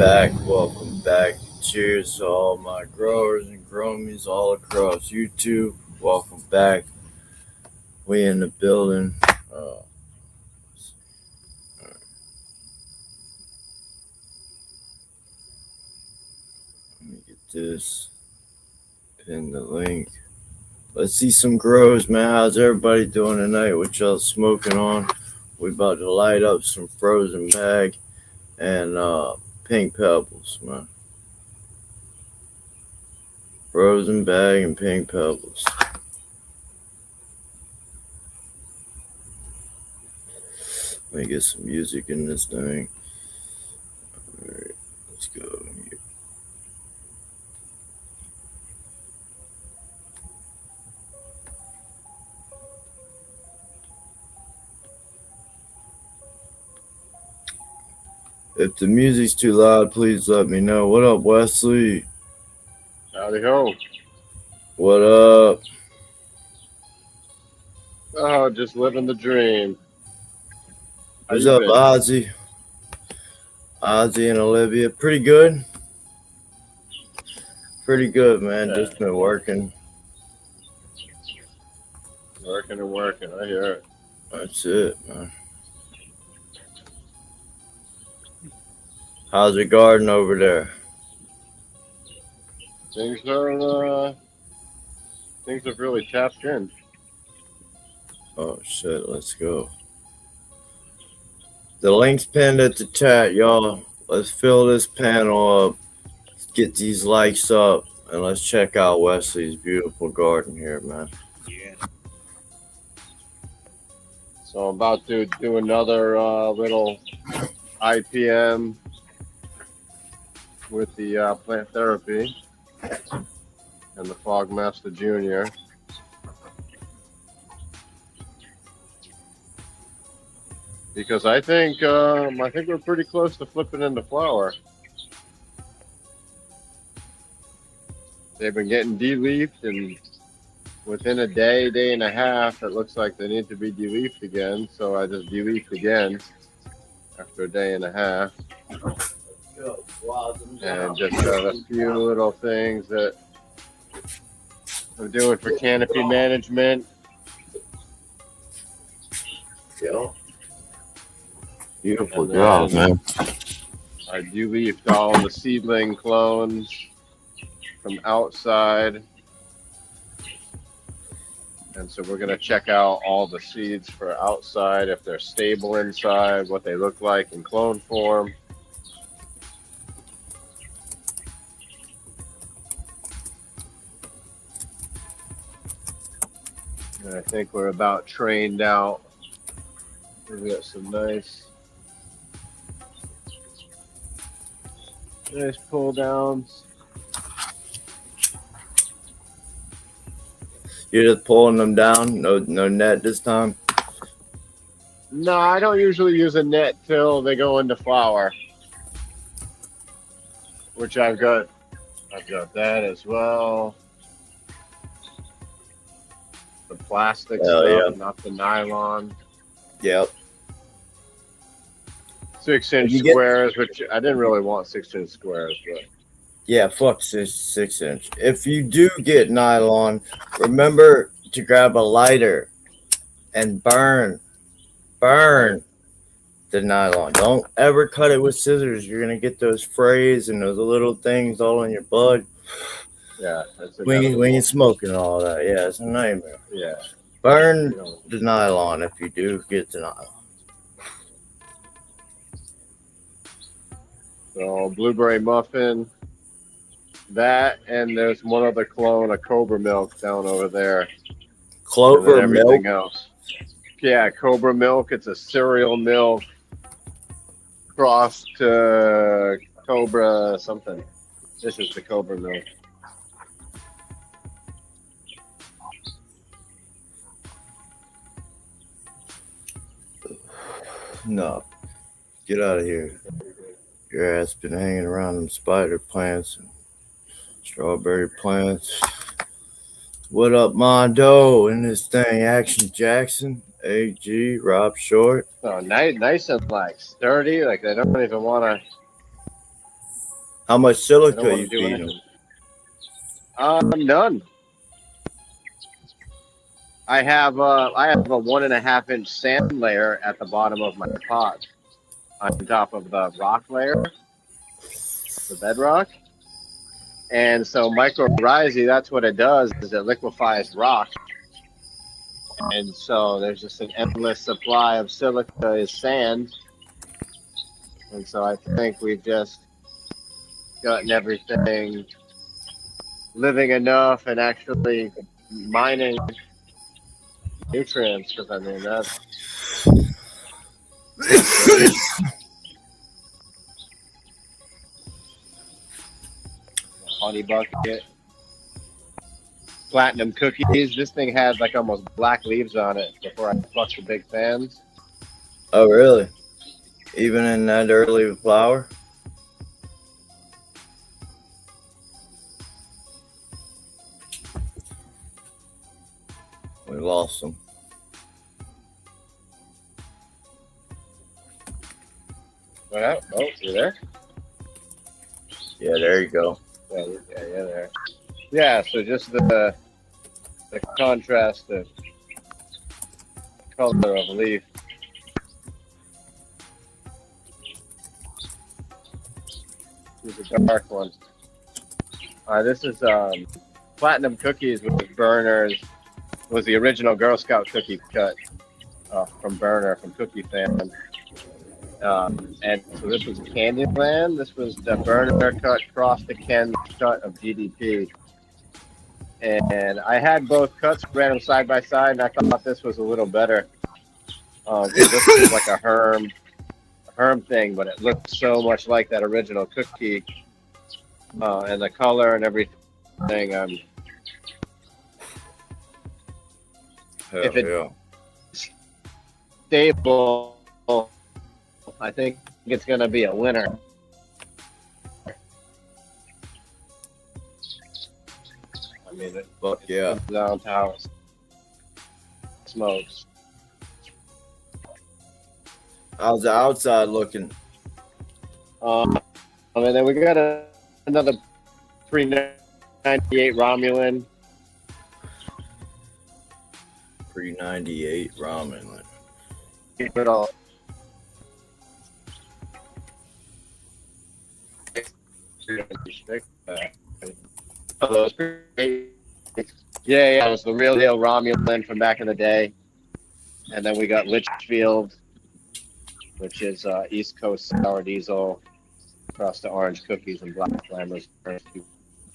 back. Welcome back. Cheers to all my growers and gromies all across YouTube. Welcome back. We in the building. Let me get this. Pin the link. Let's see some grows, man. How's everybody doing tonight? What y'all smoking on? We about to light up some frozen bag and pink pebbles, man. Frozen bag and pink pebbles. Let me get some music in this thing. All right, let's go. If the music's too loud, please let me know. What up, Wesley? Howdy ho. What up? Oh, just living the dream. What's up, Ozzy? Ozzy and Olivia. Pretty good. Pretty good, man. Yeah. Just been working. Working and working. I hear it. That's it, man. How's the garden over there? Things have really tapped in. Oh, shit. Let's go. The link's pinned at the chat, y'all. Let's fill this panel up. Let's get these likes up. And let's check out Wesley's beautiful garden here, man. Yeah. So I'm about to do another little IPM with the plant therapy and the Fogmaster Jr. Because I think we're pretty close to flipping into flower. They've been getting de-leafed, and within a day and a half, it looks like they need to be de-leafed again. So I just de-leafed again after a day and a half. And just a few little things that I'm doing for canopy management. Yeah. Beautiful job, man. I de-leafed all the seedling clones from outside. And so we're going to check out all the seeds for outside, if they're stable inside, what they look like in clone form. And I think we're about trained out. We got some nice pull downs. You're just pulling them down? No net this time? No, I don't usually use a net till they go into flower. Which I've got that as well. The plastic stuff, yeah. Not the nylon. Yep. 6-inch squares, which I didn't really want 6-inch squares, but yeah, fuck 6-inch. If you do get nylon, remember to grab a lighter and burn the nylon. Don't ever cut it with scissors. You're gonna get those frays and those little things all in your bud. Yeah, when you're smoking all that. Yeah, it's a nightmare. Yeah. Burn the nylon if you do get the nylon. So blueberry muffin, that, and there's one other clone of Cobra Milk down over there. Clover everything milk? Else. Yeah, Cobra Milk. It's a cereal milk crossed to Cobra something. This is the Cobra Milk. No. Get out of here. Your ass been hanging around them spider plants and strawberry plants. What up, Mondo? In this thing, Action Jackson, AG, Rob Short. Oh, nice and like sturdy. Like they don't even want to How much I don't silica want you to do feed them? anything. None. I have a 1.5 inch sand layer at the bottom of my pot, on top of the rock layer, the bedrock. And so mycorrhizae, that's what it does, is it liquefies rock. And so there's just an endless supply of silica is sand. And so I think we've just gotten everything living enough and actually mining nutrients, because I mean that's great. Honey bucket, platinum cookies. This thing had like almost black leaves on it before I plucked the big fans. Oh, really? Even in that early flower? We lost them. Oh, you there? Yeah, there you go. Yeah, there. Yeah, so just the contrast of color of leaf. This is a dark one. This is platinum cookies with burners. Was the original Girl Scout cookie cut from Burner, from Cookie Fan. And so this was Candyland. This was the Burner cut, cross the Ken cut of GDP. And I had both cuts, ran them side by side, and I thought this was a little better. This was like a herm thing, but it looked so much like that original cookie, and the color and everything. If it's stable, I think it's going to be a winner. I mean, it comes down to how it smokes. How's the outside looking? And then we got another pre-98 Romulan. Pre-98 Romulan. Keep it all. Yeah, it was the real deal Romulan from back in the day. And then we got Litchfield, which is East Coast sour diesel, across the orange cookies and black flammers.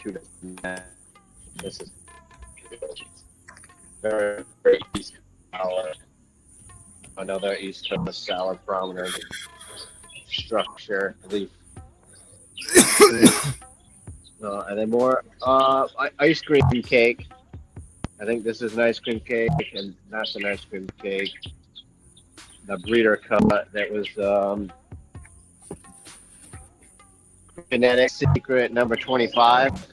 Two different. This is very, very East Coast sour. Another East Coast sour prominent structure leaf. And then more ice cream cake. I think this is an ice cream cake, and that's an ice cream cake. The breeder cut that was genetic secret number 25.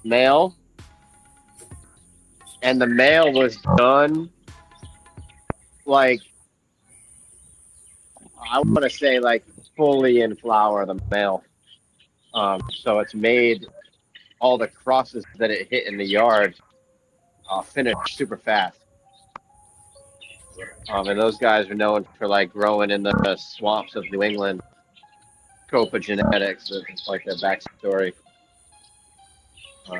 Male. And the male was done like, I want to say like fully in flower, the male. So it's made all the crosses that it hit in the yard finish super fast. And those guys are known for like growing in the swamps of New England. Copa genetics, it's like their backstory.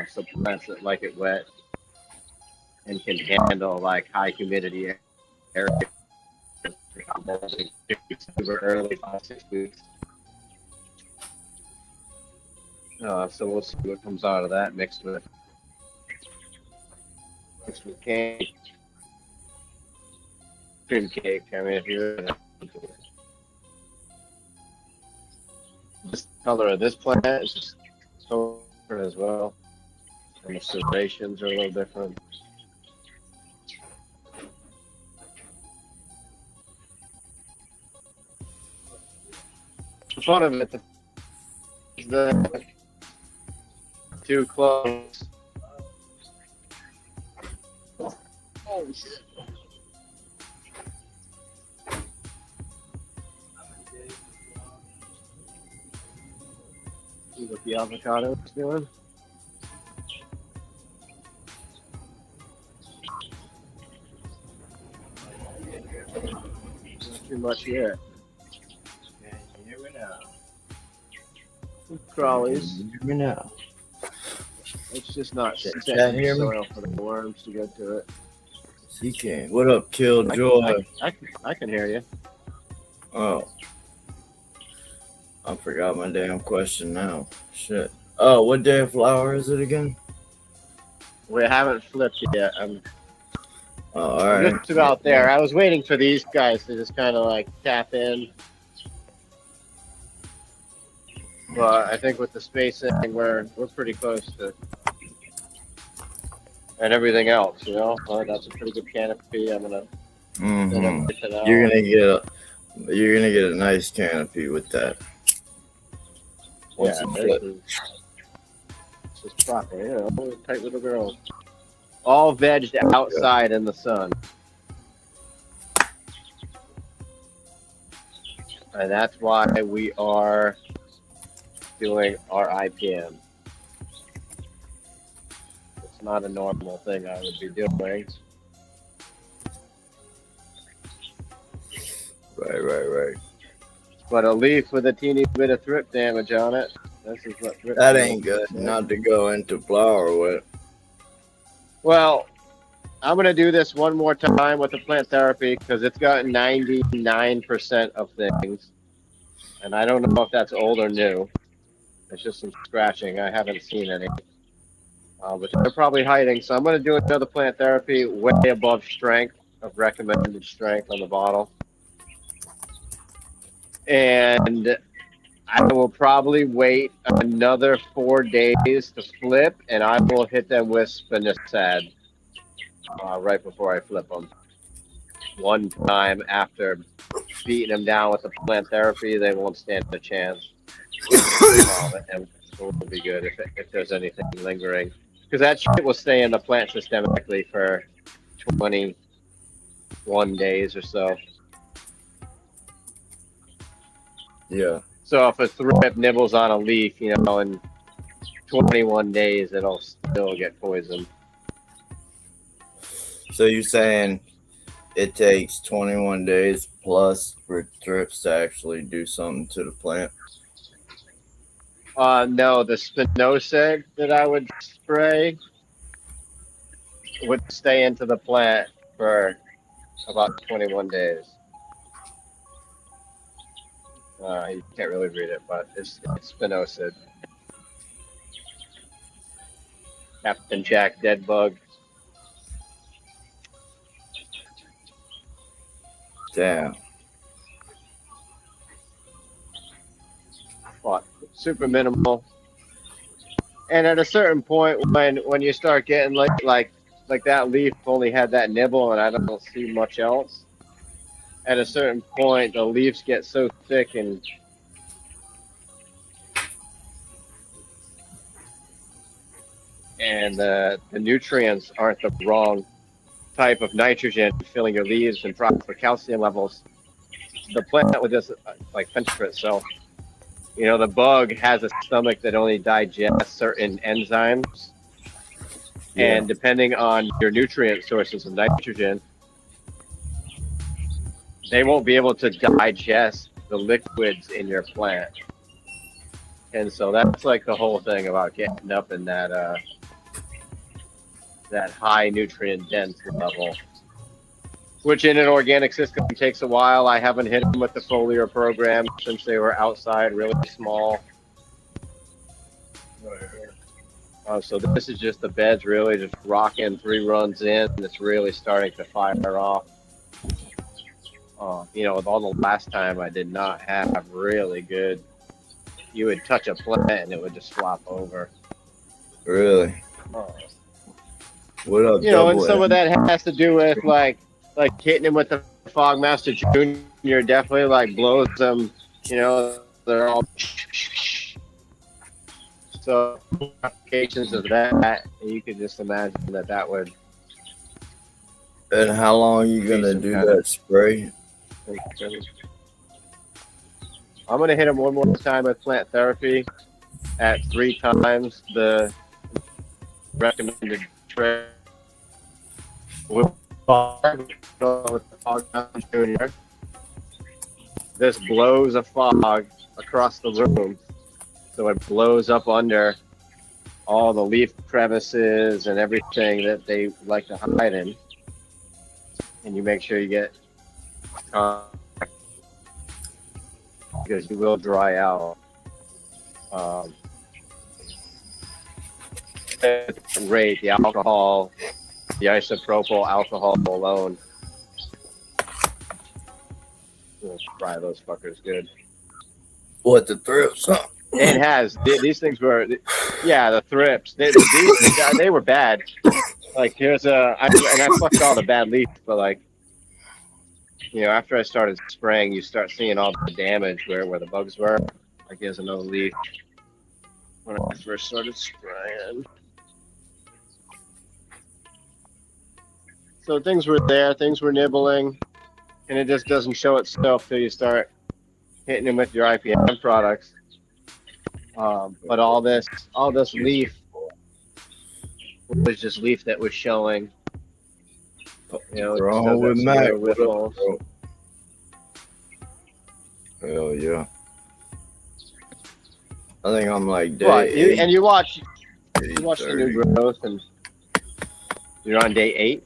So plants that like it wet and can handle like high humidity areas. Super early, 5-6 weeks. So we'll see what comes out of that mixed with cake. Cream cake. I mean, if you're this color of this plant is just so different as well. And the serrations are a little different. The fun of it, the too close. Oh shit. See what the avocado is doing. Not too much yet. Can you hear me now? Some crawlies. Can you hear me now? It's just not Chat setting hear the me? soil for the worms to get to it. Yes, he can. What up, Killjoy? I can hear you. Oh, I forgot my damn question now. Shit. Oh, what day of flower is it again? We haven't flipped yet. I'm Oh, all right. just about there. I was waiting for these guys to just kind of like tap in. But I think with the spacing, we're pretty close to, and everything else, you know. That's a pretty good canopy. I'm gonna. Mm-hmm. You're gonna get a nice canopy with that. Once Yeah, you flip. this is proper. You know, tight little girls. All vegged outside in the sun. And that's why we are doing our IPM. It's not a normal thing I would be doing. Right. But a leaf with a teeny bit of thrip damage on it. This is what thrip That damage ain't good. is. Not to go into flower with. Well, I'm going to do this one more time with the plant therapy because it's got 99% of things. And I don't know if that's old or new. It's just some scratching. I haven't seen any. But they're probably hiding. So I'm going to do another plant therapy way above strength of recommended strength on the bottle. And I will probably wait another 4 days to flip, and I will hit them with spinosad right before I flip them. One time after beating them down with the plant therapy, they won't stand a chance. And it will be good if there's anything lingering. Because that shit will stay in the plant systemically for 21 days or so. Yeah. So if a thrip nibbles on a leaf, you know, in 21 days, it'll still get poisoned. So you're saying it takes 21 days plus for thrips to actually do something to the plant? No, the spinosad that I would spray would stay into the plant for about 21 days. You can't really read it, but it's spinosad. Captain Jack Deadbug. Damn. But super minimal. And at a certain point, when you start getting like that leaf only had that nibble, and I don't see much else. At a certain point, the leaves get so thick and the nutrients aren't the wrong type of nitrogen filling your leaves and proper calcium levels. The plant would just like fend for itself. You know, the bug has a stomach that only digests certain enzymes. Yeah. And depending on your nutrient sources of nitrogen, they won't be able to digest the liquids in your plant. And so that's like the whole thing about getting up in that high nutrient dense level, which in an organic system takes a while. I haven't hit them with the foliar program since they were outside, really small. So this is just the beds really just rocking 3 runs in, and it's really starting to fire off. You know, with all the last time I did not have really good. You would touch a plant and it would just flop over. Really? What up, You know, and Double some M? of that has to do with like hitting him with the Fogmaster Junior definitely like blows them. You know, they're all so applications of that. You could just imagine that would. And how long are you gonna do that spray? I'm gonna hit him one more time with plant therapy, at 3 times the recommended trade. With fog, junior, this blows a fog across the room, so it blows up under all the leaf crevices and everything that they like to hide in, and you make sure you get because you will dry out. Rate the alcohol, the isopropyl alcohol alone. We'll fry those fuckers good. What, the thrips? Huh? It has these things were, yeah, the thrips. They were bad. Like here's I fucked all the bad leaf, but like, you know, after I started spraying, you start seeing all the damage where the bugs were. Like here's another leaf when I first started spraying. So things were there, things were nibbling, and it just doesn't show itself till you start hitting them with your IPM products. But all this leaf was just leaf that was showing. You know, wrong with Mac. Whiffles. Hell yeah. I think I'm like day Right, 8. and you watch the new growth, and you're on day 8.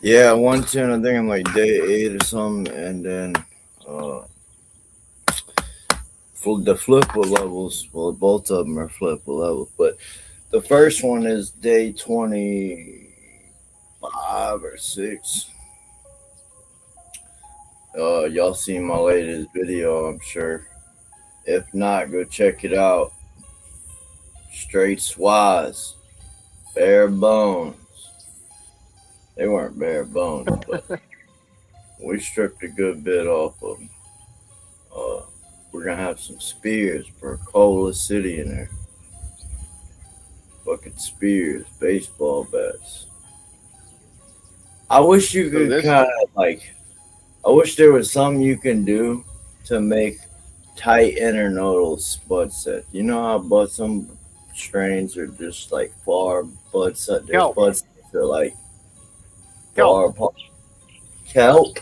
Yeah, 110. I think I'm like day 8 or something, and then for the flipper levels, well, both of them are flipper levels, but the first one is day 25 or 6. Y'all seen my latest video, I'm sure. If not, go check it out. Straight swaz, bare bones. They weren't bare bones, but we stripped a good bit off of them. We're gonna have some spears for Cola City in there. Fucking spears, baseball bats. I wish you could kind of like. I wish there was something you can do to make tight internodal bud set. You know how some strains are just like far bud set. There's bud sets that are like far apart. Kelp?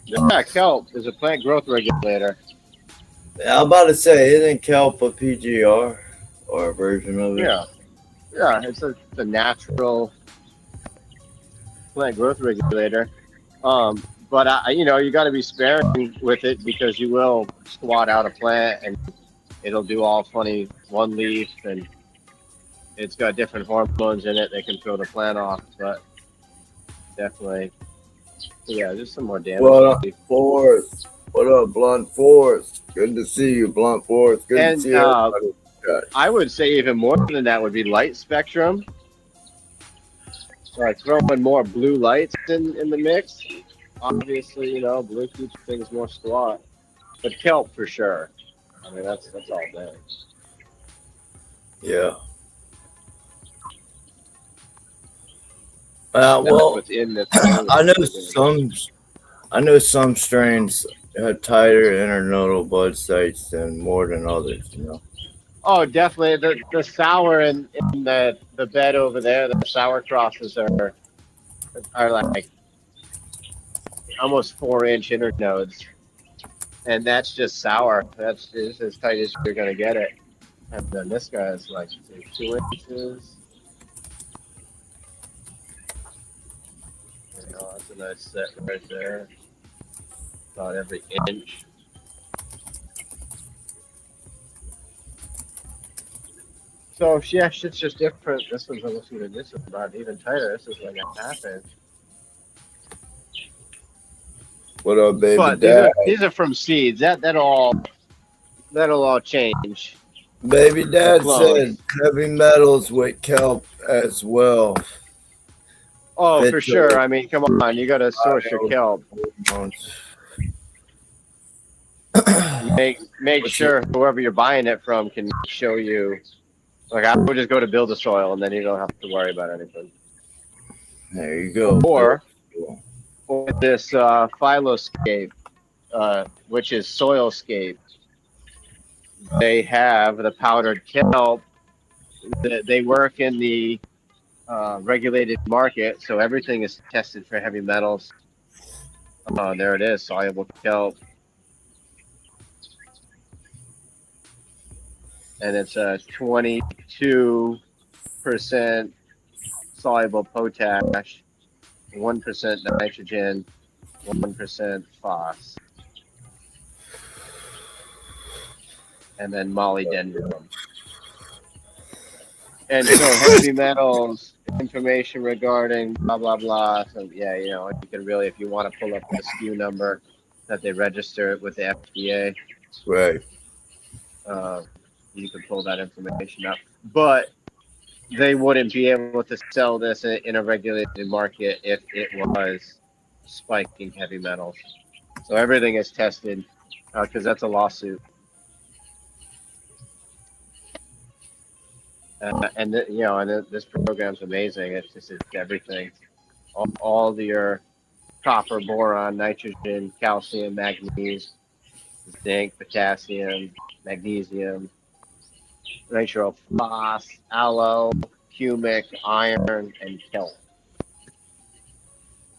Yeah, kelp is a plant growth regulator. Yeah, I'm about to say, isn't kelp a PGR or a version of it? Yeah, it's a natural plant growth regulator. But you know, you got to be sparing with it because you will squat out a plant and it'll do all funny one leaf, and it's got different hormones in it that can throw the plant off. But definitely, yeah, just some more damage. What up, Forrest? What up, Blunt Forrest? Good to see you, Blunt Forrest. Good to see everybody. I would say even more than that would be light spectrum. Like throwing more blue lights in the mix. Obviously, you know, blue keeps things more squat. But kelp for sure. I mean, that's all day. Yeah. Well, I know some strains have tighter internodal bud sites than more than others, you know. Oh, definitely. The sour in the bed over there, the sour crosses are like almost 4-inch internodes, and that's just sour. That's just as tight as you're gonna get it. And then this guy is like 2 inches. You know, that's a nice set right there. About every inch. So yeah, shit's just different. This one's this is about even tighter. This is like a 1/2 inch. What up, baby? But these are from seeds. That'll all change. Baby Dad said heavy metals with kelp as well. Oh, for sure. I mean, come on, you got to source your kelp. Make sure whoever you're buying it from can show you. Like I would just go to Build a Soil, and then you don't have to worry about anything. There you go. Or this Philoscape, which is Soilscape. they have the powdered kelp. They work in the regulated market, so everything is tested for heavy metals. There it is, soluble kelp, and it's a 22% soluble potash, 1% nitrogen, 1% phos, and then molybdenum. And so heavy metals, information regarding blah, blah, blah. So yeah, you know, you can really, if you want to pull up the SKU number that they register with the FDA, Right. you can pull that information up. But they wouldn't be able to sell this in a regulated market if it was spiking heavy metals. So everything is tested because that's a lawsuit. And you know, and this program's amazing. It's everything, all your copper, boron, nitrogen, calcium, manganese, zinc, potassium, magnesium, nitro, phos, aloe, humic, iron, and kelp.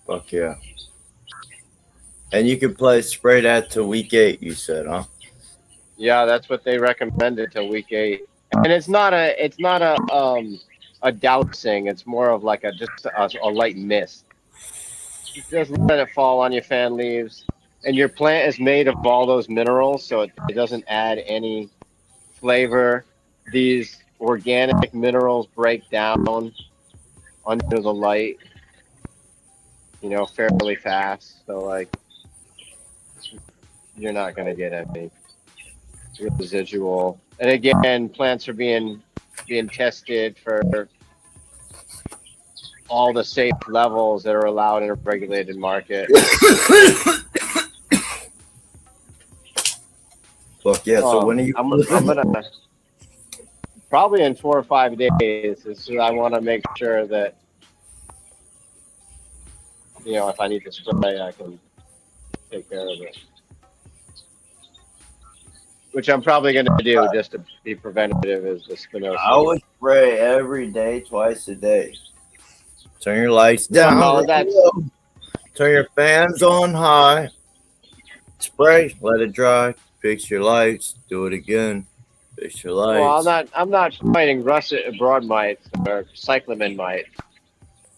Fuck yeah. And you can spray that to week 8, you said, huh? Yeah, that's what they recommended till week 8. And it's not a dousing. It's more of like just a light mist. Just let it fall on your fan leaves. And your plant is made of all those minerals, so it doesn't add any flavor. These organic minerals break down under the light, you know, fairly fast. So like, you're not gonna get any residual. And again, plants are being tested for all the safe levels that are allowed in a regulated market. Fuck yeah. So when are you? I'm gonna probably in 4 or 5 days. I want to make sure that, you know, if I need to spray, I can take care of it. Which I'm probably going to do just to be preventative is the spinosity. I would spray every day, twice a day. Turn your lights down. Well, that's... Turn your fans on high. Spray, let it dry. Fix your lights. Do it again. Fix your lights. Well, I'm not fighting russet broad mites or cyclamen mites.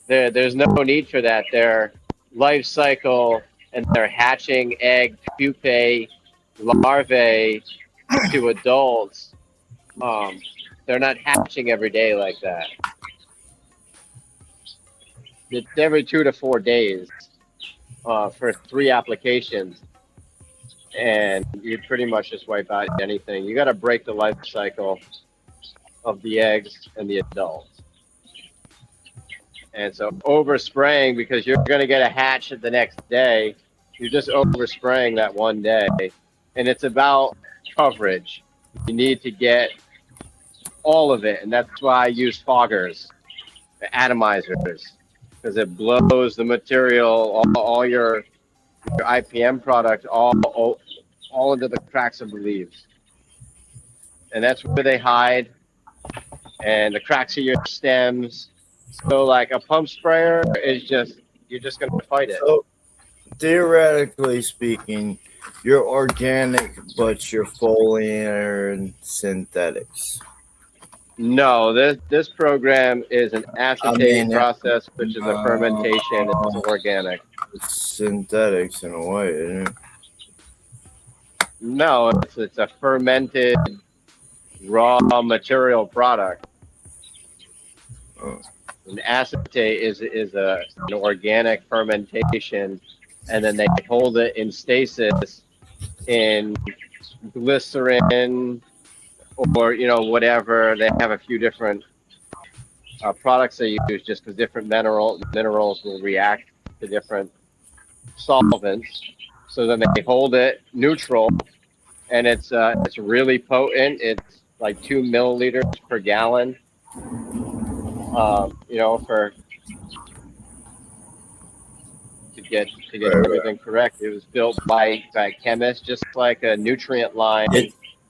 There's no need for that. Their life cycle and their hatching egg, pupae, larvae to adults, they're not hatching every day like that. It's every 2 to 4 days for 3 applications, and you pretty much just wipe out anything. You got to break the life cycle of the eggs and the adults. And so overspraying, because you're going to get a hatch the next day, you're just overspraying that one day. And it's about coverage. You need to get all of it, and that's why I use foggers, atomizers, because it blows the material, all your IPM product, all into the cracks of the leaves, and that's where they hide, and the cracks of your stems. So, like a pump sprayer is just, you're just going to fight it. So, theoretically speaking, you're organic, but you're foliar and synthetics. No, this program is an acetate process, which is a fermentation. It's organic. It's synthetics in a way, isn't it? No, it's a fermented raw material product. Oh. An acetate is an organic fermentation, and then they hold it in stasis in glycerin or, you know, whatever. They have a few different products they use just because different minerals will react to different solvents. So then they hold it neutral, and it's really potent. It's like 2 milliliters per gallon. You know, to get everything correct. It was built by chemists, just like a nutrient line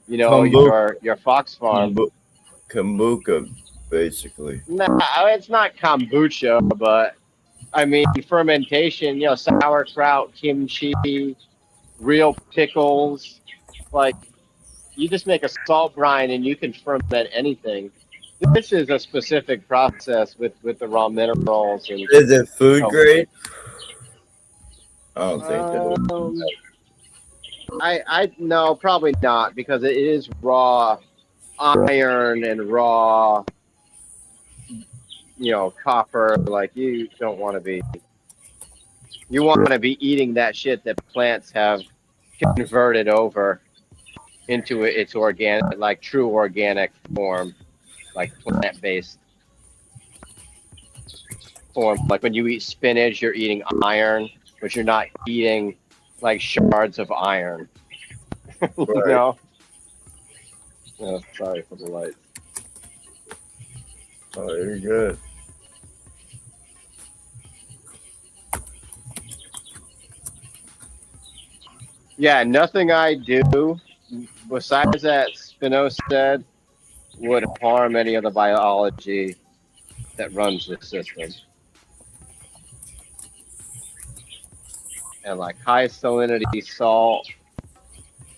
you know, your fox farm. Kombucha, basically. No, it's not kombucha, but I mean fermentation. You know, sauerkraut, kimchi, real pickles. Like you just make a salt brine and you can ferment anything. This is a specific process with the raw minerals and. Is it food Oh. grade? I don't think that. I no, probably not because it is raw iron and raw, you know, copper. Like you don't want to be. You want to be eating that shit that plants have converted over into its organic, like true organic form, like plant-based form. Like when you eat spinach, you're eating iron, but you're not eating like shards of iron. You Right. know? Oh, sorry for the light. Oh, you're good. Yeah, nothing I do besides that Spinoza said would harm any of the biology that runs the system. And like high salinity salt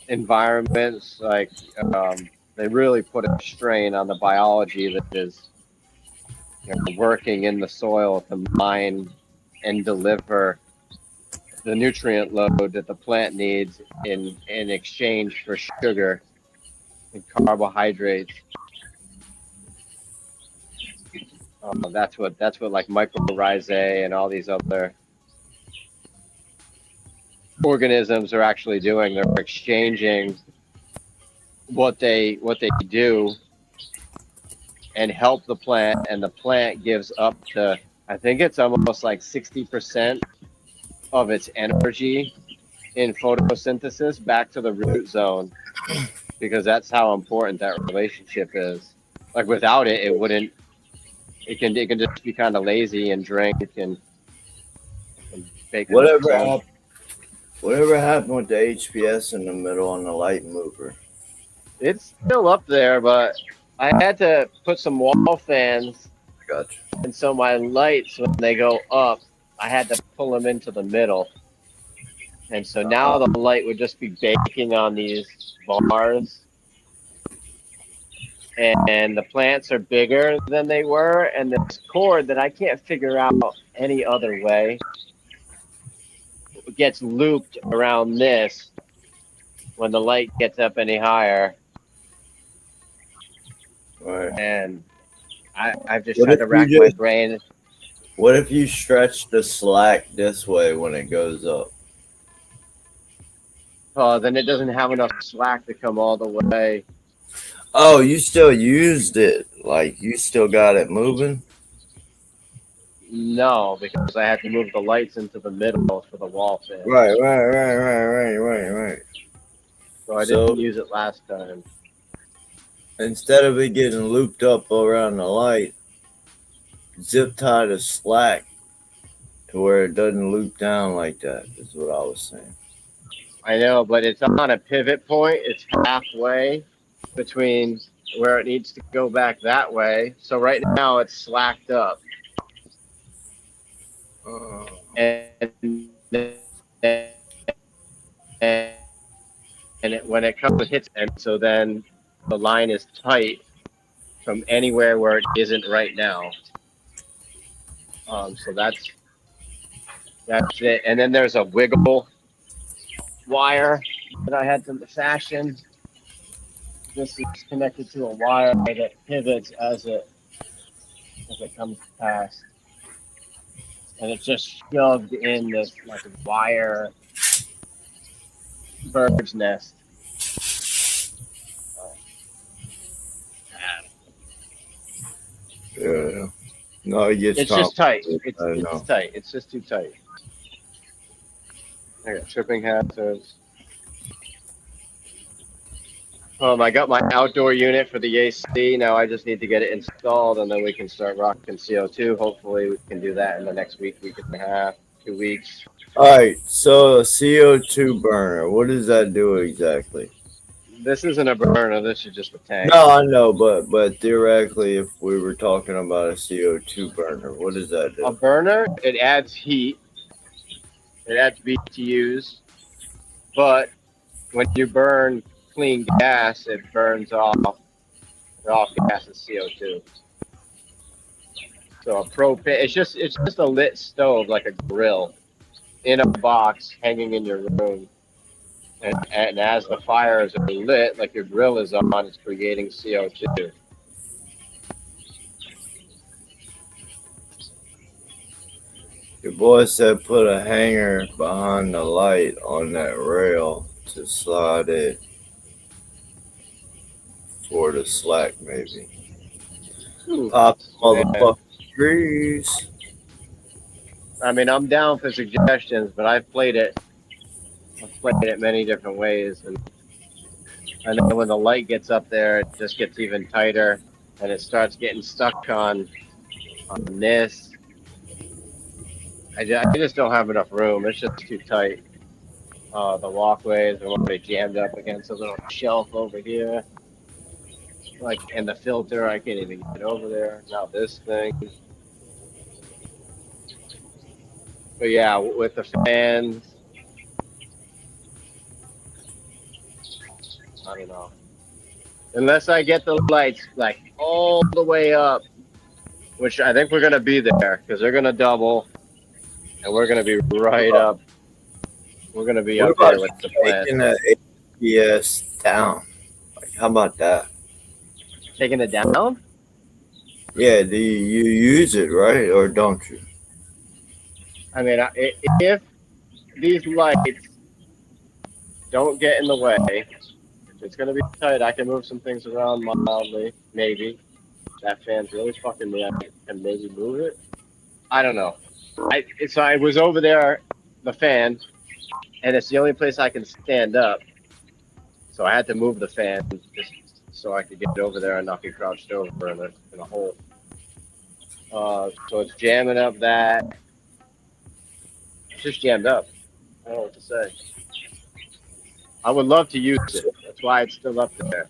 environments, like they really put a strain on the biology that is, you know, working in the soil to mine and deliver the nutrient load that the plant needs in exchange for sugar and carbohydrates. That's what like mycorrhizae and all these other organisms are actually doing. They're exchanging what they do and help the plant, and the plant gives up to, I think it's almost like 60% of its energy in photosynthesis back to the root zone, because that's how important that relationship is. Like without it, it wouldn't. It can just be kind of lazy and drink and bake. Whatever happened with the HPS in the middle on the light mover? It's still up there, but I had to put some wall fans. Gotcha. And so my lights, when they go up, I had to pull them into the middle. And so now the light would just be baking on these bars. And the plants are bigger than they were. And this cord that I can't figure out any other way gets looped around this when the light gets up any higher. Right. And I've just tried to rack my brain. What if you stretch the slack this way when it goes up? Oh, then it doesn't have enough slack to come all the way. Oh, you still used it. Like you still got it moving? No, because I had to move the lights into the middle for the wall fan. Right. So I didn't use it last time. Instead of it getting looped up around the light, zip tie the slack to where it doesn't loop down like that, is what I was saying. I know, but it's on a pivot point. It's halfway between where it needs to go back that way. So right now it's slacked up. And when it comes, it hits, and so then the line is tight from anywhere where it isn't right now. So that's it. And then there's a wiggle wire that I had to fashion. This is connected to a wire that pivots as it comes past. And it's just shoved in this like wire bird's nest. Yeah. No, it gets It's just tight. It's know. tight. It's just too tight. I got tripping hazards. I got my outdoor unit for the AC. Now I just need to get it installed, and then we can start rocking CO2. Hopefully, we can do that in the next week and a half, 2 weeks. All right. So a CO2 burner, what does that do exactly? This isn't a burner. This is just a tank. No, I know, but theoretically, if we were talking about a CO2 burner, what does that A do? burner, it adds heat. It adds BTUs. But when you burn clean gas, it burns off. Off gas is CO2. So a propane, it's just a lit stove like a grill in a box hanging in your room. And as the fires are lit, like your grill is on, it's creating CO2. Your boy said put a hanger behind the light on that rail to slide it for the slack, maybe. Ooh, Pop man. motherfucking trees. I mean, I'm down for suggestions, but I've played it many different ways, and then when the light gets up there, it just gets even tighter, and it starts getting stuck on this. I just don't have enough room. It's just too tight. The walkways are already jammed up against a little shelf over here. Like, and the filter, I can't even get over there. Now this thing. But yeah, with the fans, I don't know. Unless I get the lights like all the way up, which I think we're gonna be there because they're gonna double, and we're gonna be right up. We're gonna be What up about there with the plant. taking the APS down? Like, how about that? Taking it down? Yeah, do you use it, right? Or don't you? I mean, if these lights don't get in the way, it's gonna be tight. I can move some things around mildly, maybe. That fan's really fucking me. I can maybe move it. I don't know. So I was over there, the fan, and it's the only place I can stand up. So I had to move the fan just so I could get over there and not be crouched over in a hole. So it's jamming up that. It's just jammed up. I don't know what to say. I would love to use it. That's why it's still up there.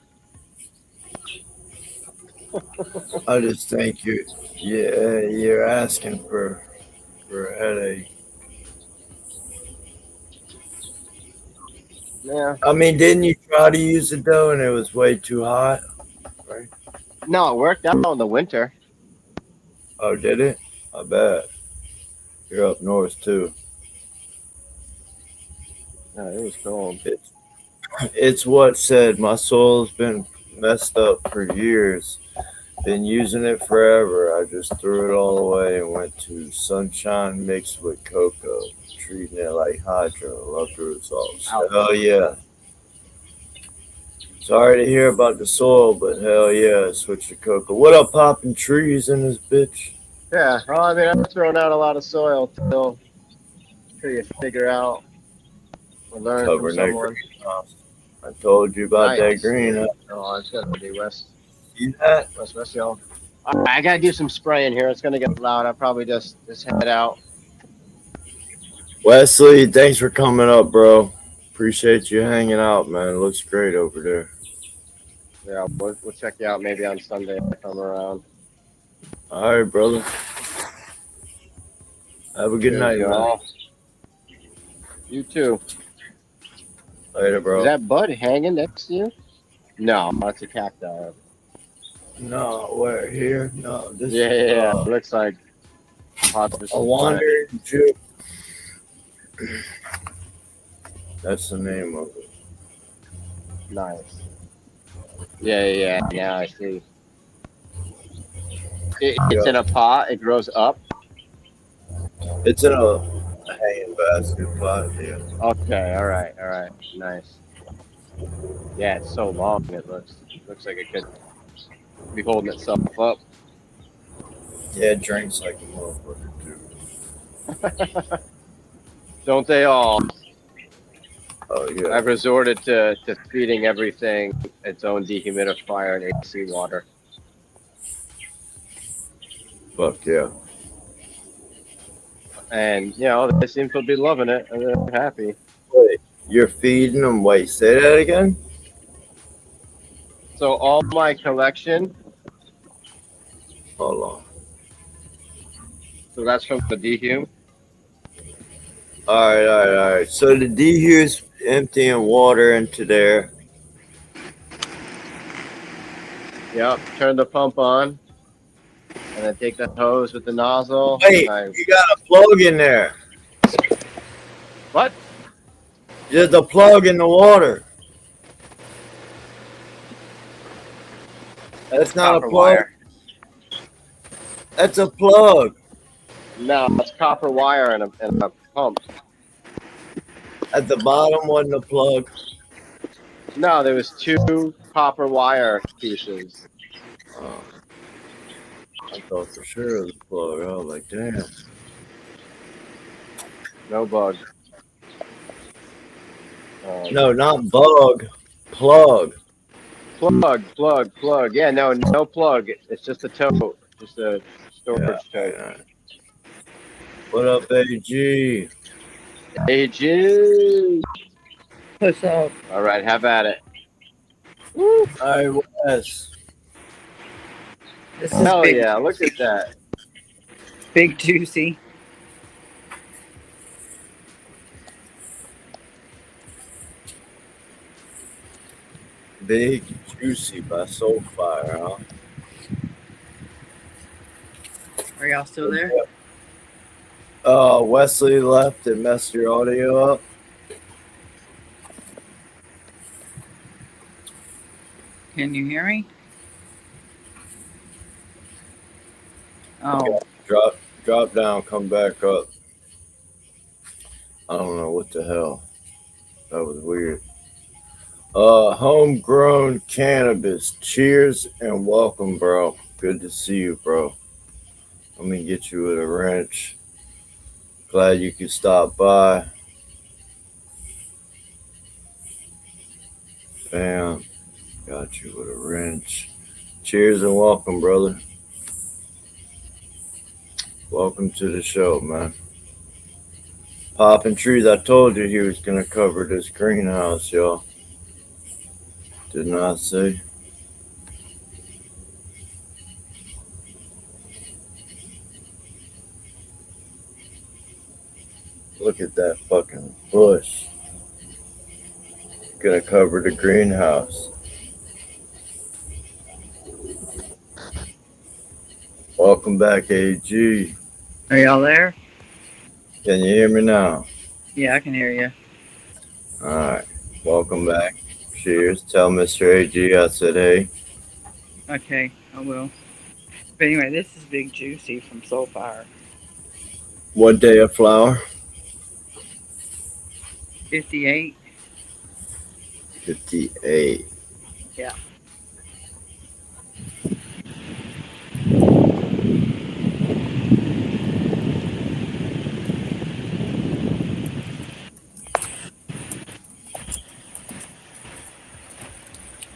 I just think you're asking for a headache. Yeah. I mean, didn't you try to use it though, and it was way too hot? Right? No, it worked out in the winter. Oh, did it? I bet. You're up north too. No, it was cold. It's what said. My soil's been messed up for years. Been using it forever. I just threw it all away and went to sunshine mixed with cocoa, treating it like hydro. Love the results. Ouch. Hell yeah. Sorry to hear about the soil, but hell yeah, switch to cocoa. What up, popping trees in this bitch? Yeah, well, I mean, I'm throwing out a lot of soil till you figure out or learn Cover from that someone. greenhouse. I told you about that green. Oh, it's got to be west, See that? y'all. I gotta do some spraying here. It's gonna get loud. I'll probably just head out. Wesley, thanks for coming up, bro. Appreciate you hanging out, man. It looks great over there. Yeah, we'll check you out maybe on Sunday if I come around. All right, brother. Have a good night, man. You too. Later, bro. Is that bud hanging next to you? No, that's a cacti. No, where? Here? No, this Yeah. It looks like a wandering Jew. That's the name of it. Nice. Yeah. Now I see. It's in a pot. It grows up. It's in a hanging basket pot. Yeah. Okay. All right. Nice. Yeah, it's so long. It looks like it could be holding itself up. Yeah, it drinks like a motherfucker too. Don't they all? Oh yeah. I've resorted to feeding everything its own dehumidifier and AC water. Fuck yeah. And they seem to be loving it and they're happy. Wait, you're feeding them? Wait, say that again? So all my collection, Hold on. so that's from the dehume. All right. So the dehu's emptying water into there. Yep. Turn the pump on, and then take the hose with the nozzle. Wait, you got a plug in there. What? There's a plug in the water. That's not a Copper plug. wire. That's a plug. No, it's copper wire and a pump. At the bottom wasn't a plug. No, there was 2 copper wire pieces. Oh, I thought for sure it was a plug. I was like, damn. No bug. No, not bug. Plug. Plug. Yeah, no plug. It's just a tote. Just a storage tote. Yeah. What up, AG? AG. What's up? All right, have at it. All right, Wes. This is Hell big, yeah, look at that. big juicy. Big Juicy by Soulfire, huh? Are y'all still there? Wesley left and messed your audio up. Can you hear me? Oh, Drop down, come back up. I don't know what the hell. That was weird. Homegrown cannabis. Cheers and welcome, bro. Good to see you, bro. Let me get you with a wrench. Glad you could stop by. Bam. Got you with a wrench. Cheers and welcome, brother. Welcome to the show, man. Popping trees. I told you he was going to cover this greenhouse, y'all. Didn't I say? Look at that fucking bush. Gonna cover the greenhouse. Welcome back, AG. are y'all there? Can you hear me now? Yeah, I can hear you. All right. Welcome back. Cheers. Tell Mr. AG I said hey. Okay, I will. But anyway, this is Big Juicy from Soulfire. What day of flower? 58. 58. Yeah.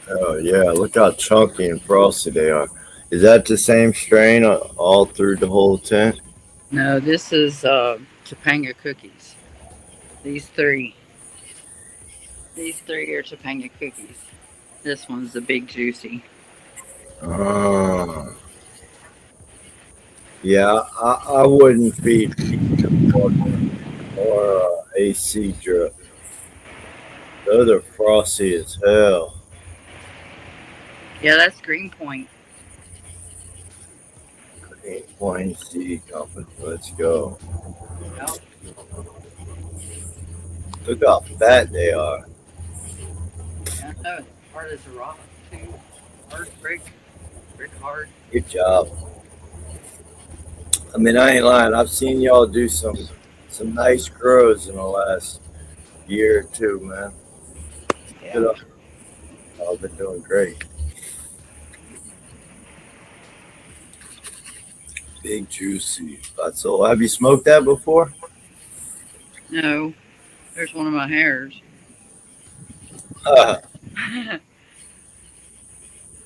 Oh, yeah. Look how chunky and frosty they are. Is that the same strain all through the whole tent? No, this is Topanga cookies. These three are Topanga cookies. This one's the Big Juicy. Yeah, I wouldn't feed or AC drip. Those are frosty as hell. Yeah, that's Greenpoint. Point C company. Let's go. Yep. Look how fat they are. Yeah, I know it's hard as a rock too. Hard as brick hard. Good job. I mean, I ain't lying. I've seen y'all do some nice grows in the last year or two, man. Yeah. Good up. Y'all been doing great. Big Juicy. That's all. Have you smoked that before? No, there's one of my hairs.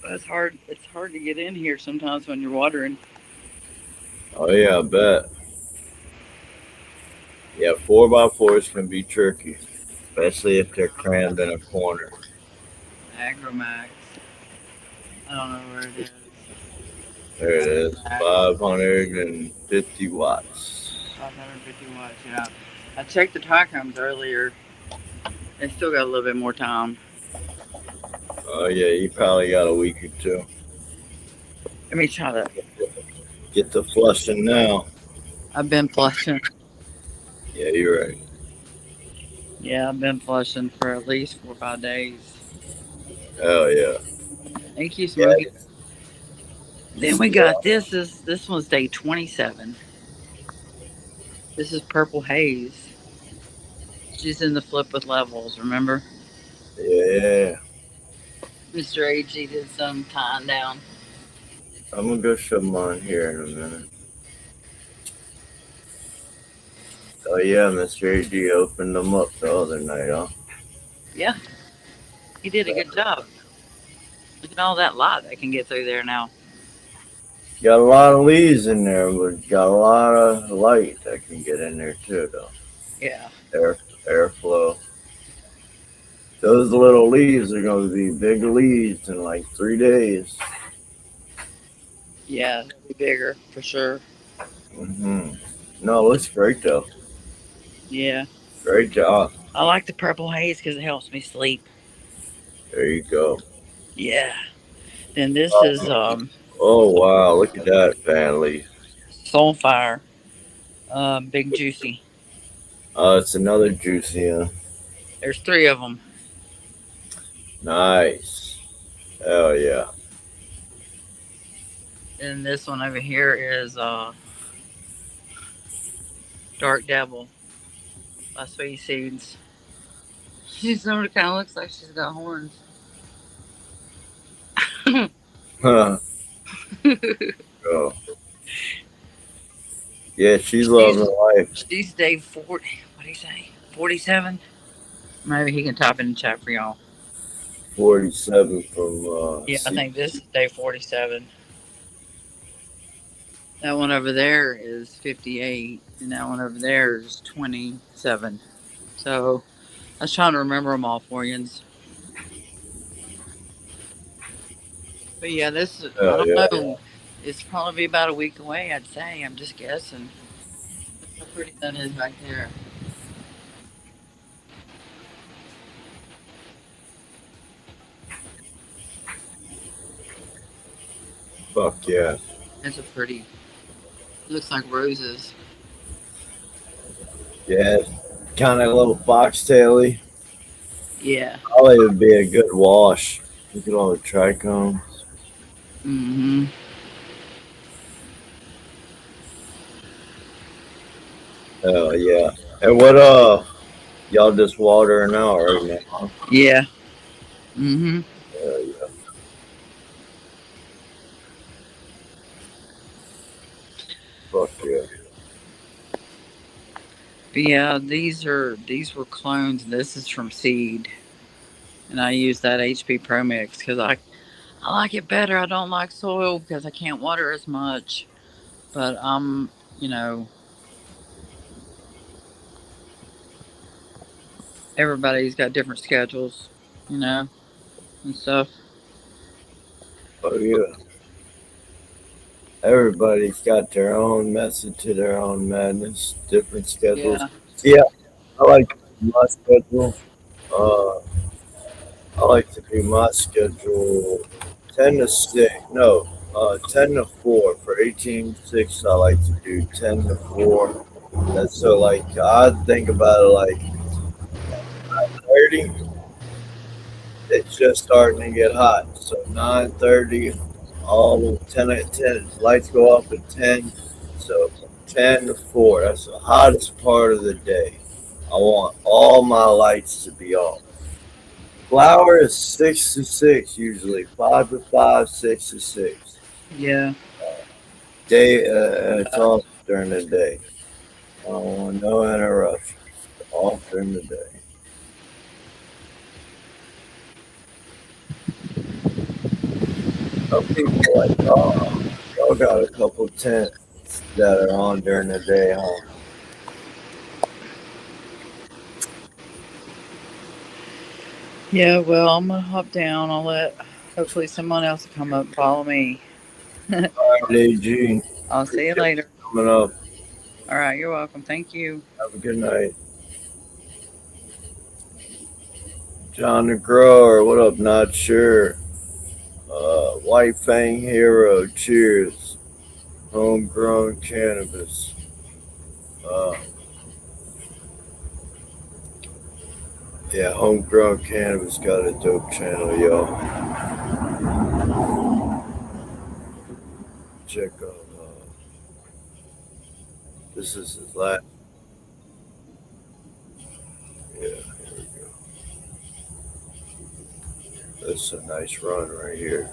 It's hard. It's hard to get in here sometimes when you're watering. Oh yeah, I bet. Yeah, 4x4s can be tricky, especially if they're crammed in a corner. Agromax. I don't know where it is. There it is. 550 watts. 550 watts, yeah. I checked the Tacoms earlier. They still got a little bit more time. Oh yeah, you probably got a week or two. Let me try that. Get the flushing now. I've been flushing. Yeah, you're right. Yeah, I've been flushing for at least 4 or 5 days. Oh yeah. Thank you, Yeah. Smokey. Then we got this one's day 27. This is Purple Haze. She's in the flip with Levelz, remember? Yeah. Mr. AG did some tying down. I'm gonna go shove mine here in a minute. Oh yeah, Mr. AG opened them up the other night, huh? Yeah, he did a good job. Look at all that light that can get through there now. Got a lot of leaves in there, but got a lot of light that can get in there too, though. Yeah. Airflow. Those little leaves are gonna be big leaves in like 3 days. Yeah, it'll be bigger for sure. No, it looks great though. Yeah. Great job. I like the Purple Haze because it helps me sleep. There you go. Yeah. Then this is Oh wow, look at that fan leaf. Soulfire. Big Juicy. Oh, it's another juicy one. There's 3 of them. Nice. Hell yeah. And this one over here is Dark Devil by Sweet Seeds. She's sort of kind of looks like she's got horns. Huh. Oh. Yeah, she's loving life. She's day 40. What do you say? 47? Maybe he can type in the chat for y'all. 47 from Yeah, I think this is day 47. That one over there is 58, and that one over there is 27. So I was trying to remember them all for you. But yeah, this is, I don't know. It's probably about a week away, I'd say. I'm just guessing. How pretty that is back there. Fuck yeah. It's a pretty. Looks like roses. Yeah, kind of a little foxtaily. Yeah. Probably would be a good wash. Look at all the trichomes. Mm-hmm. Oh yeah. And what y'all just watering out right now? Yeah. Mm-hmm. Yeah. Fuck yeah. But yeah, these were clones. This is from Seed, and I use that HP Pro Mix because I like it better. I don't like soil because I can't water as much. But you know, everybody's got different schedules, you know, and stuff. Oh yeah. Everybody's got their own method to their own madness, different schedules. Yeah. Yeah, I like my schedule. Uh, I like to do my schedule 10 to 6. No, 10 to 4. For 18/6, I like to do 10 to 4. That's so, like, I think about it like 9:30. It's just starting to get hot. So 9:30, all the 10 at 10, lights go up at 10. So 10 to 4, that's the hottest part of the day. I want all my lights to be off. Flower is 6 to 6 usually, 5 to 5, 6 to 6. Yeah. Day, it's off during the day. I don't want no interruptions. Off during the day. Some people are like, oh, y'all got a couple tents that are on during the day, huh? Yeah, well, I'm gonna hop down. I'll let Hopefully someone else will come up and follow me. All right, AG. I'll see you later. Coming up. All right, you're welcome. Thank you. Have a good night. John the Grower, what up? Not sure. White Fang Hero, cheers. Homegrown cannabis. Yeah, Homegrown Cannabis got a dope channel, y'all. Check out. This is his last. Yeah, here we go. That's a nice run right here.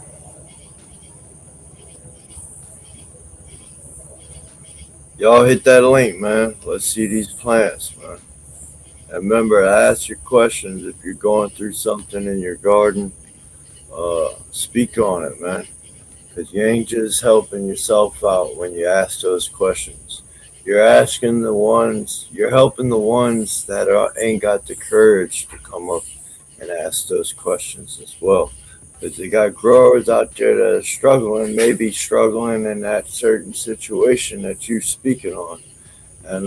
Y'all hit that link, man. Let's see these plants, man. And remember, ask your questions if you're going through something in your garden. Speak on it, man. Because you ain't just helping yourself out when you ask those questions. You're helping the ones that ain't got the courage to come up and ask those questions as well. Because you got growers out there that are struggling, maybe struggling in that certain situation that you're speaking on. And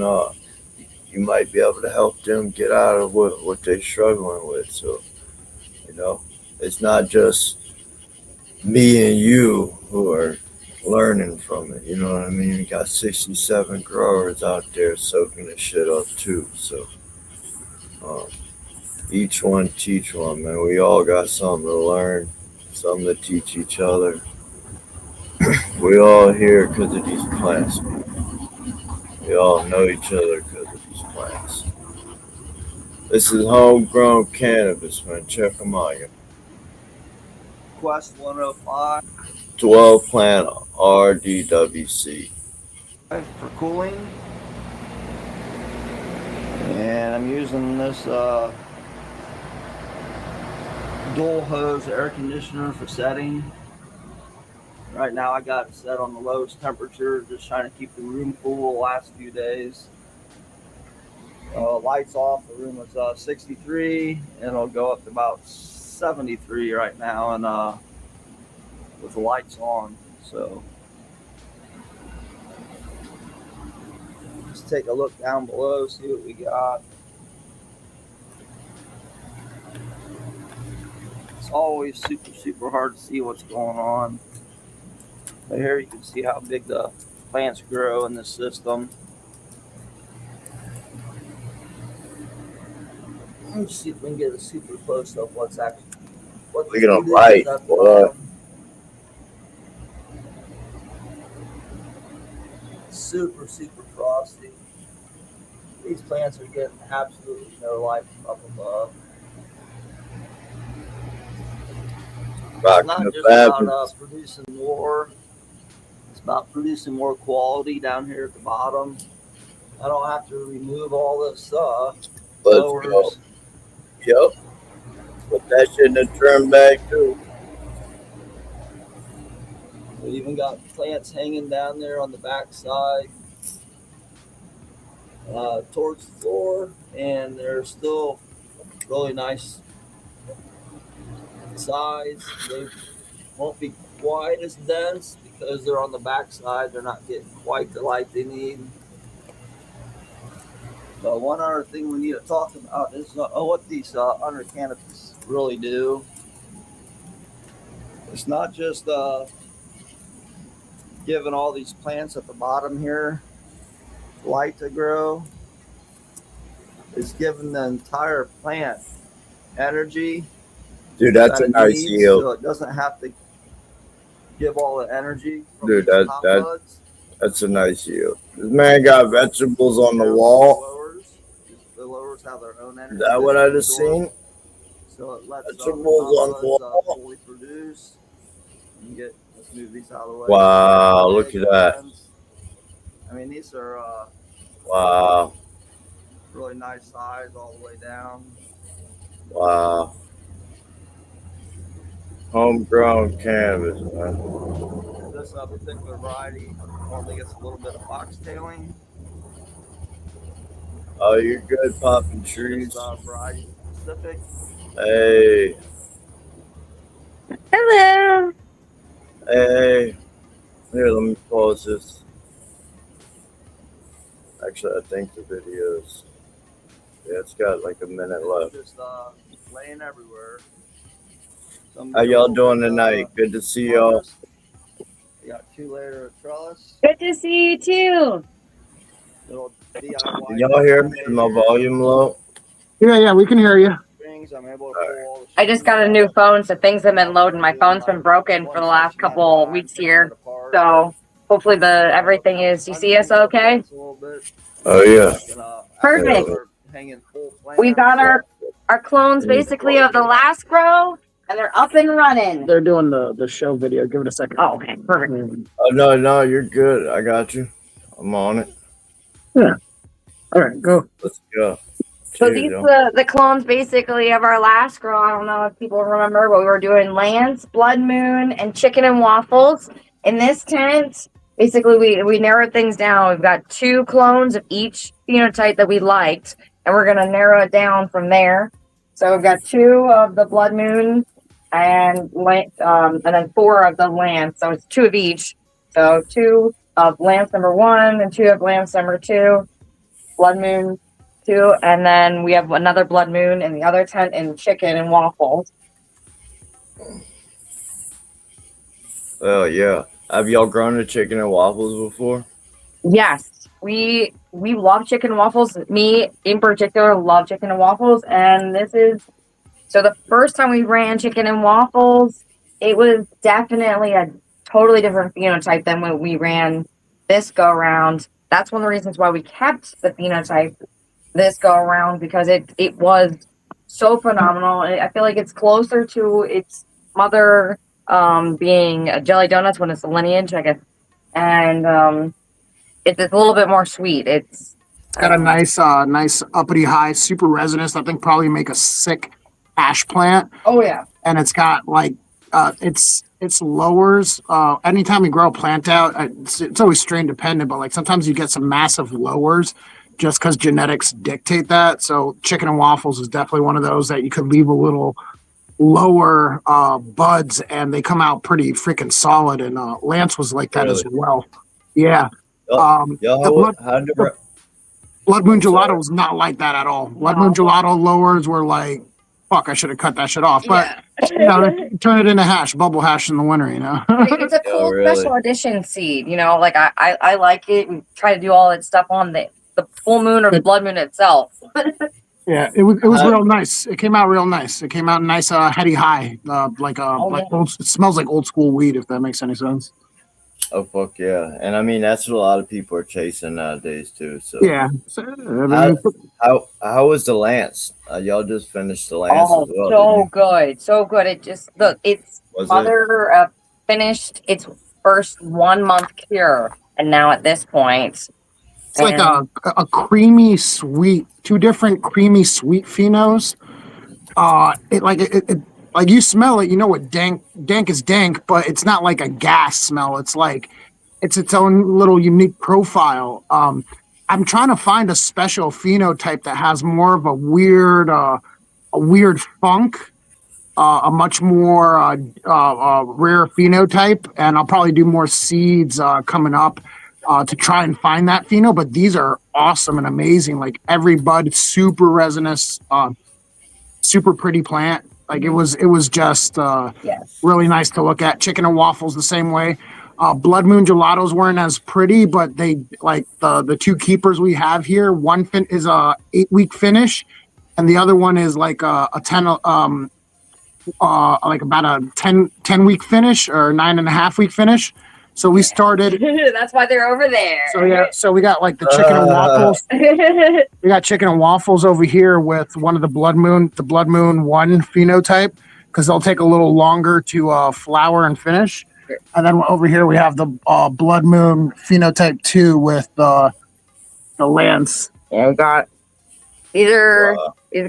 you might be able to help them get out of what they're struggling with. So, it's not just me and you who are learning from it. You know what I mean? You got 67 growers out there soaking the shit up too. So each one teach one, man. We all got something to learn, something to teach each other. We all here because of these plants, man. We all know each other because of these plants. This is homegrown cannabis, man. Check them out. Quest 105 12 plant RDWC. for cooling, and I'm using this dual hose air conditioner for setting. Right now I got it set on the lowest temperature, just trying to keep the room cool the last few days. Lights off, the room was 63 and it'll go up to about 73 right now, and with the lights on. So let's take a look down below, see what we got. It's always super hard to see what's going on. But here you can see how big the plants grow in this system. Let's see if we can get a super close up what's actually Look at them right, boy. Super frosty. These plants are getting absolutely no light from up above. It's not just about producing more. It's about producing more quality down here at the bottom. I don't have to remove all this blowers. Go. Yep. Put that shit in the trim bag too. We even got plants hanging down there on the back side towards the floor, and they're still really nice size. They won't be quite as dense because they're on the back side. They're not getting quite the light they need. But one other thing we need to talk about is what these under canopies really do. It's not just giving all these plants at the bottom here light to grow. It's giving the entire plant energy. Dude, that's a nice yield. So it doesn't have to give all the energy from Dude, buds. That's a nice yield. This man got vegetables on the wall. The lowers have their own energy. Is that what I just seen? So it lets vegetables on the wall. fully produce. Let's move these out of the way. Wow, look at that. I mean, these are wow, really nice size all the way down. Wow. Homegrown cannabis, man. This particular variety only gets a little bit of foxtailing. Oh, you're good popping trees. Variety specific. Hey. Hello. Hey, here, let me pause this. Actually, I think the video's. Yeah, it's got like a minute left. Just laying everywhere. How y'all doing tonight? Good to see y'all. We got 2 layer of trellis. Good to see you too. Little DIY. Can y'all hear me? Is my volume low? Yeah, we can hear you. Strings. I'm able to pull all the I just got a new phone, so things have been loading. My phone's been broken for the last couple of weeks here. So hopefully everything is, you see us okay? Oh, yeah. Perfect. We got our clones basically of the last grow, and they're up and running. They're doing the show video. Give it a second. Oh, okay, perfect. Oh, no, you're good. I got you. I'm on it. Yeah. All right, go. Let's go. So Cheers, these y'all. the clones basically of our last grow. I don't know if people remember, but we were doing Lance, Blood Moon, and Chicken and Waffles. In this tent, basically we narrowed things down. We've got 2 clones of each phenotype that we liked, and we're gonna narrow it down from there. So we've got 2 of the Blood Moon and then 4 of the Lance. So it's 2 of each. So 2 of Lance number 1 and 2 of Lance number 2. Blood Moon 2, and then we have another Blood Moon in the other tent in Chicken and Waffles. Oh, yeah. Have y'all grown a chicken and waffles before? Yes, we love Chicken and Waffles. Me in particular love Chicken and Waffles, and this is so the first time we ran Chicken and Waffles, it was definitely a totally different phenotype than when we ran this go around. That's one of the reasons why we kept the phenotype this go around, because it was so phenomenal. I feel like it's closer to its mother being a Jelly Donuts when it's a lineage, I guess, and it's a little bit more sweet. It's got a nice uppity high, super resinous. I think probably make a sick hash plant. Oh yeah, and it's got like it's lowers. Anytime you grow a plant out, it's always strain dependent, but like sometimes you get some massive lowers just because genetics dictate that. So Chicken and Waffles is definitely one of those that you could leave a little lower buds and they come out pretty freaking solid. And Lance was like that as well. Yeah. Blood Moon Gelato was not like that at all. Blood Moon Gelato lowers were like, fuck, I should have cut that shit off. But you know, turn it into hash, bubble hash in the winter, you know. It's a cool special edition seed, you know, like I like it. We try to do all that stuff on the full moon or the blood moon itself. Yeah, it was real nice. It came out real nice. It came out nice, heady high, old, it smells like old school weed, if that makes any sense. Oh fuck yeah! And I mean that's what a lot of people are chasing nowadays too. So yeah. How was the Lance? Y'all just finished the Lance as well. So good. It just its mother finished its first 1 month cure, and now at this point, it's like a creamy sweet, 2 different creamy sweet phenos. It like you smell it, you know what dank is dank, but it's not like a gas smell. It's like it's its own little unique profile. I'm trying to find a special phenotype that has more of a weird funk, a much more rare phenotype, and I'll probably do more seeds coming up to try and find that pheno. But these are awesome and amazing. Like every bud, super resinous, super pretty plant. Like it was just really nice to look at. Chicken and Waffles the same way. Blood Moon Gelatos weren't as pretty, but they like the 2 keepers we have here. One is a 8-week finish, and the other one is like a 10 like about a 10-week finish or 9.5-week finish. So we started. That's why they're over there. So yeah, so we got like the chicken and waffles. We got chicken and waffles over here with one of the Blood Moon 1 phenotype, because they'll take a little longer to flower and finish. And then over here we have the Blood Moon phenotype 2 with the Lance. Yeah, we got these are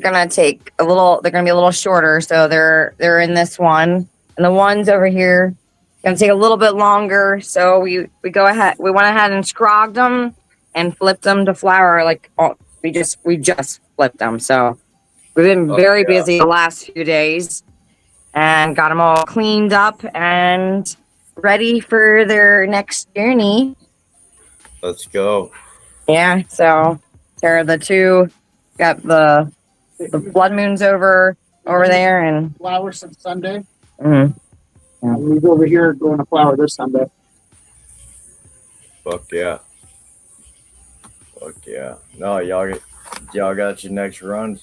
gonna take a little. They're gonna be a little shorter, so they're in this one, and the ones over here gonna take a little bit longer. So we went ahead and scrogged them and flipped them to flower. Like we just flipped them. So we've been very busy the last few days and got them all cleaned up, and ready for their next journey. Let's go. Yeah, so there are the two, got the blood moons over there, and Flower since Sunday. mhm. He's over here going to flower this Sunday. Fuck yeah. Fuck yeah. No, y'all got your next run.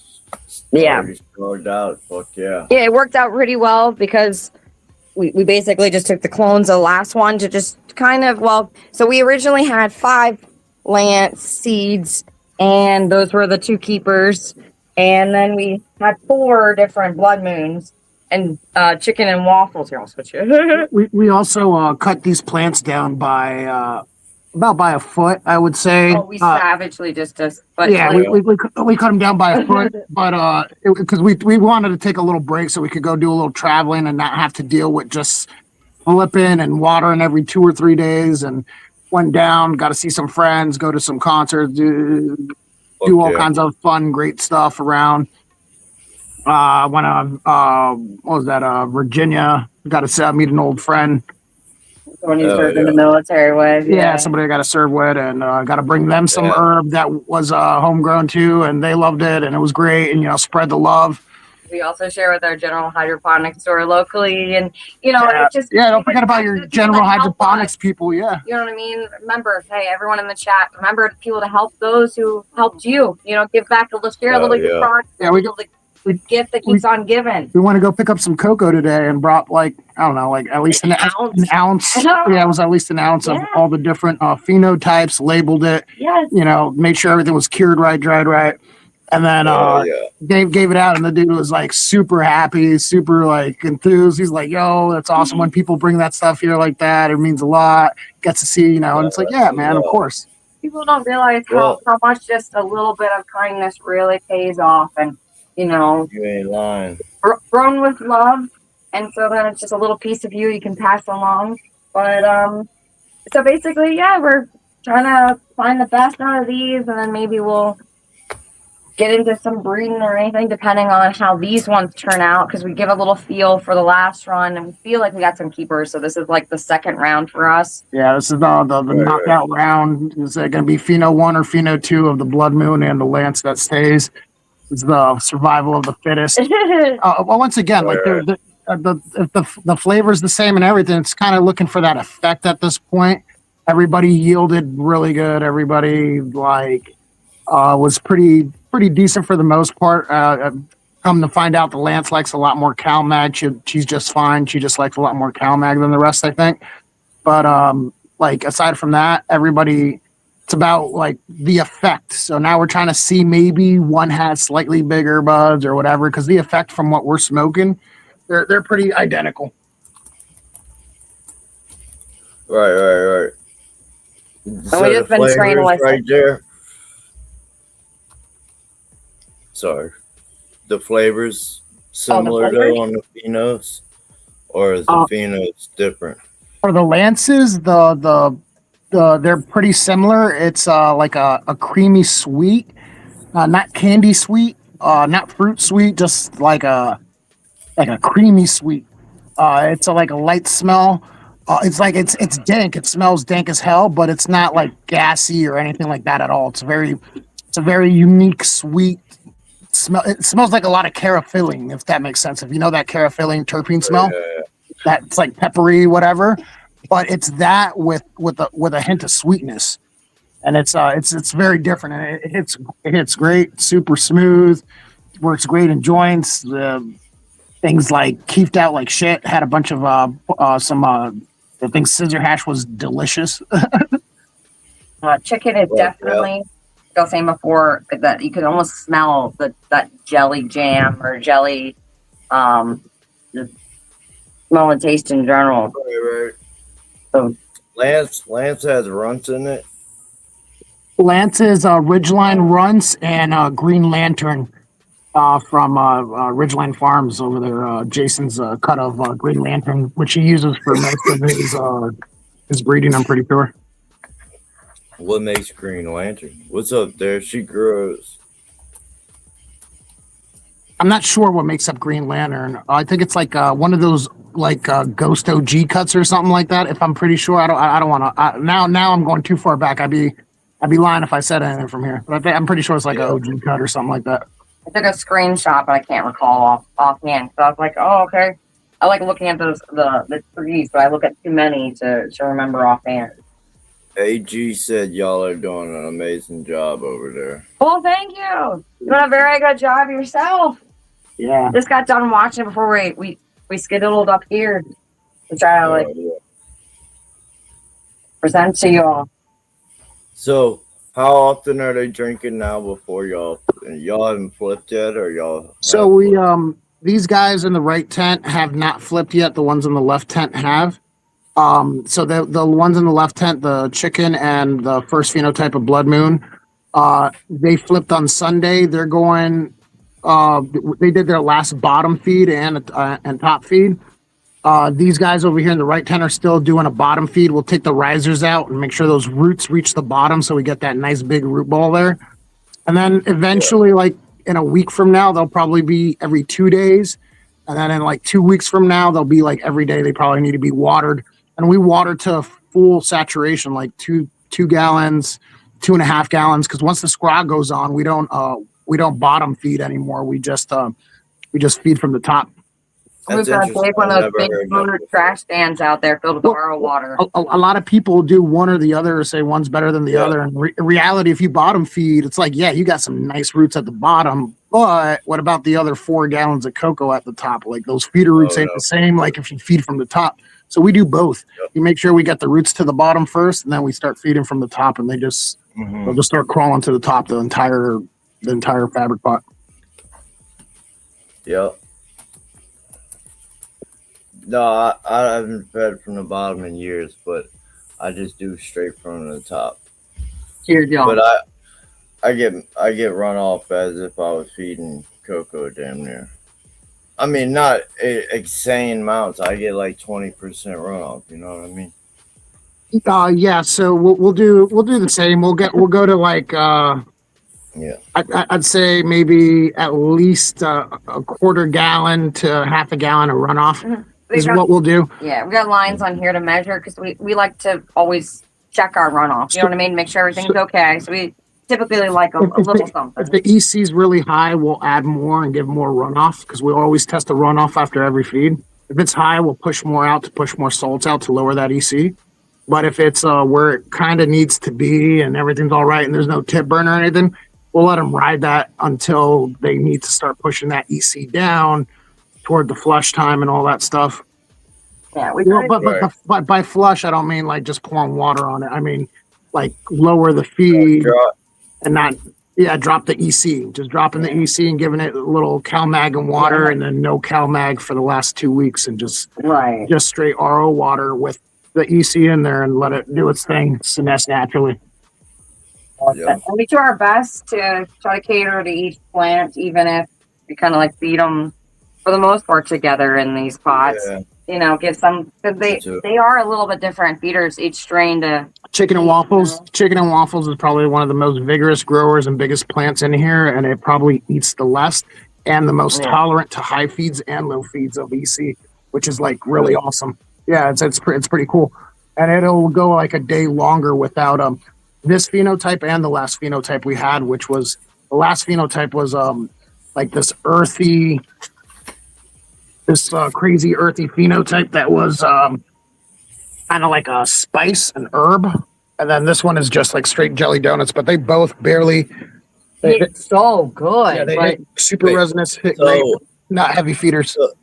Yeah. Already started out. Fuck yeah. Yeah, it worked out pretty well because we basically just took the clones of the last one to just kind of, so we originally had 5 lance seeds, and those were the 2 keepers. And then we had 4 different blood moons and chicken and waffles. Here, I'll switch it. We also cut these plants down by about by a foot, I would say. We savagely just but yeah, like, we cut them down by a foot, but because we wanted to take a little break so we could go do a little traveling and not have to deal with just flipping and watering every 2 or 3 days. And went down, got to see some friends, go to some concerts, do all kinds of fun, great stuff around. Went on what was that? Virginia. Got to meet an old friend. someone who served in the military with. Yeah, somebody I got to serve with, and got to bring them some herb that was homegrown too, and they loved it, and it was great, and spread the love. We also share with our general hydroponics store locally, and it just don't forget about your general hydroponics people. Yeah, you know what I mean. Remember, hey, everyone in the chat, remember people to help those who helped you. Give back a little, share a little bit of product. Yeah, we gift that keeps on giving. We want to go pick up some cocoa today and brought at least an ounce. Yeah, it was at least an ounce of all the different phenotypes, labeled it. Yes. Made sure everything was cured right, dried right. And then Dave gave it out, and the dude was like super happy, super like enthused. He's like, "Yo, that's awesome when people bring that stuff here like that. It means a lot. Gets to see, and it's like, yeah, man, of course." People don't realize how much just a little bit of kindness really pays off, and you ain't lying. Grown with love, and so then it's just a little piece of you can pass along. But so basically, we're trying to find the best out of these, and then maybe we'll get into some breeding or anything, depending on how these ones turn out, because we give a little feel for the last run, and we feel like we got some keepers, so this is like the second round for us. Yeah, this is the knockout round. Is it going to be Pheno 1 or Pheno 2 of the Blood Moon and the Lance that stays? It's the survival of the fittest. Well, once again, like the flavor's the same and everything. It's kind of looking for that effect at this point. Everybody yielded really good. Everybody was pretty decent for the most part. Come to find out, the Lance likes a lot more CalMag. She's just fine. She just likes a lot more CalMag than the rest, I think. But aside from that, everybody, it's about the effect. So now we're trying to see maybe one has slightly bigger buds or whatever, because the effect from what we're smoking, they're pretty identical. Right. So we just been spraying right there. Sorry, the flavors similar though on the phenos, or is the phenos different? For the Lances, they're pretty similar. It's like a creamy sweet, not candy sweet, not fruit sweet, just like a creamy sweet. It's like a light smell. It's dank. It smells dank as hell, but it's not like gassy or anything like that at all. It's a very unique sweet smell. It smells like a lot of carafilling, if that makes sense. If you know that carafilling terpene smell, that's like peppery, whatever. But it's that with a hint of sweetness, and it's very different. And it hits great, super smooth, works great in joints. Things like keefed out like shit. Had a bunch of I think scissor hash was delicious. Chicken is definitely. I was saying before that you could almost smell that jelly jam or jelly, smell and taste in general. Right. So Lance has runts in it. Lance's Ridgeline runts and Green Lantern from Ridgeline Farms over there. Jason's cut of Green Lantern, which he uses for most of his breeding, I'm pretty sure. What makes Green Lantern? What's up there? She grows. I'm not sure what makes up Green Lantern. I think it's like one of those Ghost OG cuts or something like that. If I'm pretty sure, I don't want to. Now I'm going too far back. I'd be lying if I said anything from here. But I'm pretty sure it's like an OG cut or something like that. I took a screenshot, but I can't recall offhand. So I was like, oh, okay. I like looking at the trees, but I look at too many to remember offhand. AG said y'all are doing an amazing job over there. Well, thank you. You're doing a very good job yourself. Yeah. Just got done watching it before we skedaddled up here to try to present to y'all. So, how often are they drinking now before y'all haven't flipped yet, or y'all? So we these guys in the right tent have not flipped yet. The ones in the left tent have. So the ones in the left tent, the chicken and the first phenotype of Blood Moon, they flipped on Sunday. They're going. They did their last bottom feed and top feed. These guys over here in the right tent are still doing a bottom feed. We'll take the risers out and make sure those roots reach the bottom so we get that nice big root ball there. And then eventually, like in a week from now, they'll probably be every 2 days. And then in like 2 weeks from now, they'll be like every day. They probably need to be watered. And we water to full saturation, like two gallons, 2.5 gallons. Because once the scrog goes on, we don't bottom feed anymore. We just feed from the top. We've got to take one of those big trash stands out there filled with RO water. A lot of people do one or the other, or say one's better than the other. And in reality, if you bottom feed, it's like, yeah, you got some nice roots at the bottom, but what about the other 4 gallons of cocoa at the top? Like those feeder roots ain't the same like if you feed from the top. So we do both. You make sure we get the roots to the bottom first, and then we start feeding from the top, and they'll just start crawling to the top, the entire fabric pot. Yep. No, I haven't fed from the bottom in years, but I just do straight from the top. Cheers, y'all. But I get run off as if I was feeding cocoa damn near. I mean, not insane amounts. I get like 20% runoff. You know what I mean? Yeah. So we'll do the same. We'll go to like I'd say maybe at least a quarter gallon to half a gallon of runoff is what we'll do. Yeah, we got lines on here to measure because we like to always check our runoff. You know what I mean? Make sure everything's okay. So we typically like a little something. If the EC is really high, we'll add more and give more runoff because we always test the runoff after every feed. If it's high, we'll push more out to push more salts out to lower that EC. But if it's where it kind of needs to be and everything's all right and there's no tip burn or anything, we'll let them ride that until they need to start pushing that EC down toward the flush time and all that stuff. Yeah, but by flush, I don't mean like just pouring water on it. I mean like lower the feed and not drop the EC. Just dropping the EC and giving it a little CalMag and water, and then no CalMag for the last 2 weeks, and just straight RO water with the EC in there and let it do its thing, finesse naturally. And we do our best to try to cater to each plant, even if we kind of like feed them for the most part together in these pots. Yeah. You know, give some, because they are a little bit different feeders, each strain to Chicken and Waffles. Chicken and Waffles is probably one of the most vigorous growers and biggest plants in here, and it probably eats the less and the most tolerant to high feeds and low feeds of EC, which is like really awesome. Yeah, it's pretty cool, and it'll go like a day longer without this phenotype and the last phenotype we had, which was the last phenotype was like this earthy. This crazy earthy phenotype that was kind of like a spice and herb. And then this one is just like straight jelly donuts, but they both barely. It's so good. Yeah, they hit super resonance, not heavy feeders. So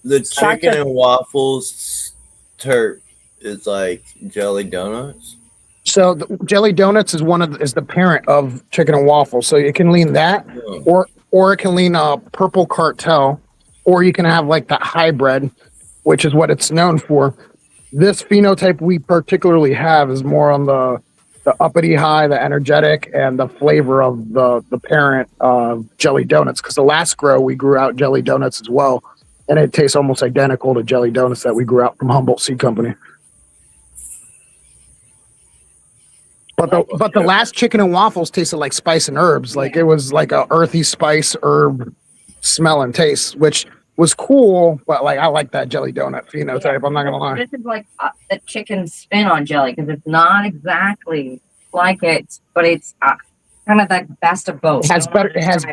the chicken and waffles terp is like jelly donuts? So the jelly donuts is the parent of chicken and waffles. So you can lean that or it can lean purple cartel. Or you can have like that hybrid, which is what it's known for. This phenotype we particularly have is more on the uppity high, the energetic, and the flavor of the parent jelly donuts. Because the last grow, we grew out jelly donuts as well. And it tastes almost identical to jelly donuts that we grew out from Humboldt Seed Company. But the last chicken and waffles tasted like spice and herbs. Like it was like a earthy spice herb smell and taste, which was cool, but like I like that jelly donut phenotype. I'm not gonna lie. This is like the chicken spin on jelly because it's not exactly like it, but it's kind of the best of both. It has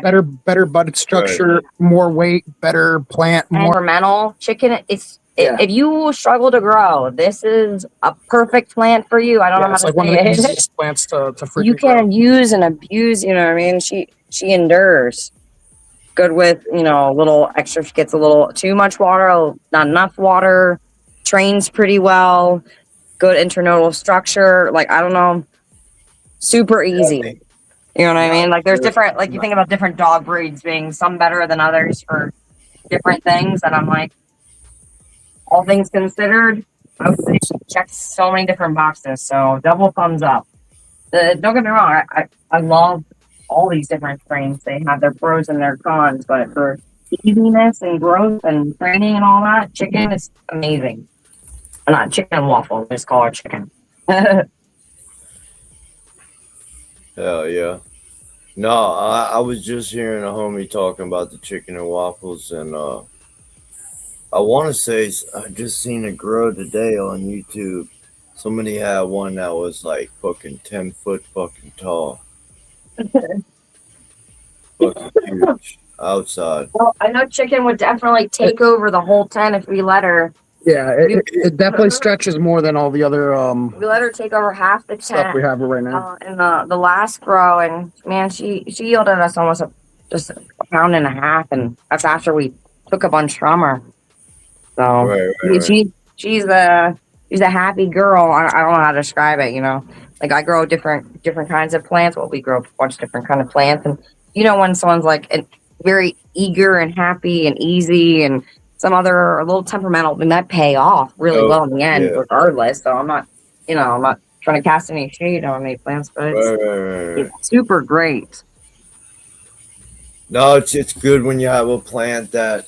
better butted structure, more weight, better plant, more environmental chicken. If you struggle to grow, this is a perfect plant for you. I don't know how to like one of say the it. easiest plants to freaking You can grow. use and abuse. You know what I mean? She endures. Good with a little extra. She gets a little too much water, not enough water. Trains pretty well. Good internodal structure. Like I don't know, super easy. You know what I mean? Like there's different. Like you think about different dog breeds being some better than others for different things, and I'm like, all things considered, I would say she checks so many different boxes. So double thumbs up. Don't get me wrong. I love all these different strains. They have their pros and their cons, but for easiness and growth and training and all that, chicken is amazing. Not chicken and waffles, just call her chicken. Hell yeah. No, I was just hearing a homie talking about the chicken and waffles, and I want to say I just seen it grow today on YouTube. Somebody had one that was like fucking 10 foot fucking tall. Fucking huge outside. Well, I know chicken would definitely take over the whole tent if we let her. Yeah, it definitely stretches more than all the other We let her take over half the stuff tent we have right now. in the last grow, and man, she yielded us almost just a pound and a half, and that's after we took a bunch from her. So Right. she's a happy girl. I don't know how to describe it. Like I grow different kinds of plants. Well, we grow a bunch of different kind of plants, and when someone's like very eager and happy and easy, and some other are a little temperamental, then that pay off really well in the end, regardless. So I'm not trying to cast any shade on any plants, but it's super great. No, it's good when you have a plant that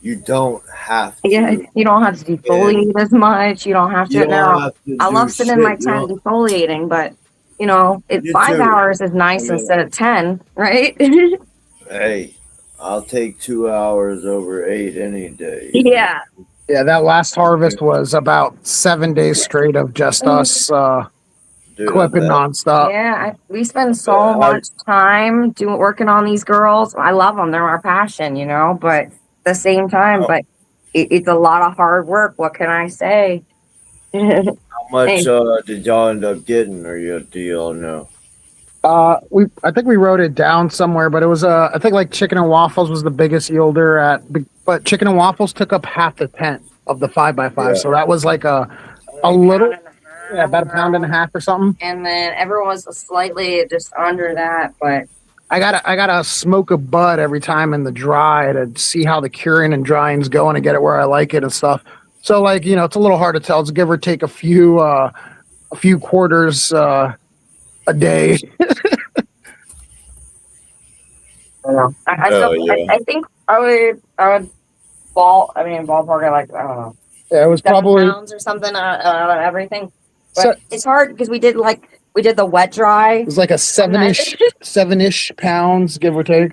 you don't have to. Yeah, you don't have to defoliate as much. You don't have to. I love sitting in my tent defoliating, but it's 5 hours is nice instead of 10, right? Hey, I'll take 2 hours over 8 any day. Yeah. Yeah, that last harvest was about 7 days straight of just us clipping nonstop. Yeah, we spend so much time working on these girls. I love them; they're our passion, But at the same time, it's a lot of hard work. What can I say? How much did y'all end up getting, or do y'all know? I think we wrote it down somewhere, but it was I think like chicken and waffles was the biggest yielder but chicken and waffles took up half the tent of the 5x5, so that was like a little, about a pound and a half or something. And then everyone's slightly just under that, but I gotta smoke a bud every time in the dry to see how the curing and drying's going to get it where I like it and stuff. So like it's a little hard to tell. It's give or take a few quarters a day. I think I would ballpark it like I don't know. Yeah, it was 7 probably pounds or something out of everything. But it's hard because we did the wet dry. It was like a seven-ish pounds, give or take.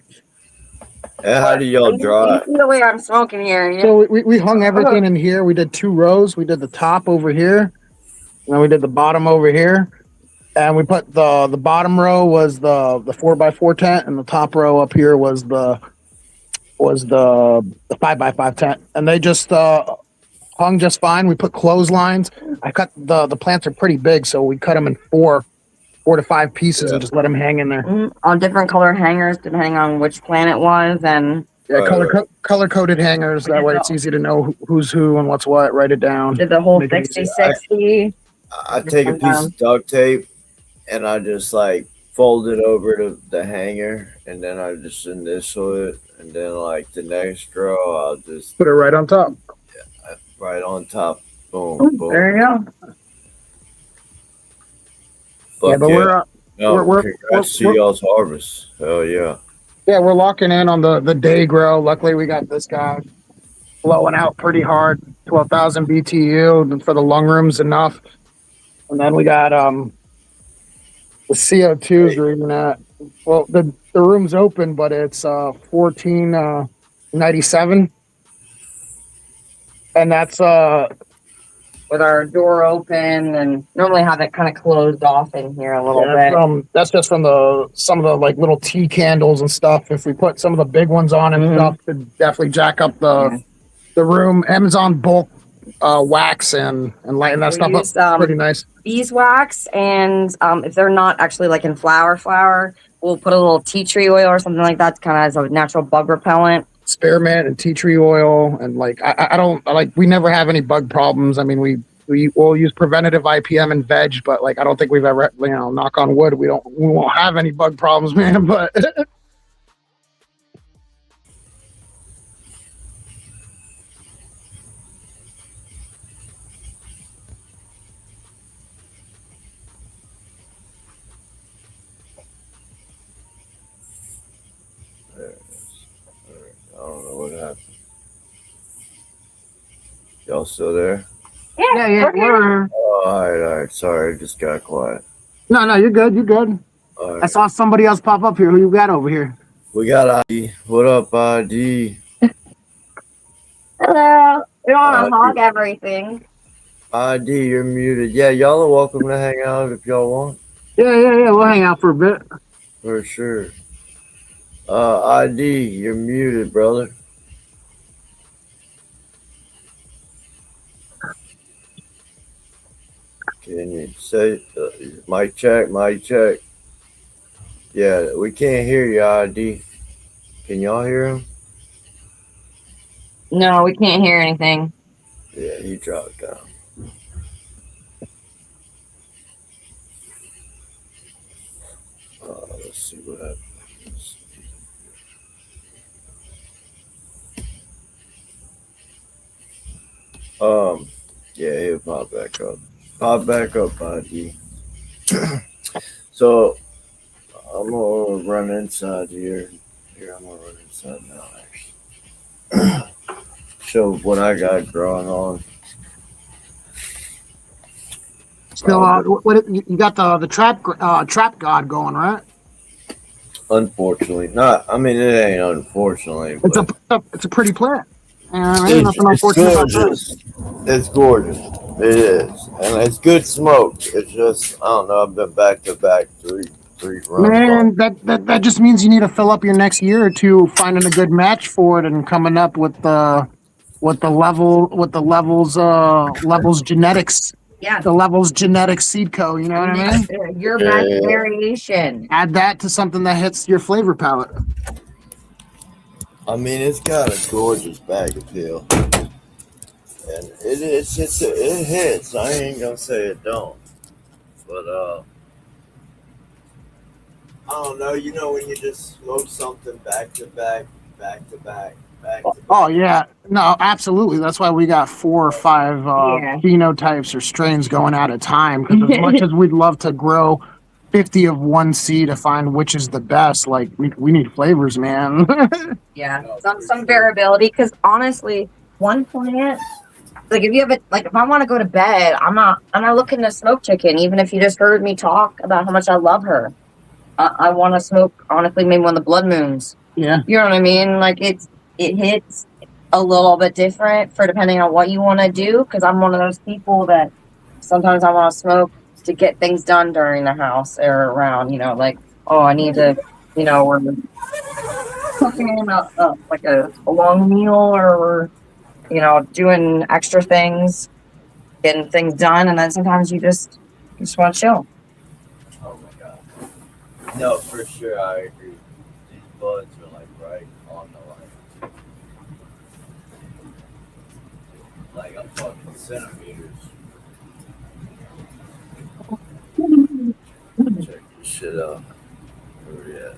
How do y'all dry? You see the way I'm smoking here. So we hung everything in here. We did 2 rows. We did the top over here, and then we did the bottom over here. And we put the bottom row was the 4x4 tent, and the top row up here was the 5x5 tent. And they just hung just fine. We put clotheslines. I cut the plants are pretty big, so we cut them in 4 to 5 pieces and just let them hang in there. On different color hangers, depending on which plant it was, and color coded hangers. That way, it's easy to know who's who and what's what. Write it down. Did the whole 60-60. I take a piece of duct tape and I just like fold it over to the hanger, and then I just initial it, and then like the next row I'll just put it right on top. Right on top. Boom, boom. There you go. Yeah, but we're congrats to y'all's harvest. Hell yeah. Yeah, we're locking in on the day grow. Luckily, we got this guy blowing out pretty hard, 12,000 BTU for the lung room's enough. And then we got the CO2s are even at, well, the room's open, but it's 1497 And that's with our door open, and normally have it kind of closed off in here a little bit. That's just from some of the like little tea candles and stuff. If we put some of the big ones on and stuff, it'd definitely jack up the room. Amazon bulk wax and lighten that stuff up. Pretty nice. Beeswax, and if they're not actually like in flower, we'll put a little tea tree oil or something like that, kind of as a natural bug repellent. Spearmint and tea tree oil, and like I don't like, we never have any bug problems. I mean, we will use preventative IPM and veg, but like I don't think we've ever, knock on wood, we won't have any bug problems, man. But I don't know what happened. Y'all still there? Yeah. we're Oh, all right. Sorry, I just got quiet. no, you're good. All right. I saw somebody else pop up here. Who you got over here? We got ID. What up, ID? Hello. We don't want to hog everything. ID, you're muted. Yeah, y'all are welcome to hang out if y'all want. Yeah. We'll hang out for a bit. For sure. ID, you're muted, brother. Can you say mic check? Yeah, we can't hear you, ID. Can y'all hear him? No, we can't hear anything. Yeah, he dropped down. Let's see what happens. Yeah, he'll pop back up. ID. So I'm gonna run inside here. I'm gonna run inside now. Actually, show what I got growing on. Still, what you got the trap god going, right? Unfortunately, not. I mean, it ain't unfortunately. It's a pretty plant. It's gorgeous. It's gorgeous. It is, and it's good smoke. It's just I don't know. I've been back to back three runs. Man, that just means you need to fill up your next year or two finding a good match for it and coming up with the Levelz genetics. Yeah, the Levelz genetics seed co. You know what I mean? Your best variation. Add that to something that hits your flavor palette. I mean, it's got a gorgeous bag appeal, and it hits. I ain't gonna say it don't, but I don't know. You know when you just smoke something back to back. Oh yeah, no, absolutely. That's why we got 4 or 5 phenotypes or strains going at a time. Because as much as we'd love to grow 50 of one seed to find which is the best, like we need flavors, man. Yeah, some variability. Because honestly, one plant, like if you have it, like if I want to go to bed, I'm not looking to smoke chicken. Even if you just heard me talk about how much I love her, I want to smoke. Honestly, maybe one of the blood moons. Yeah, you know what I mean. Like it hits a little bit different for depending on what you want to do. Because I'm one of those people that sometimes I want to smoke to get things done during the house or around. Like I need to, we're cooking like a long meal, or we're doing extra things, getting things done, and then sometimes you just want to chill. Oh my god! No, for sure, I agree. These buds are like right on the line, like I'm talking centimeters. Check this shit out. Where we at?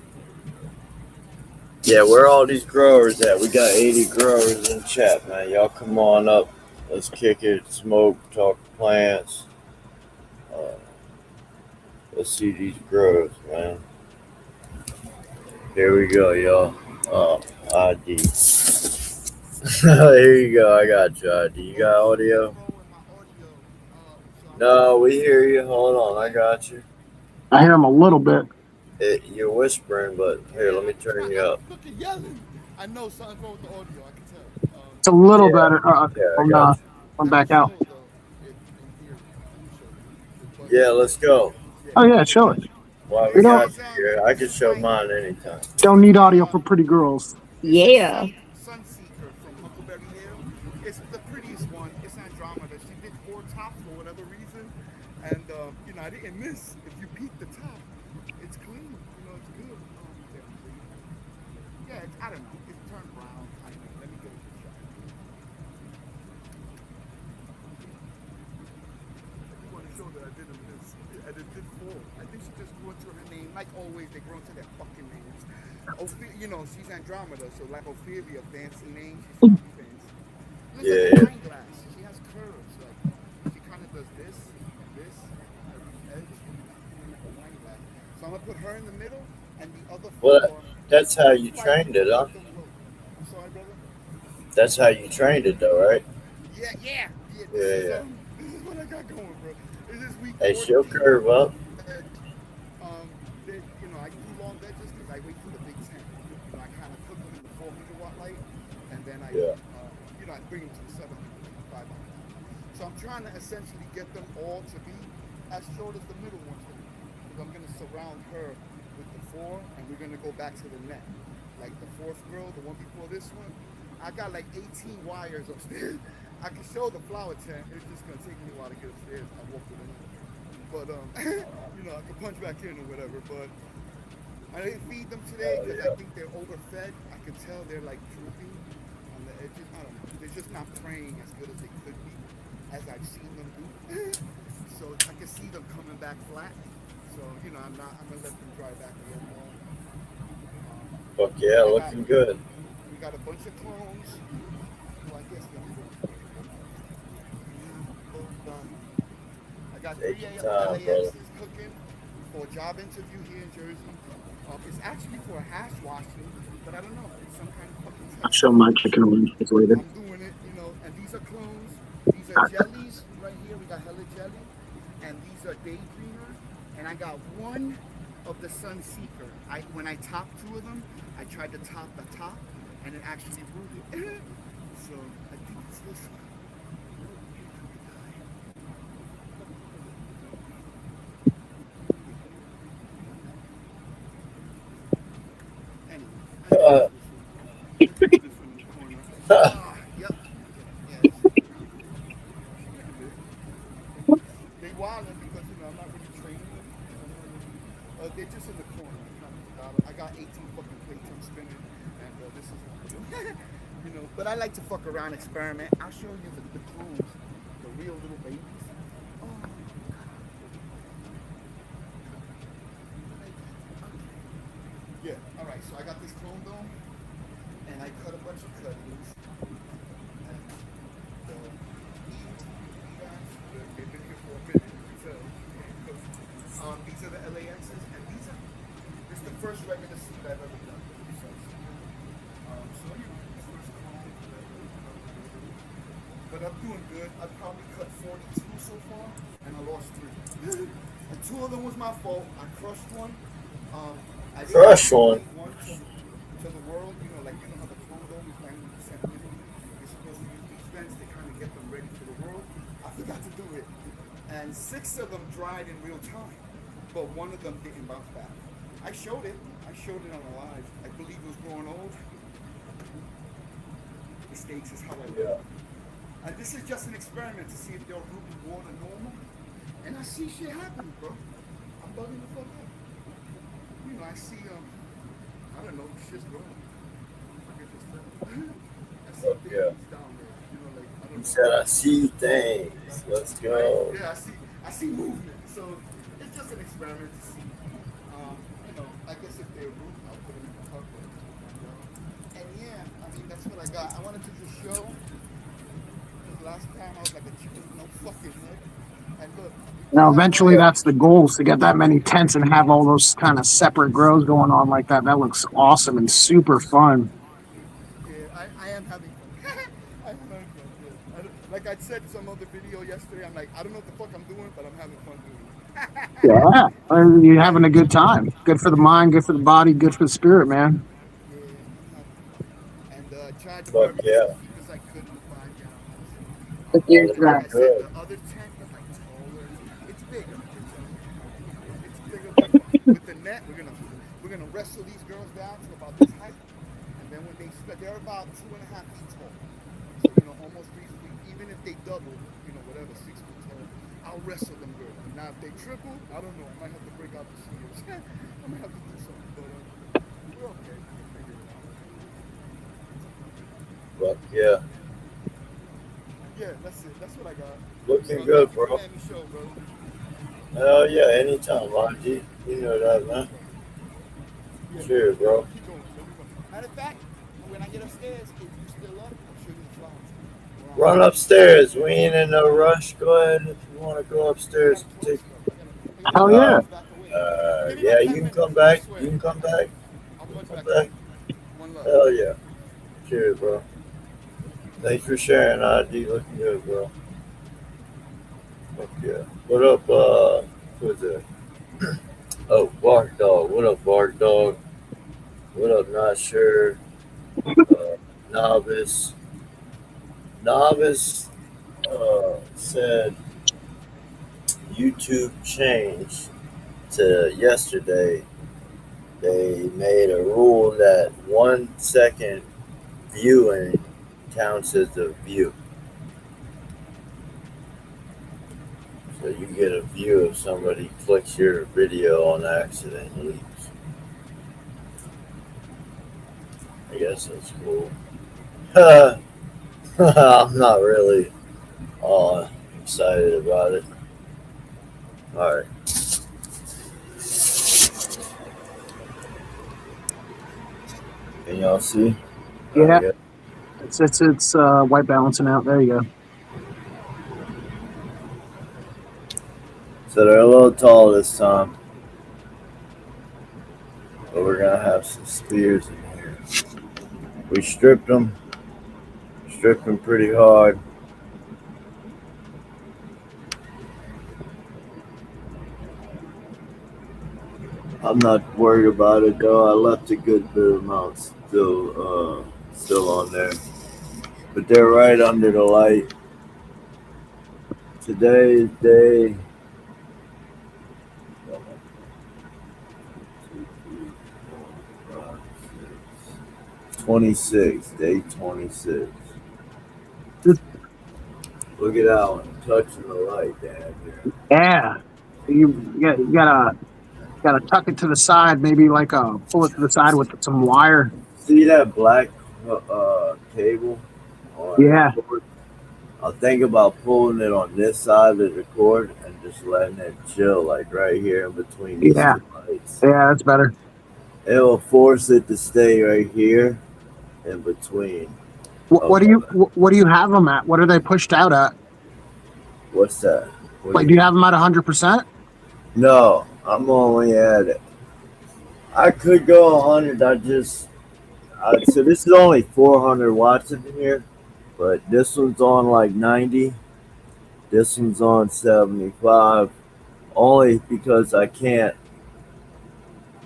Yeah, where all these growers at? We got 80 growers in chat, man. Y'all come on up. Let's kick it, smoke, talk plants. Let's see these growers, man. Here we go, y'all. ID. Here you go. I got you, ID. You got audio? No, we hear you. Hold on. I got you. I hear them a little bit. You're whispering, but here, let me turn you up. Look at yelling. I know something's wrong with the audio. I can tell. It's a little Yeah. better. Yeah, I got I'm back out. Yeah, let's go. Oh yeah, show it. While We we don't got you here, I can show mine anytime. don't need audio for pretty girls. Yeah. Sunseeker from Huckleberry Hill. It's the prettiest one. It's Andromeda. She did 4 tops for whatever reason, and I didn't miss. If you peek the top, it's clean. It's good. Yeah, I don't know. It turned brown. I don't know. Let me get a good shot. I do want to show that I didn't miss. I did 4. I think she just grew into her name. Like always, they grow into their fucking names. She's Andromeda, so like Ophelia, fancy name. She's not fancy. Looks like a wine glass. She has curves. Like she kind of does this, every edge, like a wine glass. So I'm gonna put her in the middle, and the other 4. Well, that's how you trained it, huh? I'm sorry, brother. That's how you trained it, though, right? Yeah. Yeah. This is what I got going, bro. This is week Hey, 14. she'll curve up. I do long veggies because I wait for the big tent. I kind of cook them in the 400 watt light, and then I bring them to the 755 watt. So I'm trying to essentially get them all to be as short as the middle ones. Because I'm going to surround her with the 4, and we're going to go back to the net. Like the 4th girl, the one before this one, I got like 18 wires upstairs. I can show the flower tent. It's just going to take me a while to get upstairs. I walk with it. But I can punch back in or whatever. But I didn't feed them today because I think they're overfed. I can tell they're like drooping on the edges. I don't know. They're just not praying as good as they could be, as I've seen them do. So I can see them coming back flat. So I'm gonna let them dry back a little more. Fuck yeah, looking good. We got a bunch of clones. Well, I guess I got 3 LAXs cooking for a job interview here in Jersey. It's actually for a hash washing, but I don't know. It's some kind of fucking test. I'll show my chicken wings later. I'm doing it, and these are clones. These are jellies right here. We got hella jelly. And these are Daydreamer. And I got 1 of the Sunseeker. When I topped 2 of them, I tried to top the top, and it actually rooted. So I think it's this one. Yep. They wildin' because I'm not really training them. They're just in the corner. I got 18 fucking plates I'm spinning, and this is one of them. But I like to fuck around, experiment. I'll show you the clones, the real little babies. Oh. Yeah. All right. So I got this clone dome, and I cut a bunch of cuttings. They've been here for a minute. So these are the LAXs, and this is the first regular seed I've ever done. First clone. But I'm doing good. I probably cut 42 so far, and I lost 3. And 2 of them was my fault. I crushed one. I Crush one. To the world, how the clone dome is 90% middle. You're supposed to use these vents to kind of get them ready for the world. I forgot to do it. And 6 of them dried in real time, but 1 of them didn't bounce back. I showed it on the live. I believe it was growing old. Mistakes is how I live. And this is just an experiment to see if they'll root in water normal. And I see shit happening, bro. I'm bugging the fuck out. I see, I don't know, shit's growing. I see things down there. I don't know. Said I see things. Let's go. Yeah, I see movement. So it's just an experiment to see. I guess if they're root, I'll put them in the tub. And that's what I got. I wanted to just show. Because last time I was like a chicken with no fucking head. And look. Now, eventually, that's the goal, is to get that many tents and have all those kind of separate grows going on like that. That looks awesome and super fun. Yeah, I am having fun. I am having fun. Yeah. Like I said in some other video yesterday, I'm like, I don't know what the fuck I'm doing, but I'm having fun doing it. Yeah, you're having a good time. Good for the mind, good for the body, good for the spirit, man. Yeah, and tried to Fuck yeah. as I could The gears Like back. I said, the other tent is like taller. It's bigger. It's bigger. But with the net, we're gonna wrestle these girls down to about this height, and then when they're about 2.5 feet tall. So almost 3 feet. Even if they double, whatever, 6 feet tall, I'll wrestle them girls. Now if they triple, I don't know. I might have to break out the shears. I might have to do something, but we're okay. We'll figure it out. But yeah, Yeah, that's it. That's what I got. looking So good, thank you for bro. letting me show, brother. Hell yeah, anytime, YG. You know that, man. Yeah, Cheers, bro. keep going. Matter of fact, when I get upstairs, if you're still up, I'll show you the flowers. Run upstairs. We ain't in no rush. Go ahead if you want to go upstairs. Take. Hell yeah. Yeah, you can come back. You can come back. Come back. Hell yeah. Cheers, bro. Thanks for sharing, ID. Looking good, bro. Fuck yeah. What up, who's that? Oh, Bark Dog. What up, Bark Dog? What up, Not Sure? Novice. Novice said YouTube changed to yesterday. They made a rule that 1 second viewing counts as a view. So you get a view if somebody clicks your video on accident and leaves. I guess that's cool. I'm not really all excited about it. All right. Can y'all see? Yeah. Yeah. It's white balancing out. There you go. So they're a little tall this time. But we're going to have some spears in here. We stripped them pretty hard. I'm not worried about it though. I left a good bit of amount still on there. But they're right under the light. Today is day 26. Day 26. Look at that one touching the light down here. Yeah. You gotta tuck it to the side, maybe like pull it to the side with some wire. See that black cable? Yeah. I'll think about pulling it on this side of the cord and just letting it chill, like right here in between these two lights. Yeah, that's better. It will force it to stay right here in between. What do you have them at? What are they pushed out at? What's that? Do you have them at 100%? No, I'm only at it. I could go 100. So this is only 400 watts in here, but this one's on like 90. This one's on 75. Only because I can't.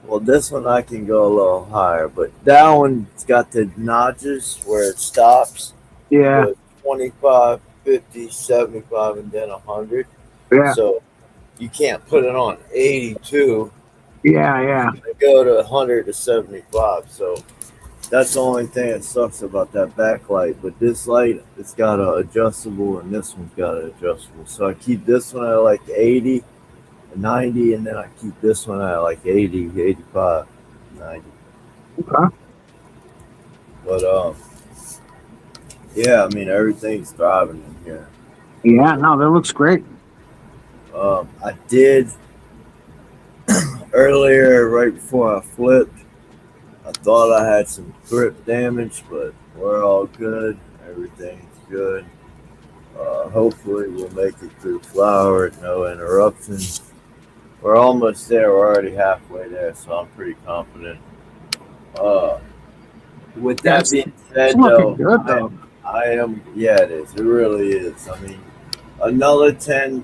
Well, this one I can go a little higher, but that one's got the notches where it stops. Yeah. 25, 50, 75, and then 100. Yeah. So you can't put it on 82. Yeah. Go to 100 to 75. So that's the only thing that sucks about that backlight. But this light, it's got an adjustable, and this one's got an adjustable. So I keep this one at like 80, 90, and then I keep this one at like 80, 85, 90. Okay. But yeah, I mean everything's thriving in here. Yeah, no, that looks great. I did earlier, right before I flipped, I thought I had some grip damage, but we're all good. Everything's good. Hopefully we'll make it through flower, no interruptions. We're almost there. We're already halfway there, so I'm pretty confident. With that being said, though, I am, yeah, it is. It really is. I mean, another 10,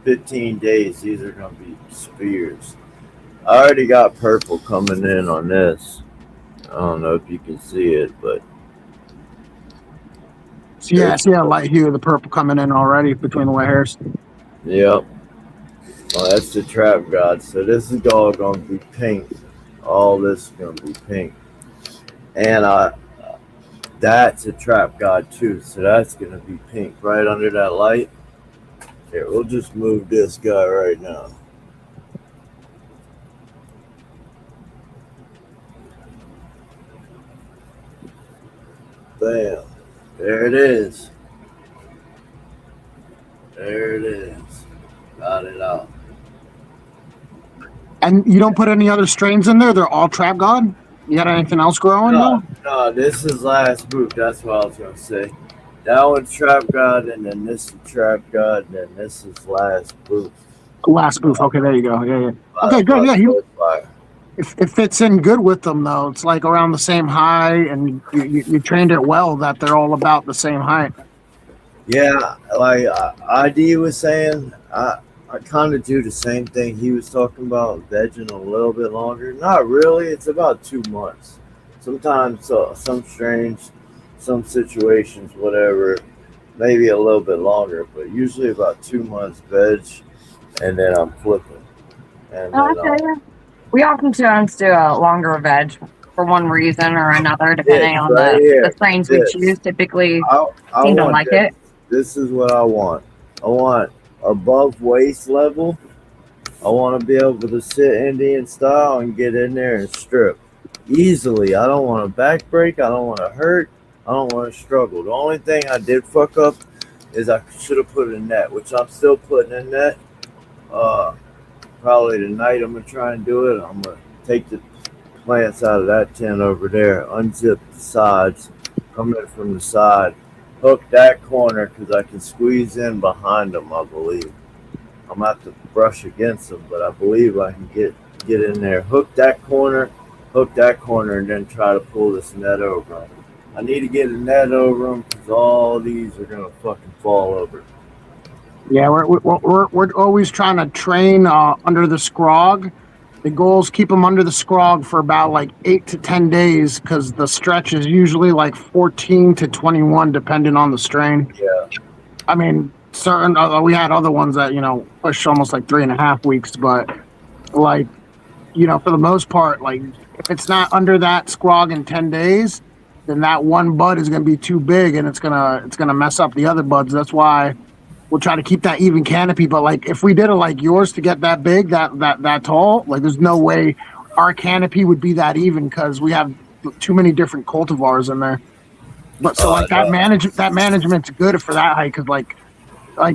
15 days, these are going to be spears. I already got purple coming in on this. I don't know if you can see it, but Yeah, I see a light hue of the purple coming in already between the white hairs. Yep. Well, that's the trap god. So this is all gonna be pink. All this is gonna be pink. And that's a trap god too. So that's gonna be pink right under that light. Here, we'll just move this guy right now. Bam. There it is. There it is. Got it out. And you don't put any other strains in there? They're all trap god? You got anything else growing? No, this is last boot. That's what I was gonna say. That one's trap god, and then this is trap god, and then this is last boot. Last booth. Okay, there you go. Yeah. Okay, good. Yeah, it fits in good with them though. It's like around the same height, and you trained it well that they're all about the same height. Yeah, like ID was saying, I kind of do the same thing he was talking about, vegging a little bit longer. Not really. It's about 2 months. Sometimes some strains, some situations, whatever, maybe a little bit longer, but usually about 2 months veg, and then I'm flipping. And then, we oftentimes do a longer veg for one reason or another, depending on the strains we choose. Typically, I seem to like it. This is what I want. I want above waist level. I want to be able to sit Indian style and get in there and strip easily. I don't want to back break. I don't want to hurt. I don't want to struggle. The only thing I did fuck up is I should have put a net, which I'm still putting in net. Probably tonight I'm going to try and do it. I'm going to take the plants out of that tin over there, unzip the sides, come in from the side, hook that corner because I can squeeze in behind them, I believe. I'm going to have to brush against them, but I believe I can get in there, hook that corner, and then try to pull this net over them. I need to get a net over them because all these are going to fucking fall over. Yeah, we're always trying to train under the scrog. The goal is keep them under the scrog for about like 8 to 10 days because the stretch is usually like 14 to 21 depending on the strain. Yeah. I mean, certain we had other ones that push almost like 3.5 weeks, but like for the most part, like if it's not under that scrog in 10 days, then that one bud is going to be too big and it's gonna mess up the other buds. That's why we'll try to keep that even canopy. But like if we did it like yours to get that big, that tall, like there's no way our canopy would be that even because we have too many different cultivars in there. But so like that management's good for that height because like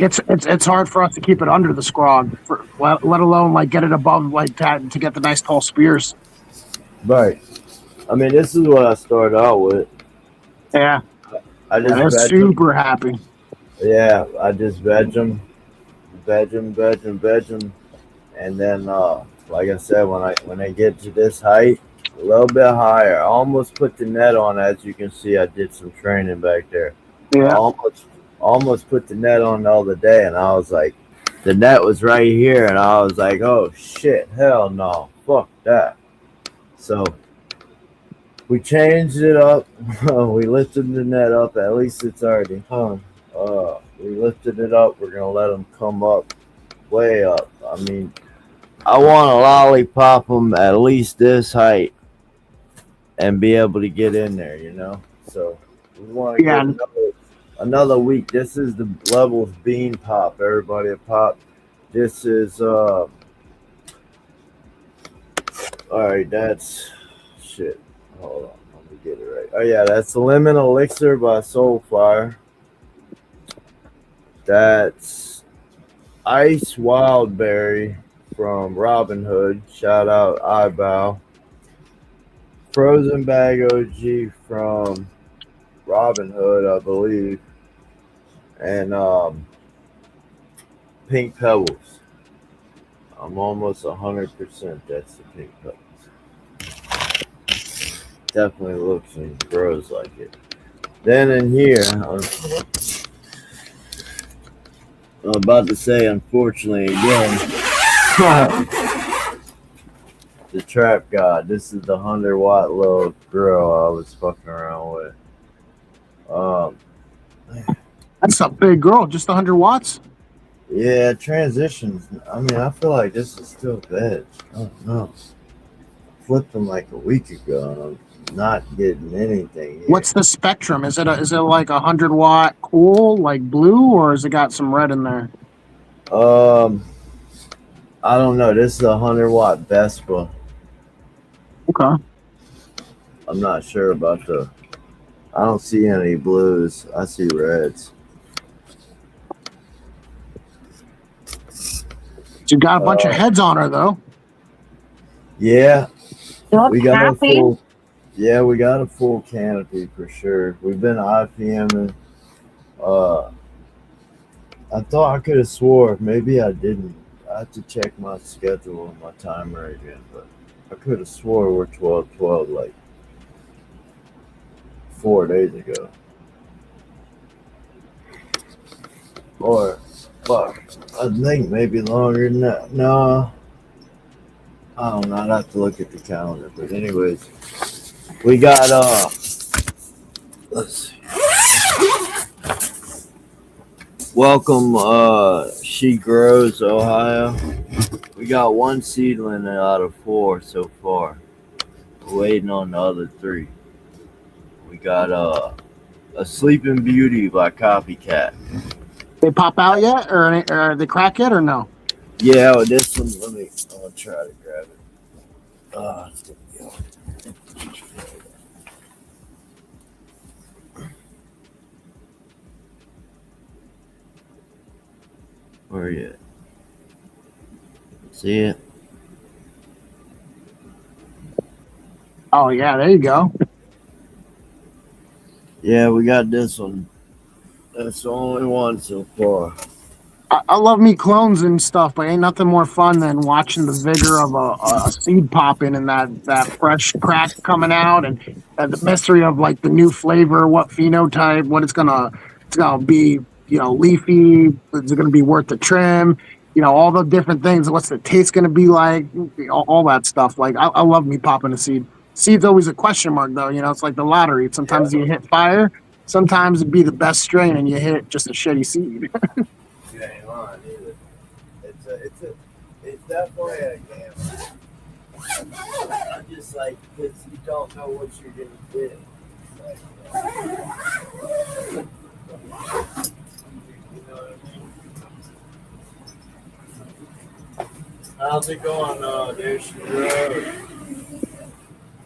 it's hard for us to keep it under the scrog, let alone like get it above like that to get the nice tall spears. Right. I mean, this is what I started out with. Yeah. I'm super happy. Yeah, I just veg them, and then like I said, when they get to this height, a little bit higher, I almost put the net on. As you can see, I did some training back there. Yeah. I almost put the net on the other day, and I was like, the net was right here, and I was like, oh shit, hell no, fuck that. So we changed it up. We lifted the net up. At least it's already hung. We lifted it up. We're gonna let them come up, way up. I mean, I want to lollipop them at least this height and be able to get in there, So we want to get another week. This is the Levelz bean pop. Everybody a pop. This is all right. That's shit. Hold on, let me get it right. Oh yeah, that's the Lemon Elixir by Soulfire. That's Ice Wildberry from Robin Hood. Shout out Eyebow. Frozen Bag OG from Robin Hood, I believe. And Pink Pebbles. I'm almost 100% that's the Pink Pebbles. Definitely looks and grows like it. Then in here, I'm about to say, unfortunately, again, the Trap God. This is the 100-watt load grill I was fucking around with. That's a big girl. Just 100 watts. Yeah, transitions. I mean, I feel like this is still veg. I don't know. Flipped them like a week ago, and I'm not getting anything. Here. What's the spectrum? Is it like 100 watt cool, like blue, or has it got some red in there? I don't know. This is a 100 watt Vespa. Okay. I'm not sure about the. I don't see any blues. I see reds. You got a bunch of heads on her though. Yeah, we got happy. a full. Yeah, we got a full canopy for sure. We've been IPMing. I thought I could have swore maybe I didn't. I have to check my schedule and my timer again, but I could have swore we're 12-12 like 4 days ago. Or fuck, I think maybe longer than that. No, I don't know. I'd have to look at the calendar. But anyways, we got let's see. Welcome, She Grows, Ohio. We got one seedling out of 4 so far. We're waiting on the other 3. We got a Sleeping Beauty by Copycat. They pop out yet, or they crack yet, or no? Yeah, well, this one. I'm gonna try to grab it. It's gonna be hard. Where are you at? See it? Oh yeah, there you go. Yeah, we got this one. That's the only one so far. I love me clones and stuff, but ain't nothing more fun than watching the vigor of a seed popping and that fresh crack coming out, and the mystery of like the new flavor, what phenotype, what it's gonna be, leafy, is it gonna be worth the trim, all the different things, what's the taste gonna be like, all that stuff. Like I love me popping a seed. Seed's always a question mark though, it's like the lottery. Sometimes you hit fire, sometimes it'd be the best strain and you hit just a shitty seed. You ain't lying either. It's definitely a gamble. I just like, because you don't know what you're gonna get. You know what I mean? How's it going, there she grows?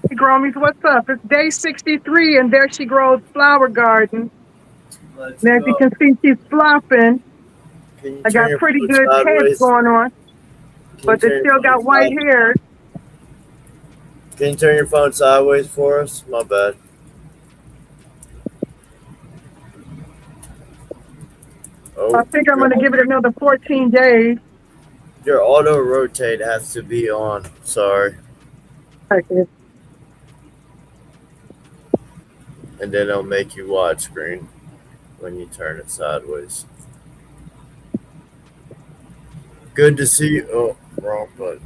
Hey, Gromies, what's up? It's day 63, and there she grows flower garden. Let's And as you go. can see, she's flopping. Can you I turn got your pretty phone good heads sideways? going on, Can but you they turn still your got phone white side- hairs. Can you turn your phone sideways for us? My bad. Oh, I think I'm going to give it another 14 days. Your auto rotate has to be on. Sorry. Okay. And then it'll make you widescreen when you turn it sideways. Good to see you. Oh, wrong button.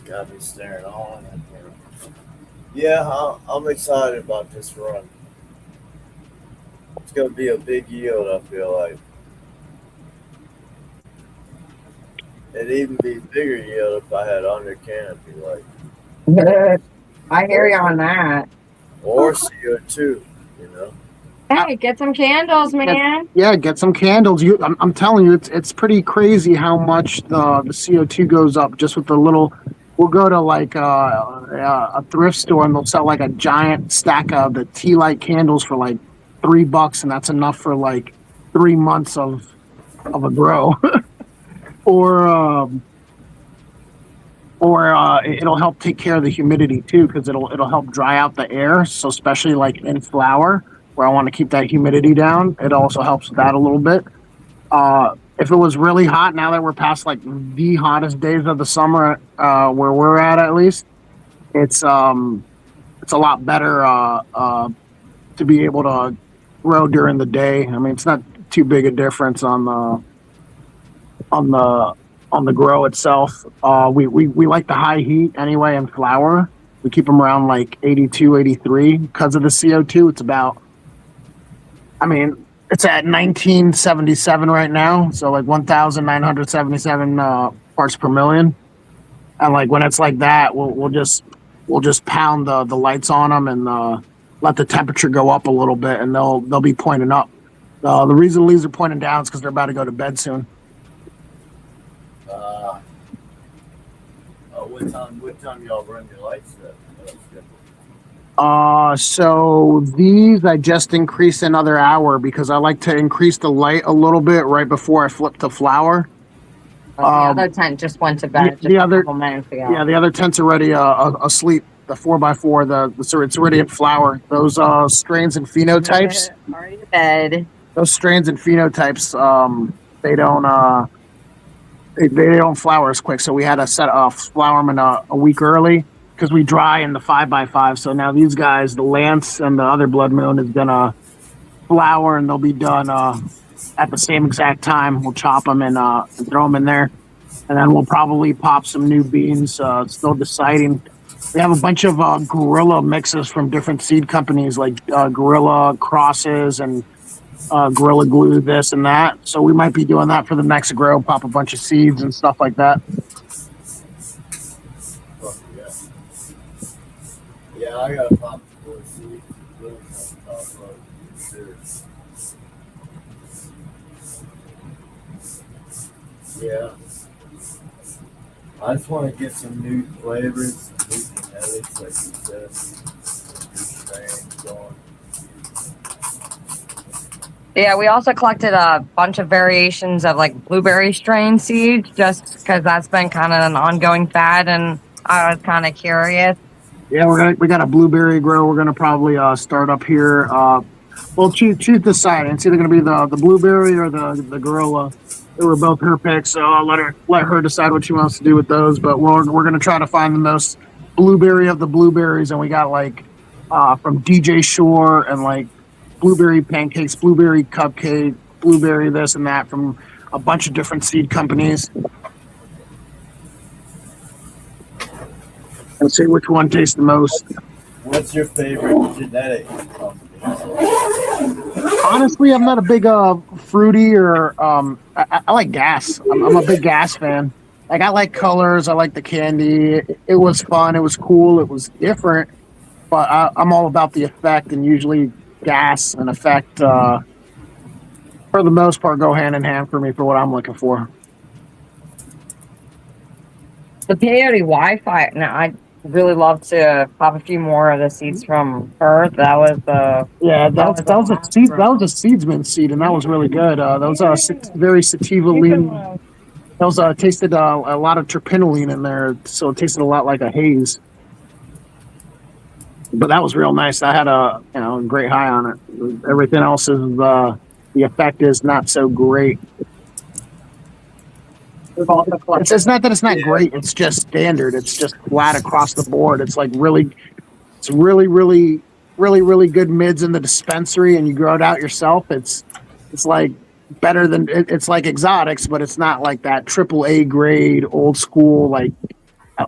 Got me staring all in that camera. Yeah, I'm excited about this run. It's going to be a big yield, I feel like. It'd even be bigger yield if I had under canopy, like. I hear you on that. Or CO2, you know. Hey, get some candles, man. Yeah, get some candles. I'm telling you, it's pretty crazy how much the CO2 goes up just with the little. We'll go to like a thrift store and they'll sell like a giant stack of the tea light candles for like $3, and that's enough for like 3 months of a grow. Or it'll help take care of the humidity too, because it'll help dry out the air. So especially like in flower, where I want to keep that humidity down, it also helps with that a little bit. If it was really hot, now that we're past like the hottest days of the summer, where we're at least, it's a lot better to be able to grow during the day. I mean, it's not too big a difference on the grow itself. We like the high heat anyway in flower. We keep them around like 82, 83 because of the CO2. It's about I mean, it's at 1977 right now, so like 1,977 parts per million. And like when it's like that, we'll just pound the lights on them and let the temperature go up a little bit, and they'll be pointing up. The reason the leaves are pointing down is because they're about to go to bed soon. What time y'all run your lights at? So these I just increased another hour because I like to increase the light a little bit right before I flip to flower. The other tent just went to bed the a other- couple minutes ago. Yeah, the other tent's already asleep. The 4x4, so it's already in flower. Those strains and phenotypes. Already to bed. Those strains and phenotypes, they don't they don't flower as quick. So we had to flower them in a week early because we dry in the 5x5. So now these guys, the Lance and the other Blood Moon, is gonna flower and they'll be done at the same exact time. We'll chop them and throw them in there, and then we'll probably pop some new beans. Still deciding. We have a bunch of Gorilla mixes from different seed companies like Gorilla Crosses and Gorilla Glue, this and that. So we might be doing that for the next grow, pop a bunch of seeds and stuff like that. Oh, yeah, I got to pop the seeds. Yeah. I just want to get some new flavors, new genetics, like you said. New strains going. Yeah, we also collected a bunch of variations of like blueberry strain seeds just because that's been kind of an ongoing fad, and I was kind of curious. Yeah, we got a blueberry grow. We're gonna probably start up here. Well, choose decide. It's either gonna be the blueberry or the gorilla. They were both her picks, so I'll let her decide what she wants to do with those. But we're gonna try to find the most blueberry of the blueberries, and we got like from DJ Shore and like blueberry pancakes, blueberry cupcake, blueberry this and that from a bunch of different seed companies. And see which one tastes the most. What's your favorite genetic company? Honestly, I'm not a big fruity or I like gas. I'm a big gas fan. Like I like colors. I like the candy. It was fun. It was cool. It was different. But I'm all about the effect, and usually gas and effect for the most part go hand in hand for me for what I'm looking for. The peyote Wi-Fi. Now I really love to pop a few more of the seeds from her. That was the that was a seedsman seed, and that was really good. Those are very sativa lean. Those tasted a lot of terpenoline in there, so it tasted a lot like a haze. But that was real nice. I had a great high on it. Everything else is the effect is not so great. It's not that it's not great. It's just standard. It's just flat across the board. It's like really good mids in the dispensary, and you grow it out yourself. It's like better than it's like exotics, but it's not like that AAA grade old school. Like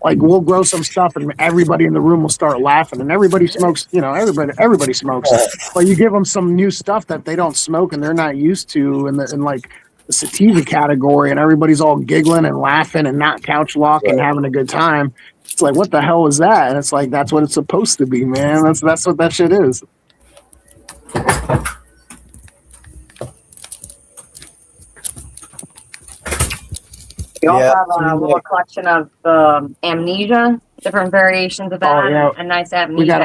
we'll grow some stuff, and everybody in the room will start laughing, and everybody smokes. Everybody smokes, but you give them some new stuff that they don't smoke and they're not used to, and like the sativa category, and everybody's all giggling and laughing and not couch lock and having a good time. It's like, what the hell is that? And it's like, that's what it's supposed to be, man. That's what that shit is. We also have a little collection of amnesia, different variations of that. Oh, yeah. A nice amnesia. We got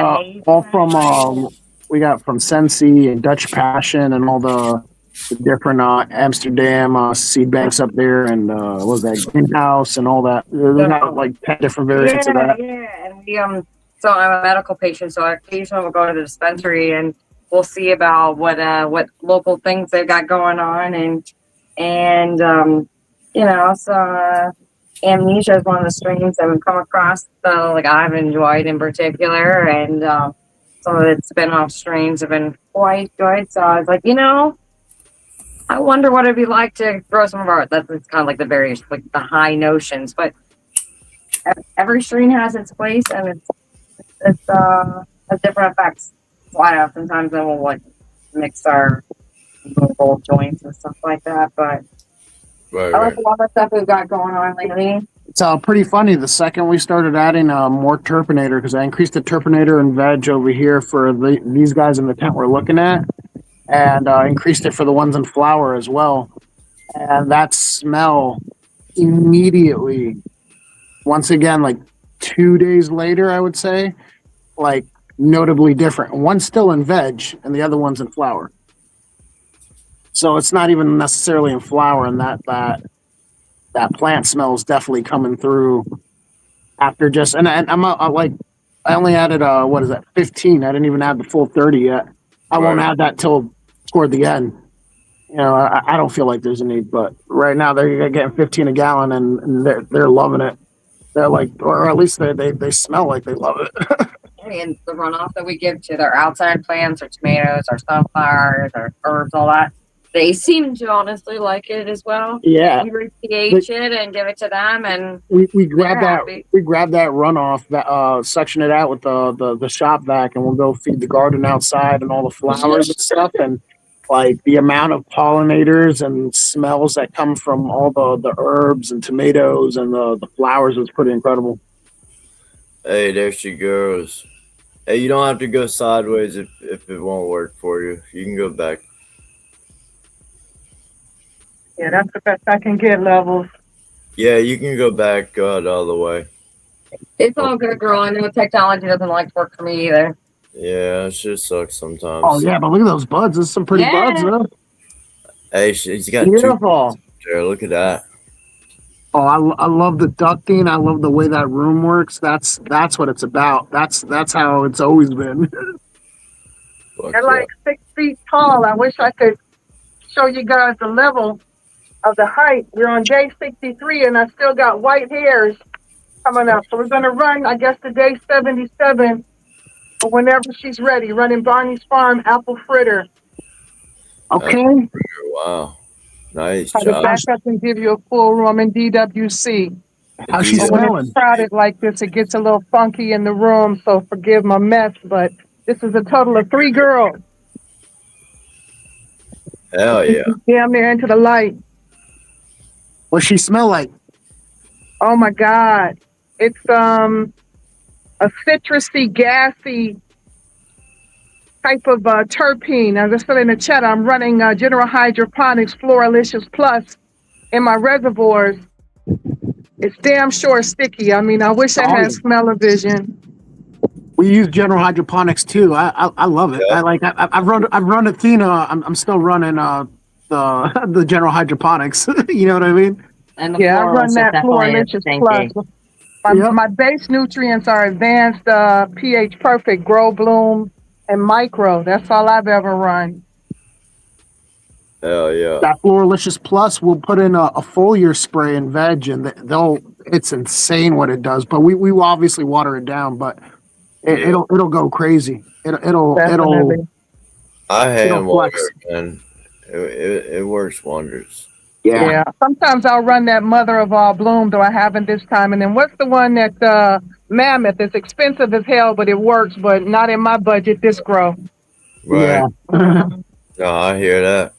all from we got from Sensi and Dutch Passion and all the different Amsterdam seed banks up there, and what was that, Greenhouse and all that. There's got like 10 different variants of that. Yeah, and we so I'm a medical patient, so occasionally we'll go to the dispensary and we'll see about what local things they've got going on, and so amnesia is one of the strains that we've come across like I've enjoyed in particular, and some of its spin-off strains have been quite good. So I was like, I wonder what it'd be like to grow some of our. That's kind of like the various, like the high notions, but every strain has its place, and it's has different effects. That's why oftentimes I will mix our local joints and stuff like that. But Right, I like right. a lot of stuff we've got going on lately. It's pretty funny. The second we started adding more terpinator, because I increased the terpinator and veg over here for these guys in the tent we're looking at, and increased it for the ones in flower as well. And that smell immediately, once again, like 2 days later, I would say, like notably different. One's still in veg and the other one's in flower. So it's not even necessarily in flower, and that plant smell is definitely coming through after just and I'm like I only added what is that 15. I didn't even add the full 30 yet. I won't Right. add that till toward the end. You know, I don't feel like there's a need, but right now they're getting 15 a gallon and they're loving it. They're like, or at least they smell like they love it. And the runoff that we give to their outside plants, our tomatoes, our sunflowers, our herbs, all that, they seem to honestly like it as well. Yeah, We re-pH it and give it to them, and we grab they're that happy. we grab that runoff, that section it out with the shop vac, and we'll go feed the garden outside and all the flowers and stuff. And like the amount of pollinators and smells that come from all the herbs and tomatoes and the flowers is pretty incredible. Hey, there she goes. Hey, you don't have to go sideways if it won't work for you. You can go back. Yeah, that's the best I can get, Levels. Yeah, you can go back the other way. It's all good, girl. I know technology doesn't like to work for me either. Yeah, it just sucks sometimes. Oh yeah, but look at those buds. There's some pretty buds, Yeah. though. Hey, she's got two Beautiful. there. Look at that. Oh, I love the ducting. I love the way that room works. That's what it's about. That's how it's always been. Fuck They're yeah. like 6 feet tall. I wish I could show you guys the level of the height. We're on day 63 and I still got white hairs coming up. So we're going to run, I guess, to day 77 or whenever she's ready, running Barney's Farm apple fritter. Okay. Wow. Nice Try to job. back up and give you a full room in DWC. How's she Yeah. But when smelling? it's crowded like this, it gets a little funky in the room, so forgive my mess, but this is a total of 3 girls. Hell yeah. Damn near into the light. What's she smell like? Oh my God. It's a citrusy, gassy type of terpene. I just said in the chat, I'm running General Hydroponics Floralicious Plus in my reservoirs. It's damn sure sticky. I mean, I wish I Oh, yeah. had smell-o-vision. We use General Hydroponics too. I love it. Yeah. I've run Athena. I'm still running the General Hydroponics. You know what I mean? And the Yeah, I run florals that definitely is Floralicious stinky. Plus. My base nutrients are advanced pH perfect, grow, bloom, and micro. That's all I've ever run. Hell yeah. That Floralicious Plus, we'll put in a foliar spray in veg, and it's insane what it does. But we will obviously water it down, but it'll go crazy. It'll Definitely. I hand water, flex. man. It works wonders. Yeah. Sometimes I'll run that mother of all bloom, though I haven't this time. And then what's the one that Mammoth? It's expensive as hell, but it works, but not in my budget this grow. Right. Yeah. No, I hear that.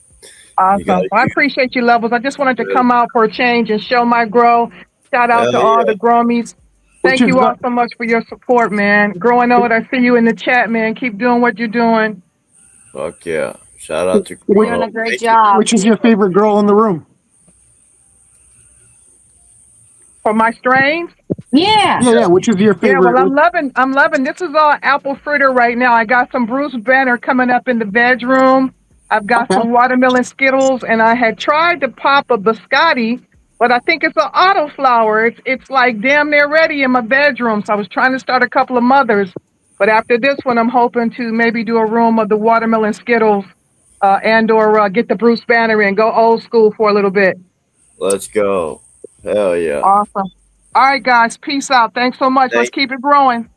Awesome. gotta Well, I appreciate you, Levels. I just wanted to come out for a change and show my grow. Shout out to Hell all yeah. the Gromies. Thank Which is you all so much for your support, man. Growing Old, I see you in the chat, man. Keep doing what you're doing. Fuck yeah. Shout out to You're doing a great job. Which is your favorite girl in the room? For my strains? Yeah. Yeah. Which is your Yeah, favorite? well, I'm loving. This is all apple fritter right now. I got some Bruce Banner coming up in the bedroom. I've got Okay. some watermelon Skittles, and I had tried to pop a biscotti, but I think it's an autoflower. It's like damn near ready in my bedroom. So I was trying to start a couple of mothers, but after this one, I'm hoping to maybe do a room of the watermelon Skittles, and/or get the Bruce Banner in, go old school for a little bit. Let's go. Hell yeah. Awesome. All right, guys. Peace out. Thanks so much. Let's keep it growing.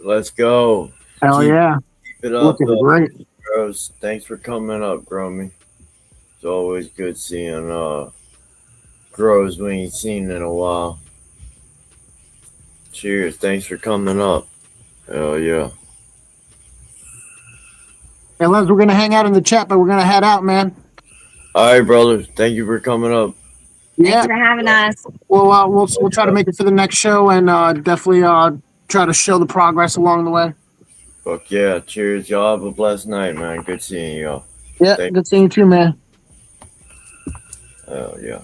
Let's go. Hell yeah. Keep it up. Looking great. Grows. Thanks for coming up, Gromy. It's always good seeing grows we ain't seen in a while. Cheers. Thanks for coming up. Hell yeah. Hey, Les, we're gonna hang out in the chat, but we're gonna head out, man. All right, brother. Thank you for coming up. Thanks Yeah. for having us. Well, we'll try to make it for the next show and definitely try to show the progress along the way. Fuck yeah. Cheers. Y'all have a blessed night, man. Good seeing y'all. Yeah, Thank good seeing you too, man. Oh, yeah.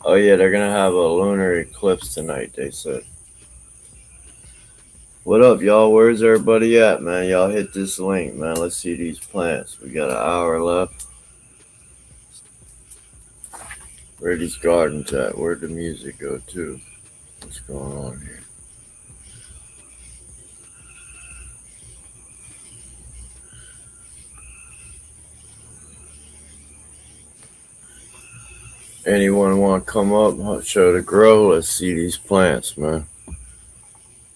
Oh, yeah. They're going to have a lunar eclipse tonight, they said. What up, y'all? Where's everybody at, man? Y'all hit this link, man. Let's see these plants. We got an hour left. Where are these gardens at? Where'd the music go to? What's going on here? Anyone want to come up? I'll show the grow. Let's see these plants, man.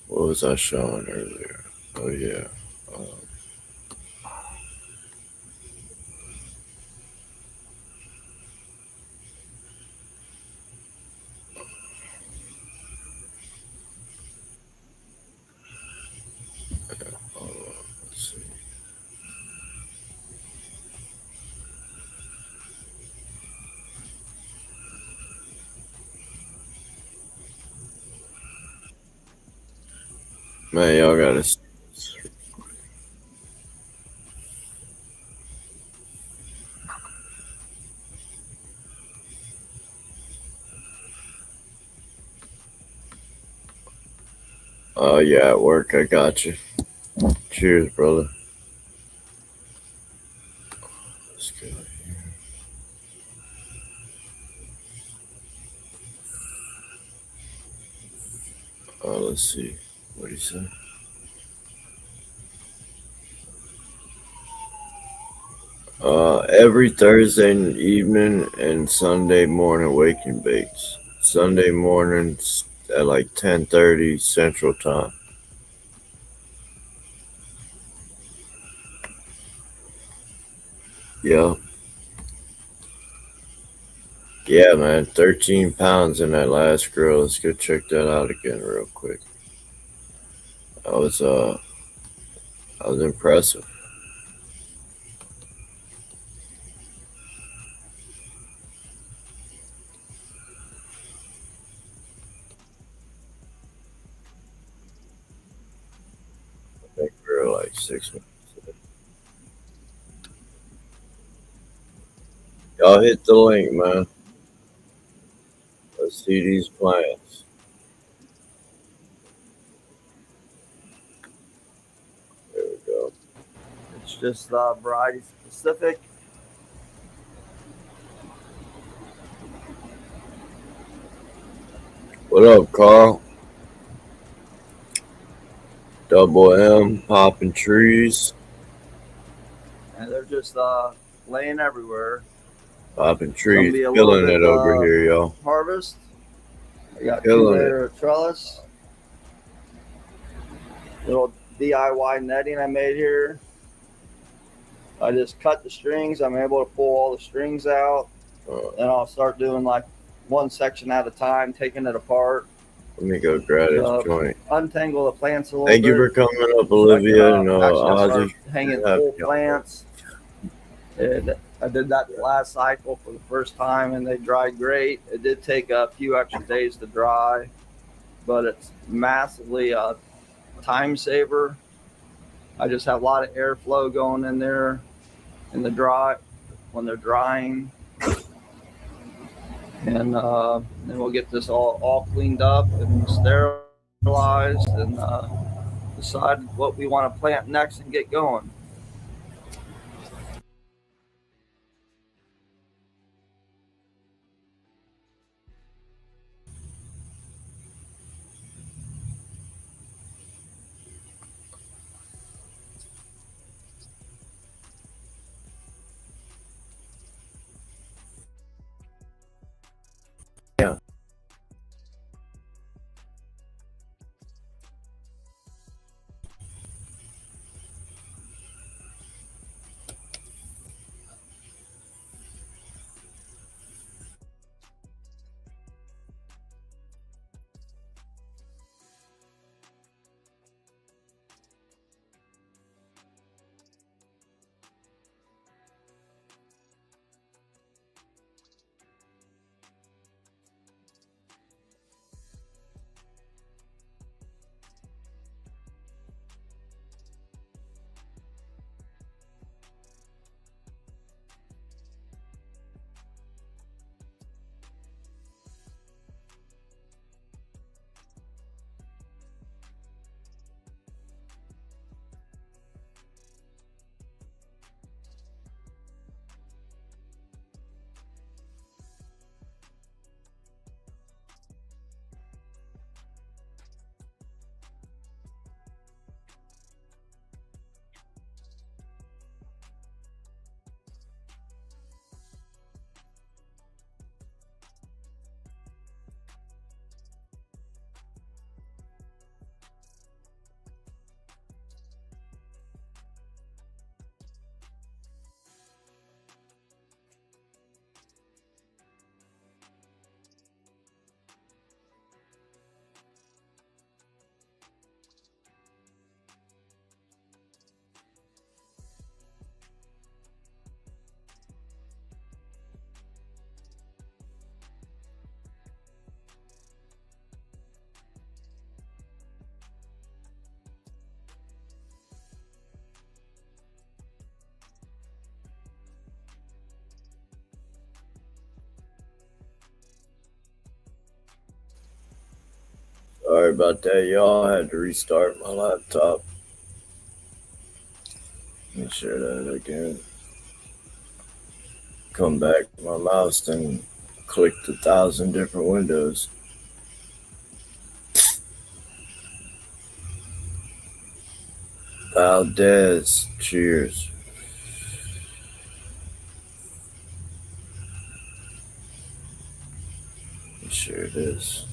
What was I showing earlier? Oh, yeah. Let's see. Man, y'all gotta see this. Oh, yeah, at work. I got you. Cheers, brother. Let's go here. Let's see. What do you say? Every Thursday evening and Sunday morning wake and bakes. Sunday mornings at like 10:30 Central Time. Yeah. Yeah, man. 13 pounds in that last grill. Let's go check that out again real quick. That was impressive. I think we were like 6 minutes. Y'all hit the link, man. Let's see these plants. There we go. It's just variety specific. What up, Carl? Double M, popping trees. And they're just laying everywhere. Popping It's trees. gonna be a Killing little it bit over here, y'all. harvest. I got Killing 2-layer trellis. Little DIY netting I made here. I just cut the strings. I'm able to pull all the strings out. Then I'll start doing like one section at a time, taking it apart. Let me go grab this joint. Untangle the plants a little Thank bit. you for coming up, Olivia and Actually, Ozzy. hanging full plants. And I did that the last cycle for the first time, and they dried great. It did take a few extra days to dry, but it's massively a time saver. I just have a lot of airflow going in there in the dry when they're drying. And then we'll get this all cleaned up and sterilized and decide what we want to plant next and get going. Yeah. Sorry about that, y'all. I had to restart my laptop. Let me share that again. Come back to my mouse and clicked 1,000 different windows. Valdez, cheers. Let me share this.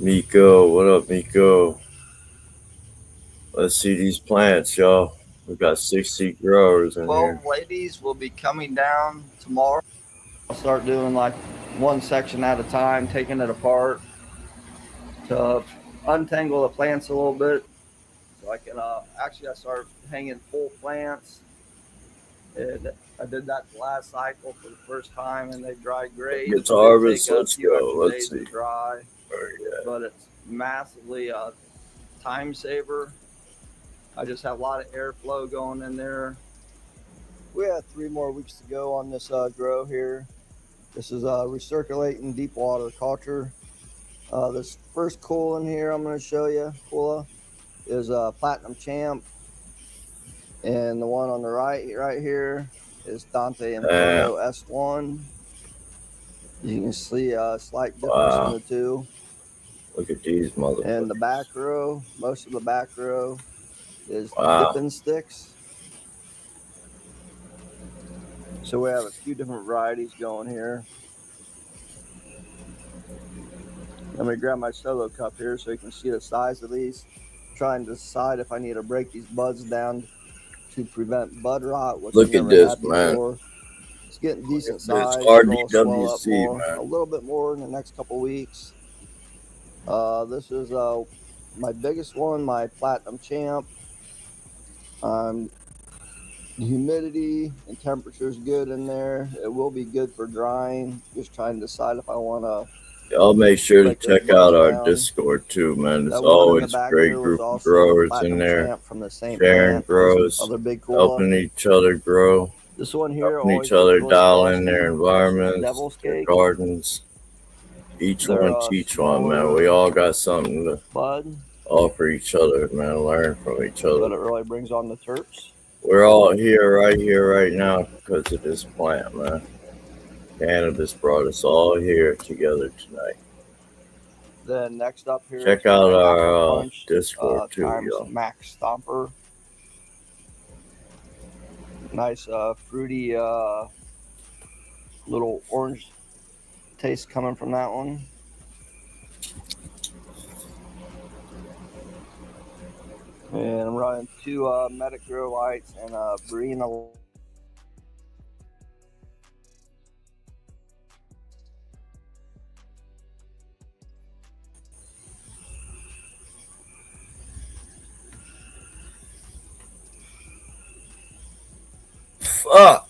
Miko, what up, Miko? Let's see these plants, y'all. We got 60 growers in 12 here. ladies will be coming down tomorrow. I'll start doing like one section at a time, taking it apart to untangle the plants a little bit. So I can actually I started hanging full plants. And I did that the last cycle for the first time, and they dried great. Get to They do harvest. take a Let's few go. extra Let's days see. to dry, Yeah. but it's massively a time saver. I just have a lot of airflow going in there. We have 3 more weeks to go on this grow here. This is recirculating deep water culture. This first cool in here I'm going to show you, Kula, is Platinum Champ. And the one on the right here is Dante Inferno S1. You can see a slight difference in the two. Look at these motherfuckers. And the back row, most of the back row is Wow. Dippin' Sticks. So we have a few different varieties going here. Let me grab my solo cup here so you can see the size of these. Trying to decide if I need to break these buds down to prevent bud rot, which Look I at never this, had man. before. It's getting decent size. It's hard It'll swell up DWC, more, man. a little bit more in the next couple weeks. This is my biggest one, my Platinum Champ. The humidity and temperature is good in there. It will be good for drying. Just trying to decide if I want to. Y'all make sure to break those check out buds our down. Discord too, man. There's That one in the always a back great there was group of also the growers Platinum in there, Champ from the same sharing plant. grows, Other big helping cool. each other grow, This one here helping always each other gets really dial in frosty. their environments, Devil's their Cake. gardens. Each They're one teach one, man. We all got something to bud, offer each other, man. Learn from each but other. it really brings on the terps. We're all here, right now, because of this plant, man. Cannabis brought us all here together tonight. Then next up here, Check is my out Apple our Punch, Discord too, times y'all. Max Stomper. Nice fruity little orange taste coming from that one. And I'm running 2 Medic Grow lights and a Barina. Fuck.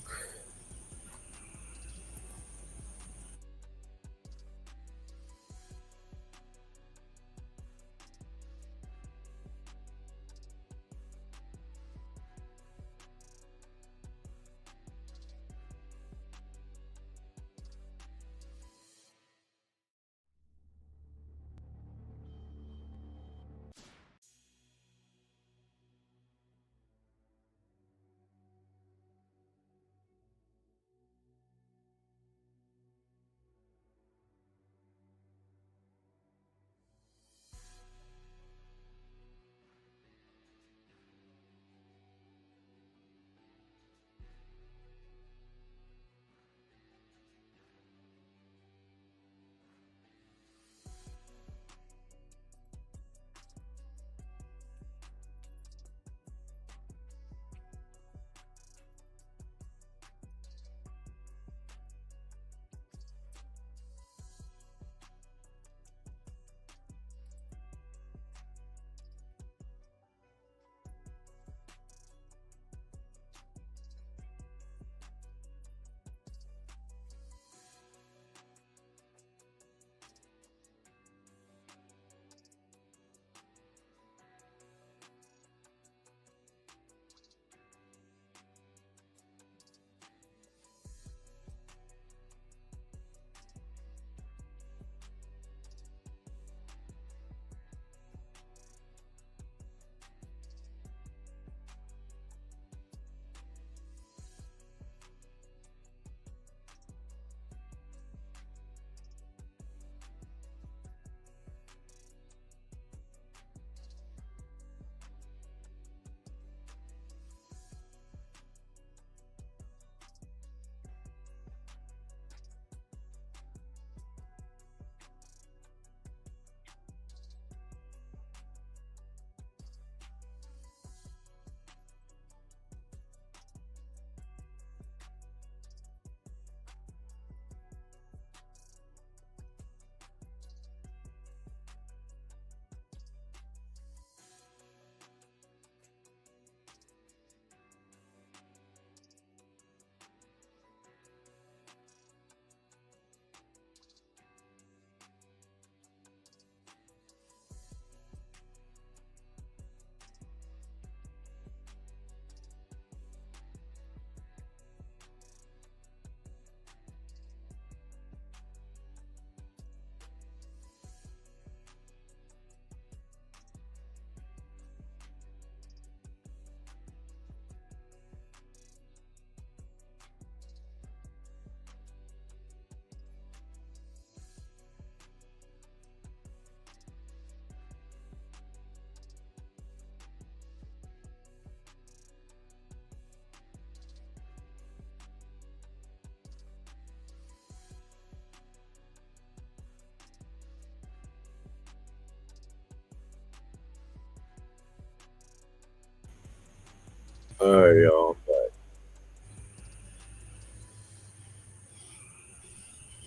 All right, y'all.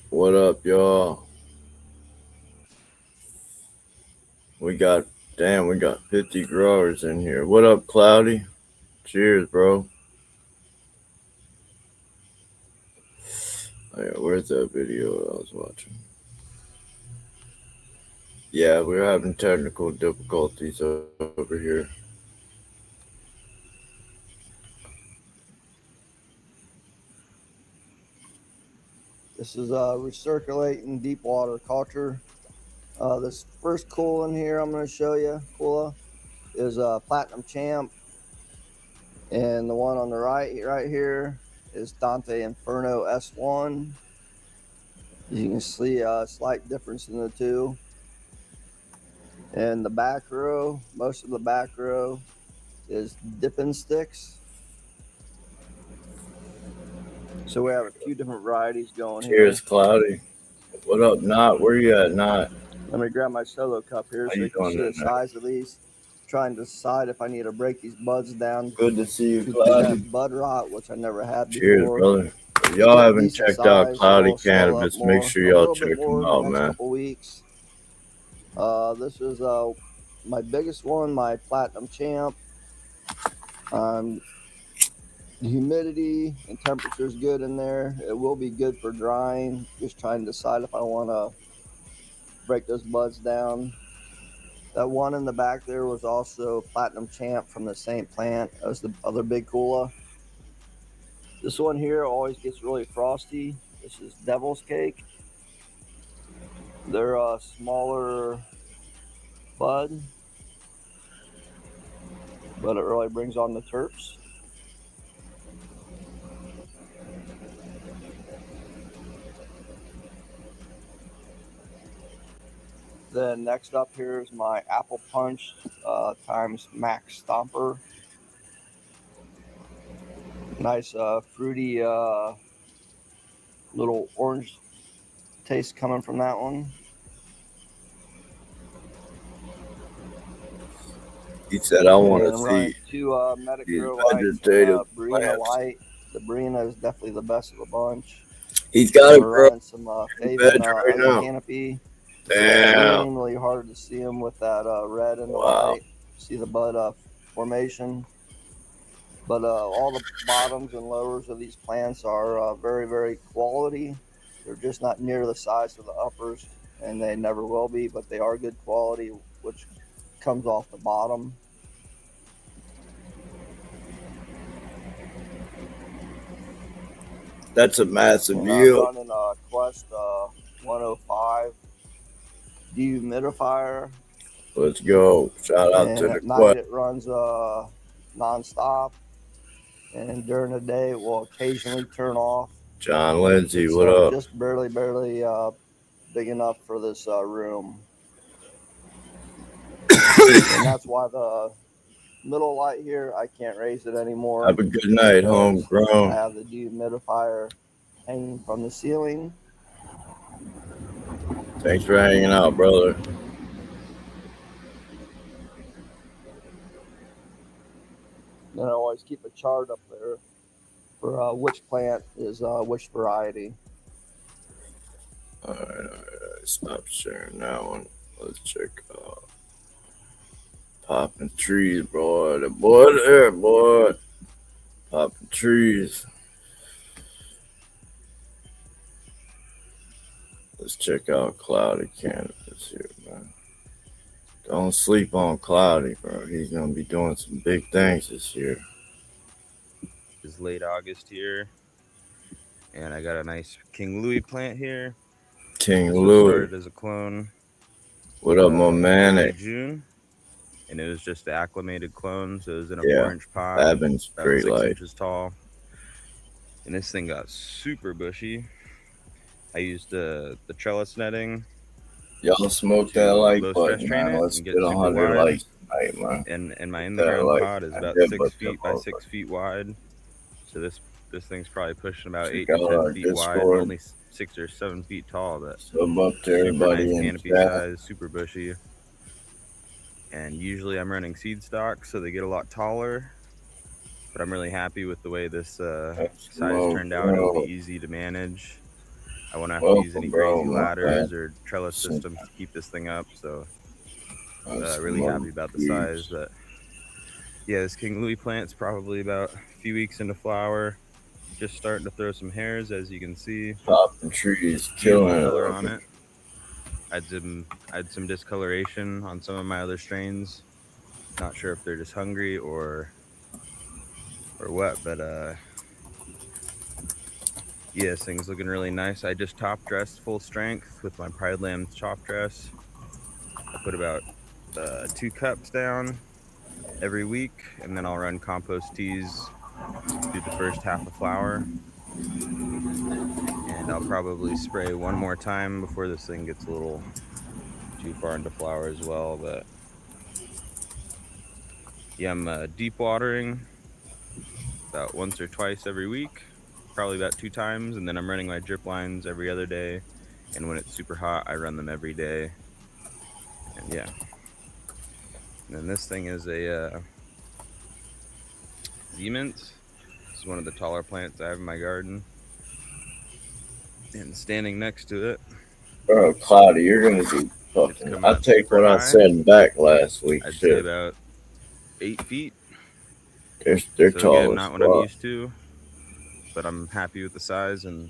What up, y'all? We got 50 growers in here. What up, Cloudy? Cheers, bro. Oh, yeah, where's that video I was watching? Yeah, we're having technical difficulties over here. This is recirculating deep water culture. This first cool in here I'm going to show you, Kula, is Platinum Champ. And the one on the right here is Dante Inferno S1. You can see a slight difference in the two. And the back row, most of the back row is Dippin' Sticks. So we have a few different varieties going here. Cheers, Cloudy. What up, Knot? Where you at, Knot? Let me grab my solo cup here so you can see the size of these. Trying to decide if I need to break these buds down. Good to see you, Cloudy. Bud rot, which I never had Cheers, before. brother. If y'all haven't checked out Cloudy Cannabis, make sure y'all check him out, man. Couple weeks. This is my biggest one, my Platinum Champ. The humidity and temperature is good in there. It will be good for drying. Just trying to decide if I want to break those buds down. That one in the back there was also Platinum Champ from the same plant as the other big Kula. This one here always gets really frosty. This is Devil's Cake. They're a smaller bud, but it really brings on the terps. Then next up here is my Apple Punch times Max Stomper. Nice fruity little orange taste coming from that one. He said, I want to see two Metagrow vegetative Brina Light. The Brina is definitely the best of the bunch. He's got to grow some Faven right now. Canopy. Damn. Extremely hard to see them with that red and the white. See the bud formation. But all the bottoms and lowers of these plants are very, very quality. They're just not near the size of the uppers, and they never will be, but they are good quality, which comes off the bottom. That's a massive I'm yield. running a Quest 105 dehumidifier. Let's go. Shout out to the at night Quest. it runs non-stop, and during the day it will occasionally turn off. John Lindsay, what up? Just barely big enough for this room. And that's why the middle light here, I can't raise it anymore. Have a good night, homegrown. I have the dehumidifier hanging from the ceiling. Thanks for hanging out, brother. And I always keep a chart up there for which plant is which variety. All right. Stop sharing that one. Let's check out Popping Trees, boy. The boy there, boy. Popping Trees. Let's check out Cloudy Cannabis here, man. Don't sleep on Cloudy, bro. He's going to be doing some big things this year. It's late August here, and I got a nice King Louis plant here. King Louis. Started as a clone. What up, my man? In June, and it was just the acclimated clone, so it was in a 4-inch pot. Babin's great 6 light. inches tall, and this thing got super bushy. I used the trellis netting. Y'all smoke that like button, train man. it Let's and get get 100 super likes tonight, man. And my in-the-ground like, pot is about yeah, 6 feet by 6 feet wide. So this thing's probably pushing about 8 Check to out 10 our feet wide, Discord. only 6 or 7 feet tall. But So up to everybody nice in canopy chat. size, super bushy. And usually I'm running seed stock, so they get a lot taller. but I'm really happy with the way this That's size my turned out. It'll be bro. easy to manage. I won't have to use any Welcome, bro. crazy My bad. ladders or trellis systems to keep this thing up. So That's really my happy about the size. peeps. But yeah, this King Louis plant's probably about a few weeks into flower. Just starting to throw some hairs, as you can see. Popping trees, Beautiful killing color on it. it. I'd some discoloration on some of my other strains. Not sure if they're just hungry or what, but yeah, this thing's looking really nice. I just top dressed full strength with my Pride Lambs chop dress. I put about 2 cups down every week, and then I'll run compost teas through the first half of flower. And I'll probably spray one more time before this thing gets a little too far into flower as well. But yeah, I'm deep watering about once or twice every week, probably about 2 times, and then I'm running my drip lines every other day. And when it's super hot, I run them every day. And yeah. And then this thing is a Z-mint. This is one of the taller plants I have in my garden. And standing next to it, Bro, Cloudy, you're gonna be it's fucking. come I up take super what I high. said back last week. I'd say Shit, about 8 feet. they're So tall again, as not what I'm fuck. used to, but I'm happy with the size, and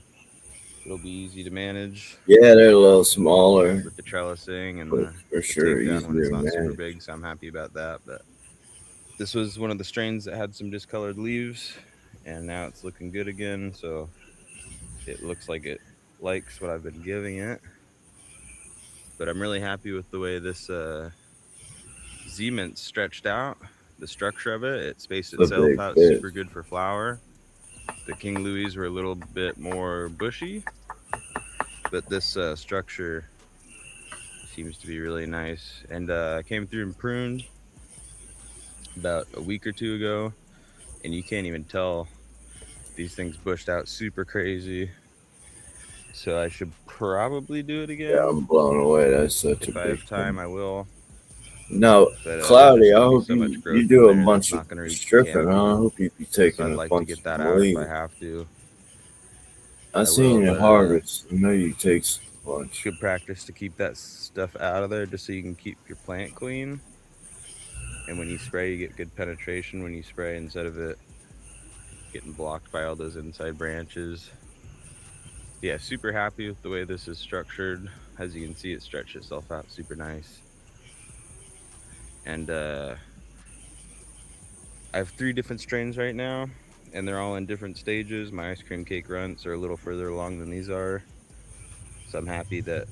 it'll be easy to manage Yeah, they're a little smaller, with the trellising and but for the sure takedown when easier it's to not super manage. big. So I'm happy about that. But this was one of the strains that had some discolored leaves, and now it's looking good again. So it looks like it likes what I've been giving it. But I'm really happy with the way this Z-mint stretched out. The structure of it spaced It's a itself big out fish. super good for flower. The King Louis were a little bit more bushy, but this structure seems to be really nice. And I came through and pruned about a week or 2 ago, and you can't even tell these things bushed out super crazy. So I should probably do it Yeah, again. I'm blown away. That's such a If I big have time, thing. I will. No, But there's Cloudy, just I going to be hope so much you growth in do a there that's bunch of not going to reach the stripping. Huh? I canopy. hope you be So taking I'd a like to bunch get that of out if I leaves. have to. I I will, seen you but harvest. I know you take a it's bunch. good practice to keep that stuff out of there just so you can keep your plant clean. And when you spray, you get good penetration when you spray instead of it getting blocked by all those inside branches. Yeah, super happy with the way this is structured. As you can see, it stretched itself out super nice. And I have 3 different strains right now, and they're all in different stages. My ice cream cake runts are a little further along than these are. So I'm happy that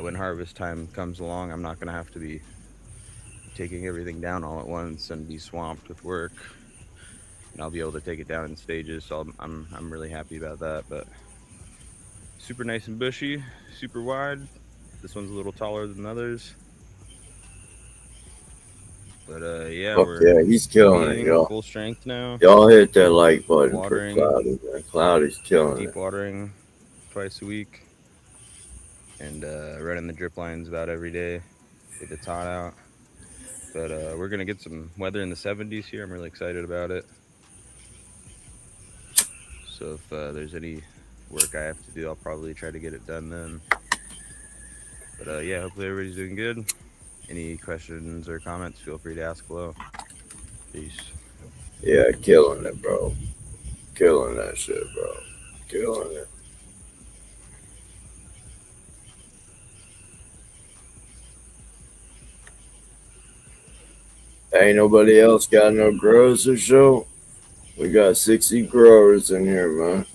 when harvest time comes along, I'm not going to have to be taking everything down all at once and be swamped with work. And I'll be able to take it down in stages. So I'm really happy about that. But super nice and bushy, super wide. This one's a little taller than others. But yeah, Fuck we're yeah, he's killing it, seeding y'all. full strength now. Y'all hit that like button for Watering, Cloudy, man. Cloudy's killing deep it. watering twice a week, and running the drip lines about every day if it's hot out. But we're gonna get some weather in the 70s here. I'm really excited about it. So if there's any work I have to do, I'll probably try to get it done then. But yeah, hopefully everybody's doing good. Any questions or comments, feel free to ask below. Peace. Yeah, killing it, bro. Killing that shit, bro. Killing it. Ain't nobody else got no grows to show. We got 60 growers in here, man.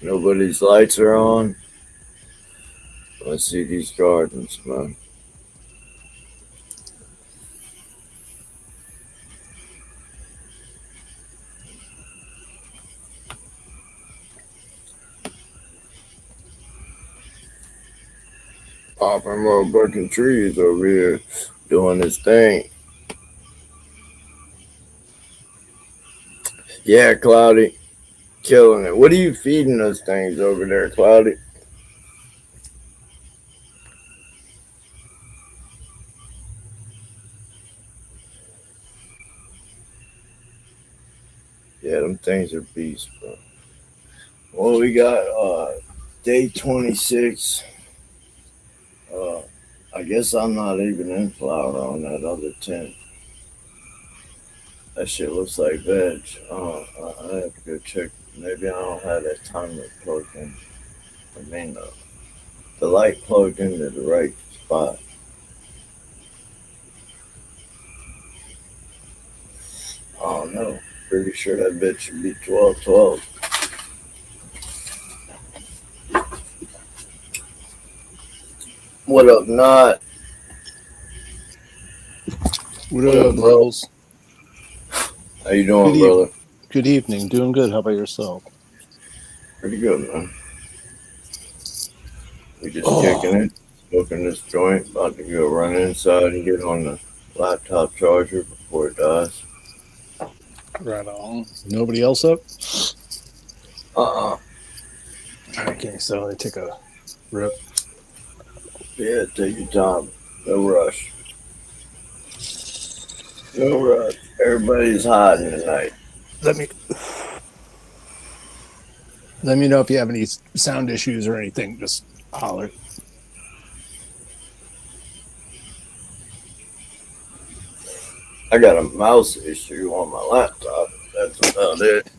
Nobody's lights are on. Let's see these gardens, man. Popping more broken trees over here doing his thing. Yeah, Cloudy. Killing it. What are you feeding those things over there, Cloudy? Them things are beasts, bro. Well, we got day 26. I guess I'm not even in flower on that other tent. That shit looks like veg. I have to go check. Maybe I don't have that timer plugged in. I mean, the light plugged into the right spot. I don't know. Pretty sure that bitch should be 12-12. What up, Not? What up, Levelz? How you doing, Good brother? Good evening. Doing good. How about yourself? Pretty good, man. We just kicking it, smoking this joint, about to go run inside and get on the laptop charger before it dies. Right on. Nobody else up? Okay, so let me take a rip. Yeah, take your time. No rush. No rush. Everybody's hiding tonight. Let me know if you have any sound issues or anything. Just holler. I got a mouse issue on my laptop. That's about it.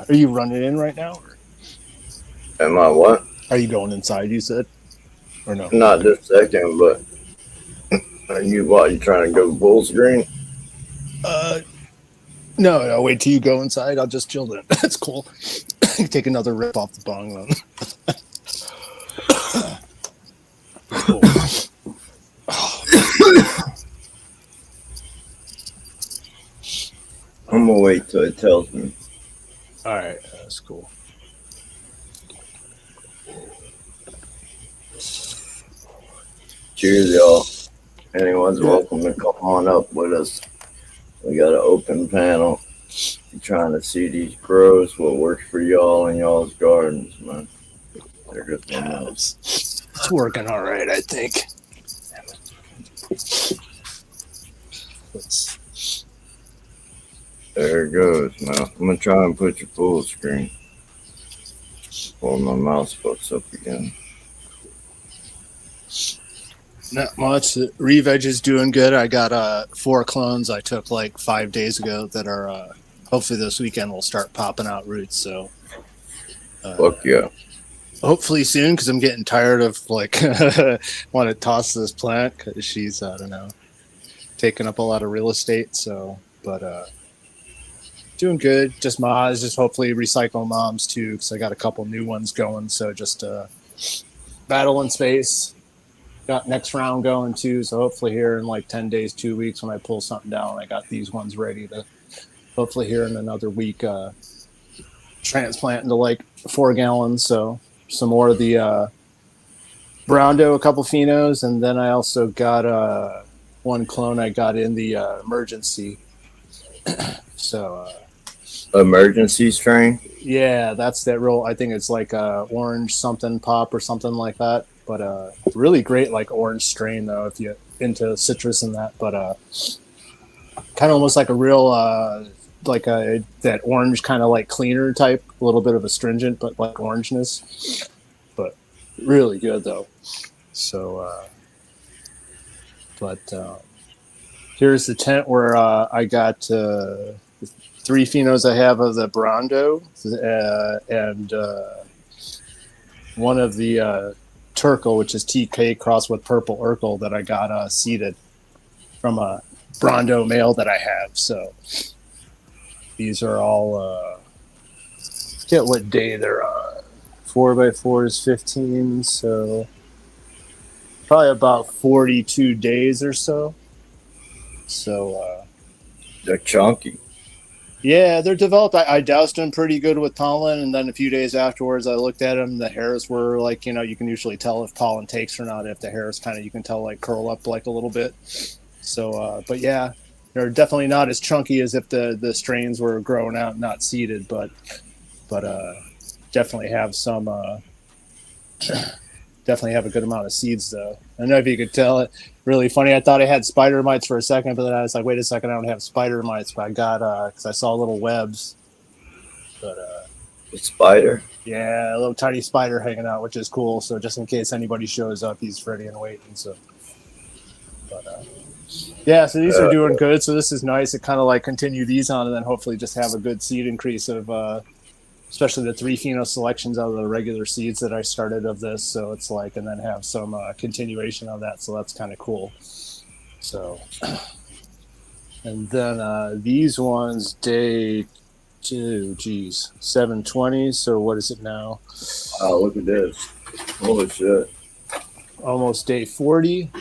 Are you running in right now? Am I what? Are you going inside, you said? Or no? Not this second, but you trying to go full screen? No, wait till you go inside. I'll just chill then. That's cool. Take another rip off the bong then. Cool. I'm gonna wait till it tells me. All right, that's cool. Cheers, y'all. Anyone's welcome to come on up with us. We got an open panel. We're trying to see these grows, what works for y'all in y'all's gardens, man. They're good for It's working all right, I think. There it goes, man. I'm gonna try and put you full screen. Pull my mouse fucks up again. Not much. Reveg is doing good. I got 4 clones I took like 5 days ago that are hopefully this weekend will start popping out roots. So fuck yeah. Hopefully soon, because I'm getting tired of like want to toss this plant because she's I don't know taking up a lot of real estate. So but doing good. Just mods, just hopefully recycle moms too, because I got a couple new ones going. So just battle in space. Got next round going too, so hopefully here in like 10 days, 2 weeks when I pull something down, I got these ones ready to hopefully here in another week transplant into like 4 gallons. So some more of the brown dough, a couple phenos, and then I also got one clone I got in the emergency. So emergency strain? Yeah, that's that real, I think it's like orange something pop or something like that. But really great like orange strain though if you're into citrus and that. But kind of almost like a real like that orange kind of like cleaner type, a little bit of astringent but like orangeness. But really good though. So but here's the tent where I got 3 phenos I have of the Brondo and one of the Turkle, which is TK crossed with Purple Urkel that I got seeded from a Brondo male that I have. So these are all forget what day they're on. 4x4 is 15, so probably about 42 days or so. So they're chunky. Yeah, they're developed. I doused them pretty good with pollen, and then a few days afterwards, I looked at them. The hairs were like, you can usually tell if pollen takes or not. If the hairs kind of, you can tell like curl up like a little bit. So, but yeah, they're definitely not as chunky as if the strains were grown out, not seeded. But definitely have some definitely have a good amount of seeds though. I don't know if you could tell it. Really funny. I thought I had spider mites for a second, but then I was like, wait a second, I don't have spider mites, but I got because I saw little webs. But The spider. yeah, a little tiny spider hanging out, which is cool. So just in case anybody shows up, he's ready and waiting. So, but yeah, so these are doing good. So this is nice to kind of like continue these on, and then hopefully just have a good seed increase of, especially the 3 pheno selections out of the regular seeds that I started of this. So it's like, and then have some continuation of that. So that's kind of cool. So, and then these ones day 720. So what is it now? Oh, look at this. Holy shit. Almost day 40.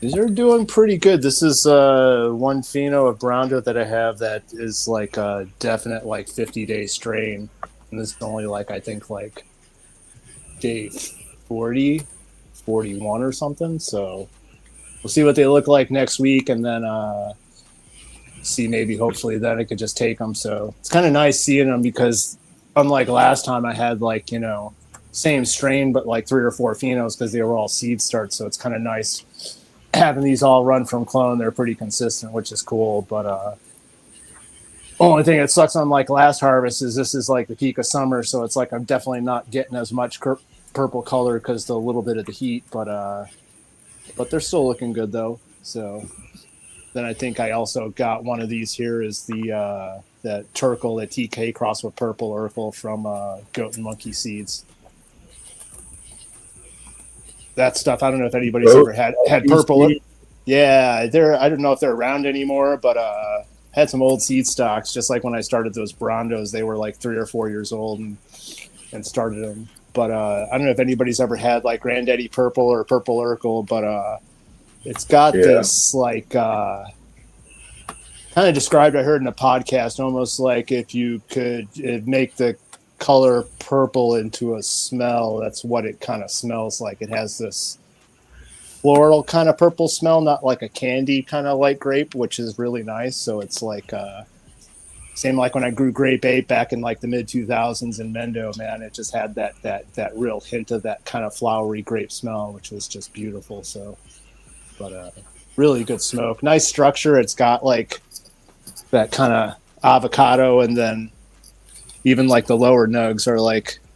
These are doing pretty good. This is one pheno of Browndo that I have that is like a definite like 50-day strain. And this is only like, I think like day 40, 41 or something. So we'll see what they look like next week. And then see maybe hopefully then I could just take them. So it's kind of nice seeing them because unlike last time I had like, you know, same strain, but like 3 or 4 phenos because they were all seed starts. So it's kind of nice having these all run from clone. They're pretty consistent, which is cool. But only thing that sucks on like last harvest is this is like the peak of summer. So it's like I'm definitely not getting as much purple color because the little bit of the heat, but they're still looking good though. So then I think I also got one of these here is the that Turkle, that TK cross with purple Urkel from Goat and Monkey Seeds. That stuff, I don't know if anybody's ever had purple. Yeah, I don't know if they're around anymore, but had some old seed stocks. Just like when I started those Brondos, they were like 3 or 4 years old and started them. But I don't know if anybody's ever had like Granddaddy Purple or Purple Urkel, but it's got this like kind of described, I heard in a podcast, almost like if you could make the color purple into a smell, that's what it kind of smells like. It has this floral kind of purple smell, not like a candy kind of like grape, which is really nice. So it's like same like when I grew grape ape back in like the mid 2000s in Mendo, man, it just had that real hint of that kind of flowery grape smell, which was just beautiful. So but really good smoke, nice structure. It's got like that kind of avocado, and then even like the lower nugs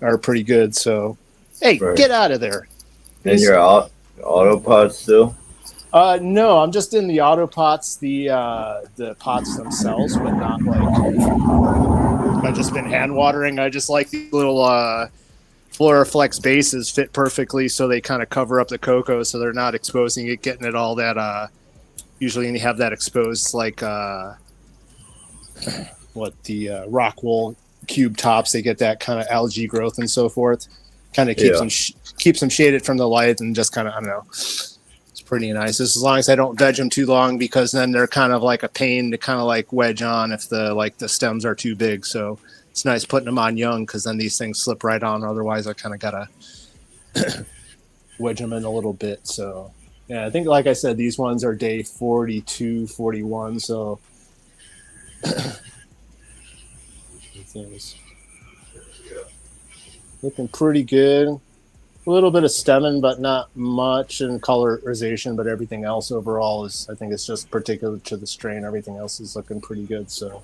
are pretty good. So, hey, get out of there. And your auto pots still? No, I'm just in the auto pots, the pots themselves, but not like I've just been hand watering. I just like the little Floraflex bases fit perfectly, so they kind of cover up the cocoa, so they're not exposing it, getting it all that. Usually, when you have that exposed, like the rock wool cube tops, they get that kind of algae growth and so forth. Kind of keeps them shaded from the light, and just kind of, I don't know, it's pretty nice. As long as I don't veg them too long, because then they're kind of like a pain to kind of like wedge on if the stems are too big. So it's nice putting them on young, because then these things slip right on. Otherwise, I kind of gotta wedge them in a little bit. So yeah, I think like I said, these ones are day 42, 41. So things looking pretty good. A little bit of stemming, but not much, and colorization, but everything else overall is, I think it's just particular to the strain. Everything else is looking pretty good. So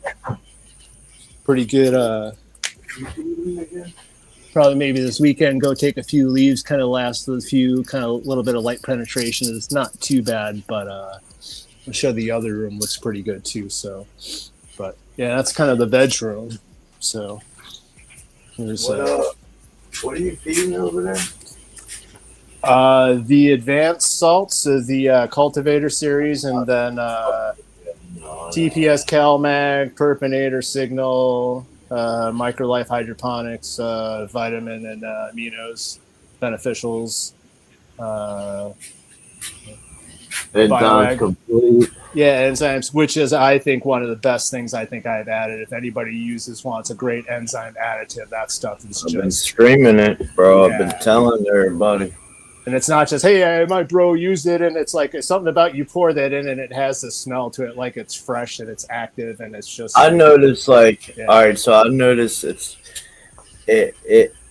pretty good. Probably maybe this weekend go take a few leaves, kind of last a few, kind of a little bit of light penetration. It's not too bad, but I'll show the other room looks pretty good too. So, but yeah, that's kind of the veg room. So there's what are you feeding over there? The advanced salts, the cultivator series, and then TPS CalMag, Perpinator Signal, Microlife Hydroponics, vitamin and aminos, beneficials. Enzymes complete. Yeah, enzymes, which is, I think, one of the best things I think I've added. If anybody wants a great enzyme additive, that stuff is I've been screaming it, bro. Yeah. I've been telling everybody. And it's not just, hey, my bro used it, and it's like, it's something about you pour that in, and it has the smell to it, like it's fresh and it's active, and it's just. I noticed, like, all right, so I noticed it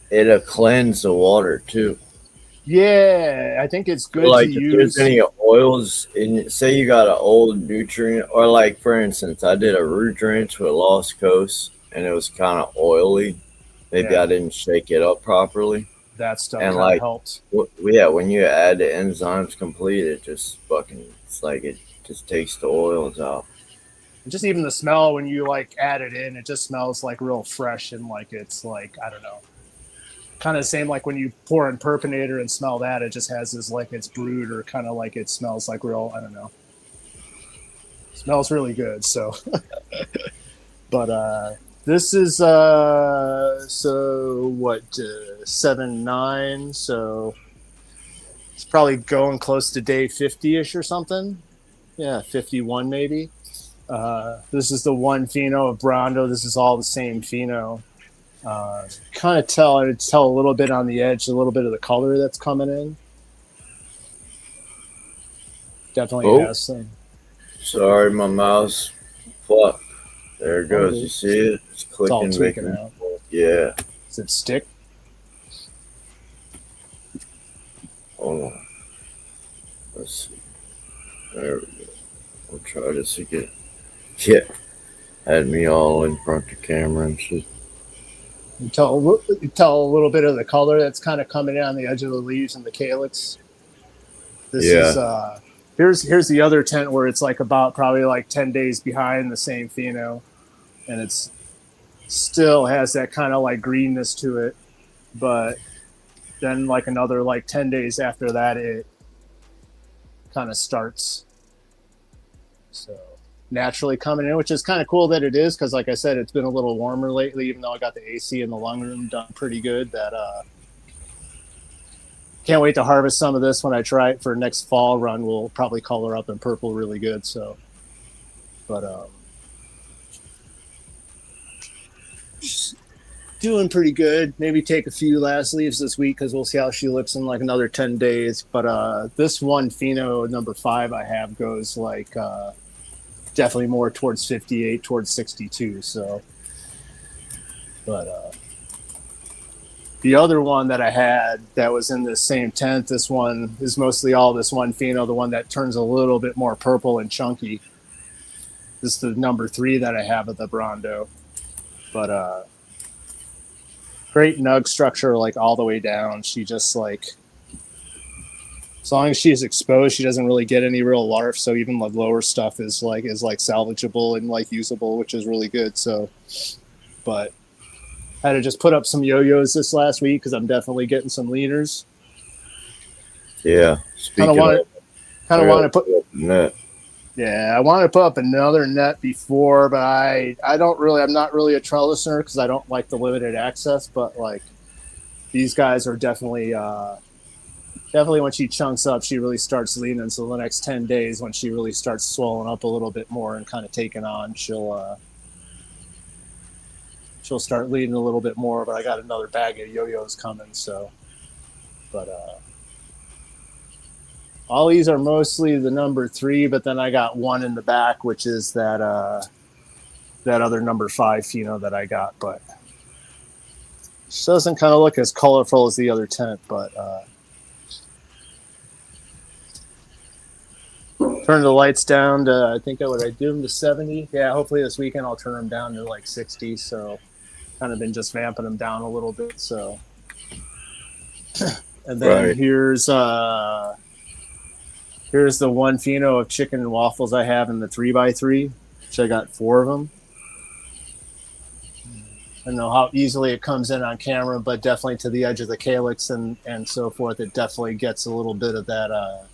it'll cleanse the water too. Yeah, I think it's good Like to if there's use. any oils in, say you got an old nutrient, or like for instance, I did a root drench with Lost Coast, and it was kind of oily. Maybe Yeah, I didn't shake it up properly, that stuff and kind of like, helped. yeah, when you add the enzymes complete, it just fucking, it's like it just takes the oils out. Just even the smell when you like add it in, it just smells like real fresh and like it's like I don't know, kind of the same like when you pour in Perpinator and smell that, it just has this like it's brewed or kind of like it smells like real, I don't know, smells really good. So but this is so what 7-9, so it's probably going close to day 50ish or something. Yeah, 51 maybe. This is the one pheno of Brondo. This is all the same pheno. Kind of tell a little bit on the edge, a little bit of the color that's coming in. Definitely Oh, has some. sorry, my mouse. Fuck. There it goes. Okay. You see it? It's It's all clicking, tweaking making. out. Yeah. Does it stick? Hold on. Let's see. There we go. We'll try this again. Yeah. Had me all in front of the camera and shit. You tell a little bit of the color that's kind of coming in on the edge of the leaves and the calyx. This is here's the other tent where it's like about probably like 10 days behind the same pheno, and it's still has that kind of like greenness to it, but then like another like 10 days after that it kind of starts so naturally coming in, which is kind of cool that it is, because like I said, it's been a little warmer lately, even though I got the AC in the lung room done pretty good. That can't wait to harvest some of this when I try it for next fall run. We'll probably color up in purple really good. So, but doing pretty good. Maybe take a few last leaves this week because we'll see how she looks in like another 10 days. But this one pheno number 5 I have goes like definitely more towards 58, towards 62. So, but the other one that I had that was in this same tent, this one is mostly all this one pheno, the one that turns a little bit more purple and chunky. This is the number 3 that I have of the Brondo. But great nug structure, like all the way down. She just like, as long as she's exposed, she doesn't really get any real larf. So even the lower stuff is like salvageable and like usable, which is really good. So, but I had to just put up some yo-yos this last week because I'm definitely getting some leaners. Yeah. Kind of want to put net. Yeah, I wanted to put up another net before, but I'm not really a trelliser because I don't like the limited access. But like these guys are definitely when she chunks up, she really starts leaning. So the next 10 days, when she really starts swelling up a little bit more and kind of taking on, she'll start leading a little bit more. But I got another bag of yo-yos coming, so. But all these are mostly the number 3, but then I got one in the back, which is that other number 5 pheno that I got. But it doesn't kind of look as colorful as the other tent, but turn the lights down to, I think I do them to 70. Yeah, hopefully this weekend I'll turn them down to like 60. So kind of been just vamping them down a little bit. So, and then here's the one pheno of chicken and waffles I have in the 3x3, which I got 4 of them. I don't know how easily it comes in on camera, but definitely to the edge of the calyx and so forth, it definitely gets a little bit of that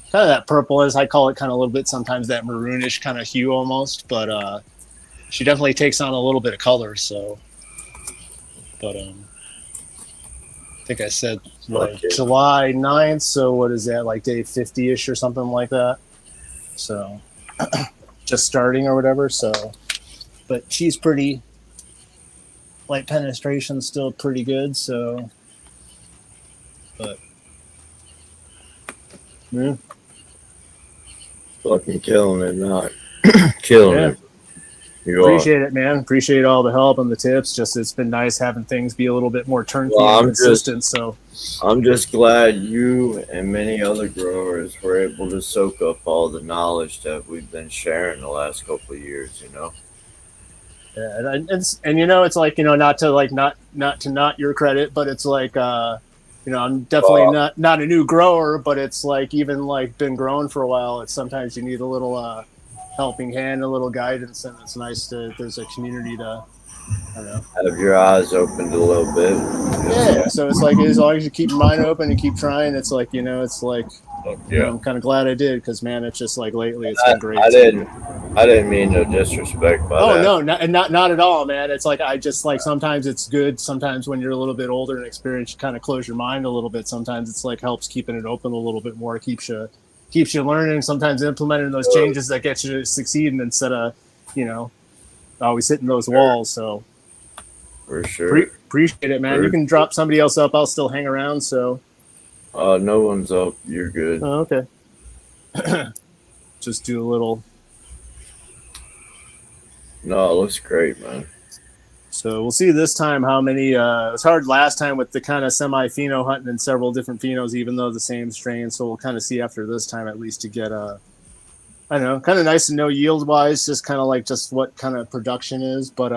kind of that purple, as I call it, kind of a little bit sometimes that maroonish kind of hue almost. But she definitely takes on a little bit of color. So, but I think I said like July 9th. So what is that, like day 50-ish or something like that? So just starting or whatever. So, but she's pretty light penetration, still pretty good. So, but yeah. Fucking killing it, not killing it. You are. Appreciate it, man. Appreciate all the help and the tips. Just it's been nice having things be a little bit more turnkey Well, and consistent. So I'm just glad you and many other growers were able to soak up all the knowledge that we've been sharing the last couple of years, you know. yeah, and you know, it's like, you know, not to your credit, but it's like you know, I'm definitely not a new grower, but it's like even like been growing for a while. It's sometimes you need a little helping hand, a little guidance, and it's nice to there's a community to, I don't know, have your eyes opened a little bit. yeah. So it's like as long as you keep your mind open and keep trying, it's like, you know, it's like, you know, I'm kind of glad I did because, man, it's just like lately it's been great. I didn't mean no disrespect by that. No, not at all, man. It's like I just like sometimes it's good. Sometimes when you're a little bit older and experienced, you kind of close your mind a little bit. Sometimes it's like helps keeping it open a little bit more, keeps you learning. Sometimes implementing those changes that get you succeeding instead of, you know, always hitting those walls. So for sure, appreciate it, man. You can drop somebody else up. I'll still hang around. So no one's up. You're good. Oh, okay. Just do a little. No, it looks great, man. So we'll see this time how many. It was hard last time with the kind of semi-pheno hunting and several different phenos, even though the same strain. So we'll kind of see after this time at least to get a. I don't know, kind of nice to know yield-wise, just kind of like just what kind of production is. But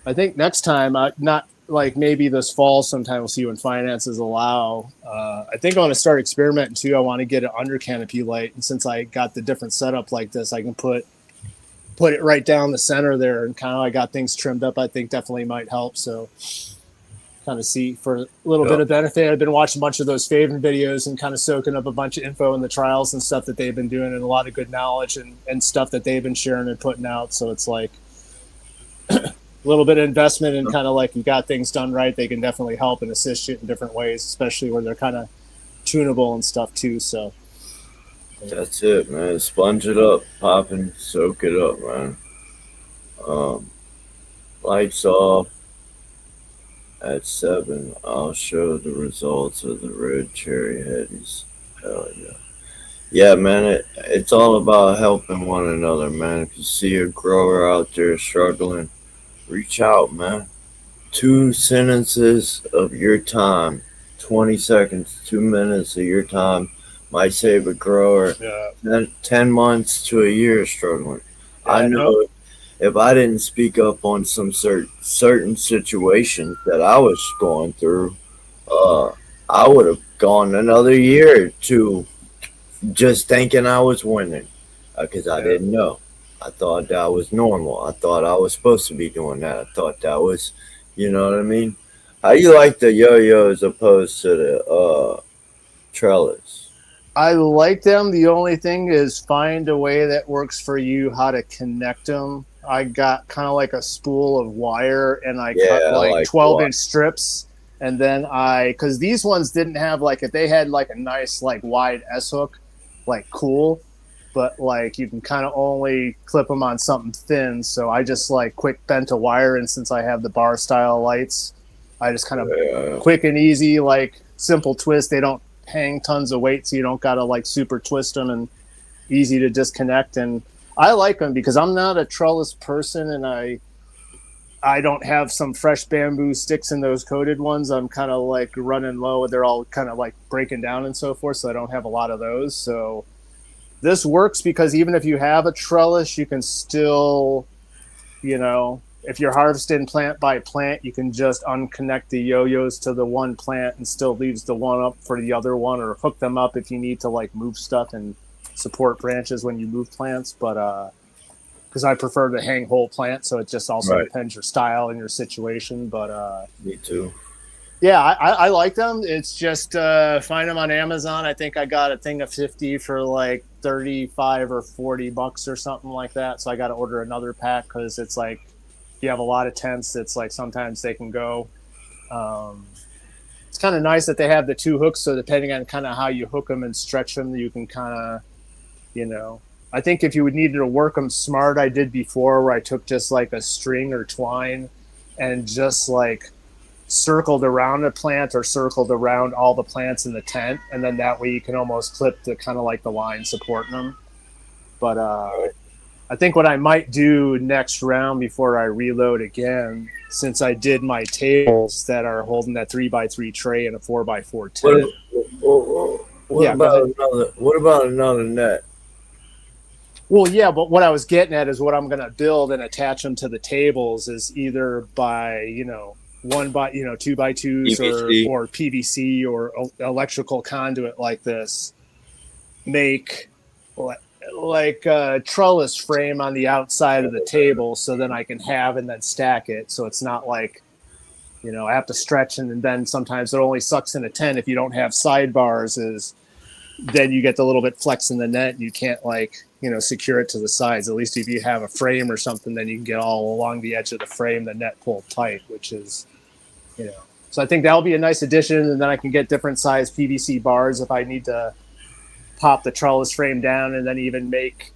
I think next time, not like maybe this fall sometime, we'll see when finances allow. I think I want to start experimenting too. I want to get an under canopy light, and since I got the different setup like this, I can put it right down the center there, and kind of I got things trimmed up. I think definitely might help. So kind of see for a little bit of benefit. I've been watching a bunch of those Faven videos and kind of soaking up a bunch of info in the trials and stuff that they've been doing, and a lot of good knowledge and stuff that they've been sharing and putting out. So it's like a little bit of investment and kind of like you got things done right. They can definitely help and assist you in different ways, especially where they're kind of tunable and stuff too. So that's it, man. Sponge it up, pop and soak it up, man. Lights off. At 7, I'll show the results of the red cherry headies. Hell yeah. Yeah, man, it's all about helping one another, man. If you see a grower out there struggling, reach out, man. 2 sentences of your time, 20 seconds, 2 minutes of your time might save a grower 10 months to a year struggling. I know if I didn't speak up on some certain situations that I was going through, I would have gone another year or 2 just thinking I was winning because I didn't know. I thought that was normal. I thought I was supposed to be doing that. I thought that was, you know what I mean? How you like the yo-yo as opposed to the trellis? I like them. The only thing is find a way that works for you, how to connect them. I got kind of like a spool of wire and I cut like 12-inch strips. And then because these ones didn't have like, if they had like a nice like wide S hook, like cool, but like you can kind of only clip them on something thin. So I just like quick bent a wire. And since I have the bar style lights, I just kind of quick and easy, like simple twist. They don't hang tons of weight, so you don't got to like super twist them, and easy to disconnect. And I like them because I'm not a trellis person, and I don't have some fresh bamboo sticks in those coated ones. I'm kind of like running low. They're all kind of like breaking down and so forth, so I don't have a lot of those. So this works because even if you have a trellis, you can still, you know, if you're harvesting plant by plant, you can just unconnect the yo-yos to the one plant and still leaves the one up for the other one, or hook them up if you need to like move stuff and support branches when you move plants. But because I prefer to hang whole plant, so it just also depends your style and your situation. But me too. Yeah, I like them. It's just find them on Amazon. I think I got a thing of 50 for like 35 or $40 or something like that. So I got to order another pack because it's like you have a lot of tents. It's like sometimes they can go. It's kind of nice that they have the 2 hooks. So depending on kind of how you hook them and stretch them, you can kind of, you know. I think if you would need to work them smart, I did before where I took just like a string or twine and just like circled around a plant or circled around all the plants in the tent, and then that way you can almost clip the kind of like the line supporting them. But I think what I might do next round before I reload again, since I did my tables that are holding that 3x3 tray and a 4x4 tent. What about another net? Well, yeah, but what I was getting at is what I'm going to build and attach them to the tables is either by, 2x2s PVC. or PVC or electrical conduit like this. Make like a trellis frame on the outside of the table so then I can have and then stack it. So it's not like, I have to stretch and then sometimes it only sucks in a tent if you don't have sidebars is then you get the little bit flex in the net and you can't secure it to the sides. At least if you have a frame or something, then you can get all along the edge of the frame, the net pulled tight, which is, so I think that'll be a nice addition. And then I can get different size PVC bars if I need to pop the trellis frame down and then even make